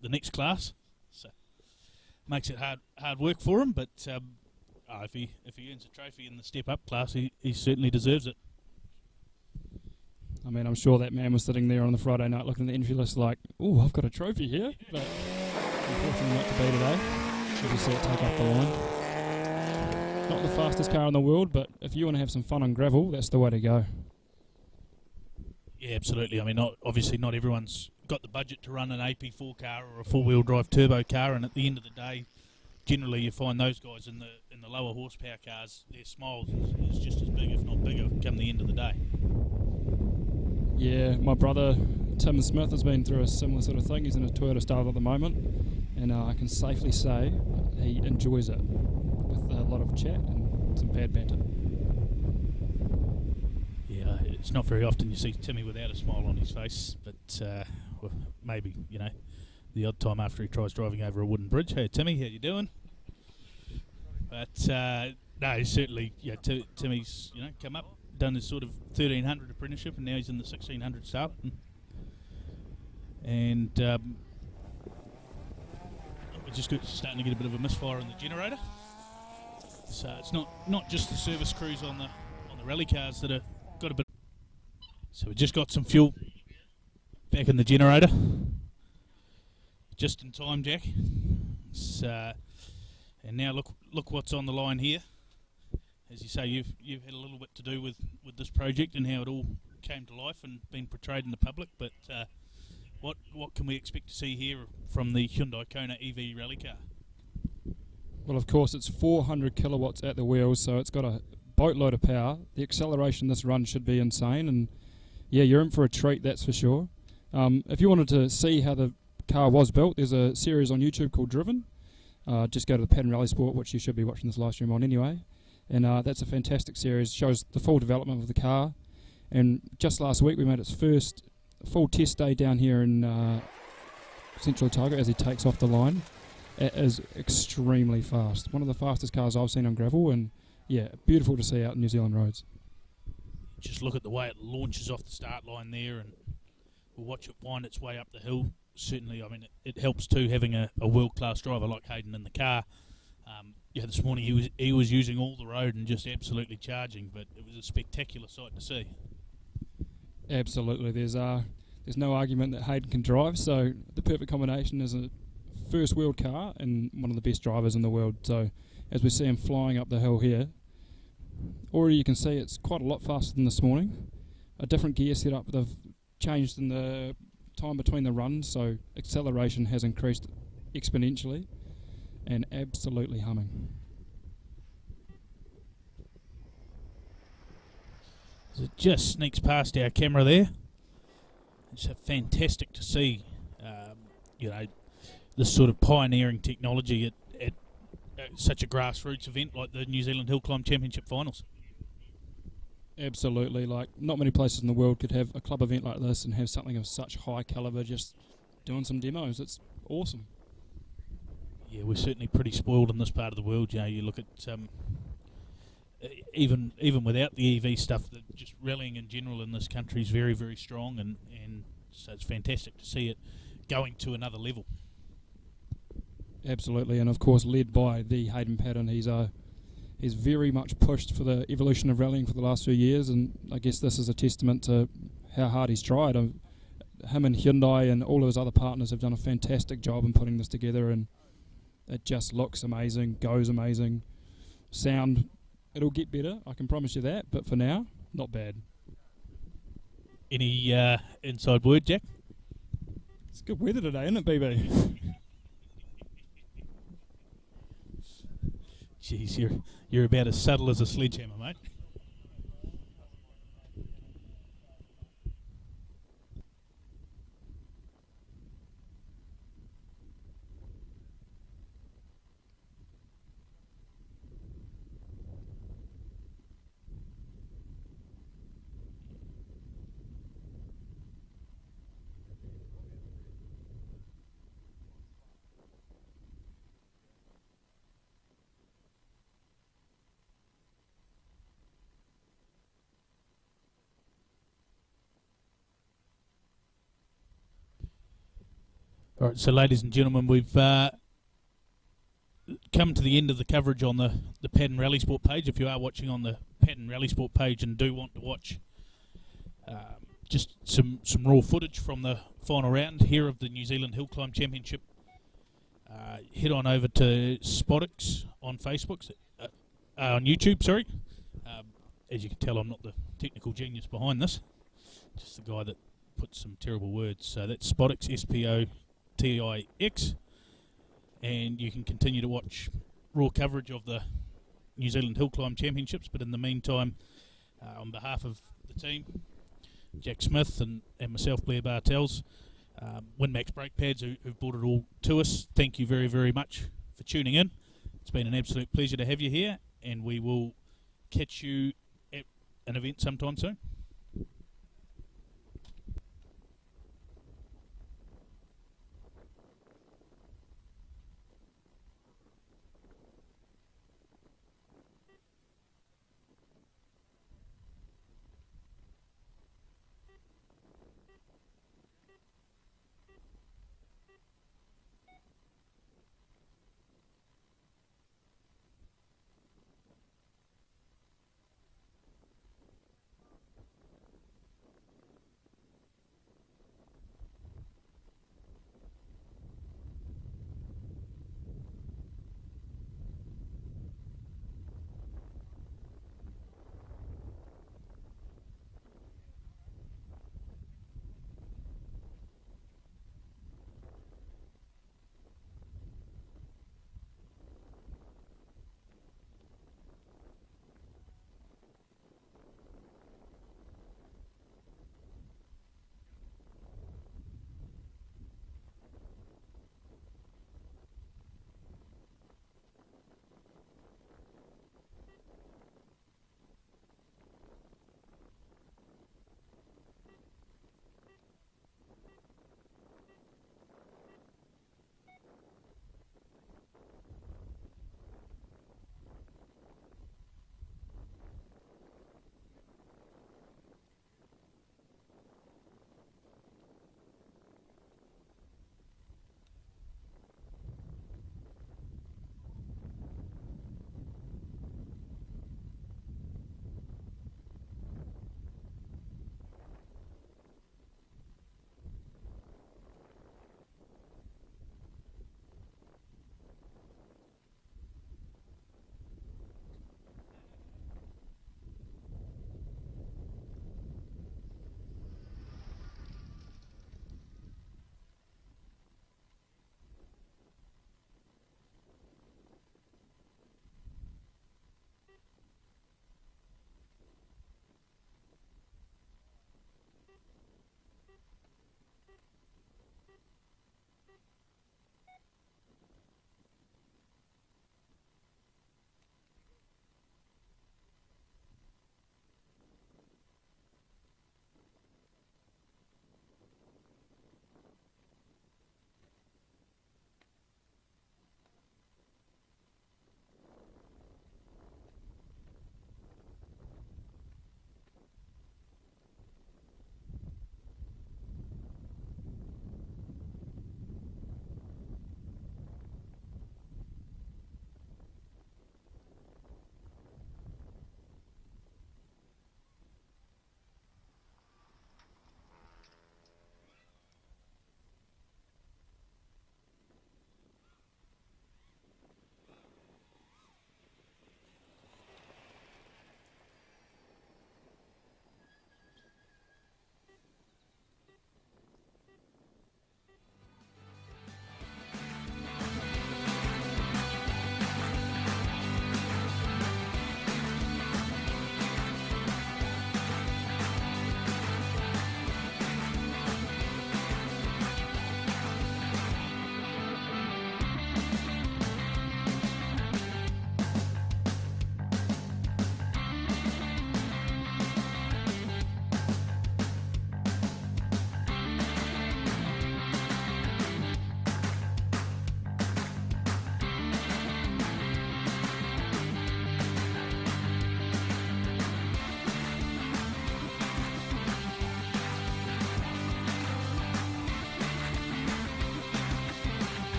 the next class. So makes it hard work for him, but if he earns a trophy in the step up class, he certainly deserves it. I mean, I'm sure that man was sitting there on the Friday night looking at the entry list like, "Ooh, I've got a trophy here," but unfortunately not to be today. As you see it take off the line. Not the fastest car in the world, but if you want to have some fun on gravel, that's the way to go. Yeah, absolutely. I mean, obviously not everyone's got the budget to run an AP4 car or a four-wheel drive turbo car, and at the end of the day, generally you find those guys in the lower horsepower cars, their smiles is just as big, if not bigger, come the end of the day. Yeah, my brother Tim Smith has been through a similar sort of thing. He's in a Toyota Starlet at the moment, and I can safely say he enjoys it with a lot of chat and some bad banter. Yeah, it's not very often you see Timmy without a smile on his face, but well, maybe, you know, the odd time after he tries driving over a wooden bridge. Hey Timmy, how you doing? But no, certainly, yeah, Timmy's, you know, come up, done his sort of 1300 apprenticeship, and now he's in the 1600 start. And we're just starting to get a bit of a misfire in the generator. So it's not just the service crews on the rally cars that have got a bit. So we just got some fuel back in the generator, just in time, Jack. And now look what's on the line here. As you say, you've had a little bit to do with this project and how it all came to life and been portrayed in the public. But what can we expect to see here from the Hyundai Kona EV rally car? Well, of course, it's 400 kilowatts at the wheels, so it's got a boatload of power. The acceleration this run should be insane, and yeah, you're in for a treat, that's for sure. If you wanted to see how the car was built, there's a series on YouTube called Driven. Just go to the Pattern Rally Sport, which you should be watching this live stream on anyway. And that's a fantastic series, shows the full development of the car. And just last week we made its first full test day down here in Central Otago as he takes off the line. It is extremely fast. One of the fastest cars I've seen on gravel, and yeah, beautiful to see out in New Zealand roads. Just look at the way it launches off the start line there, and we'll watch it wind its way up the hill. Certainly, I mean, it helps too having a world-class driver like Hayden in the car. Yeah, this morning he was using all the road and just absolutely charging, but it was a spectacular sight to see. Absolutely, there's no argument that Hayden can drive, so the perfect combination is a first wheeled car and one of the best drivers in the world. So as we see him flying up the hill here, already you can see it's quite a lot faster than this morning. A different gear setup they've changed in the time between the runs, so acceleration has increased exponentially and absolutely humming. As it just sneaks past our camera there, it's fantastic to see, you know, this sort of pioneering technology at such a grassroots event like the New Zealand Hill Climb Championship Finals. Absolutely, like not many places in the world could have a club event like this and have something of such high caliber just doing some demos. It's awesome. Yeah, we're certainly pretty spoiled in this part of the world. You know, you look at even without the EV stuff, just rallying in general in this country is very, very strong, and so it's fantastic to see it going to another level. Absolutely, and of course led by the Hayden Paddon. He's very much pushed for the evolution of rallying for the last few years, and I guess this is a testament to how hard he's tried. Him and Hyundai and all of his other partners have done a fantastic job in putting this together, and it just looks amazing, goes amazing. Sound, it'll get better, I can promise you that, but for now, not bad. Any inside word, Jack? It's good weather today, isn't it, BB? Jeez, you're about as subtle as a sledgehammer, mate. All right, so ladies and gentlemen, we've come to the end of the coverage on the Pattern Rally Sport page. If you are watching on the Pattern Rally Sport page and do want to watch just some raw footage from the final round here of the New Zealand Hill Climb Championship, head on over to Spotix on Facebook, on YouTube, sorry. As you can tell, I'm not the technical genius behind this, just the guy that put some terrible words. So that's Spotix, SPOTIX, and you can continue to watch raw coverage of the New Zealand Hill Climb Championships. But in the meantime, on behalf of the team, Jack Smith and myself, Blair Bartels, WinMax brake pads who've brought it all to us, thank you very, very much for tuning in. It's been an absolute pleasure to have you here, and we will catch you at an event sometime soon.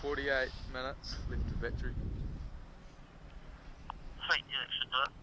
48 minutes left to victory. I think you should do it.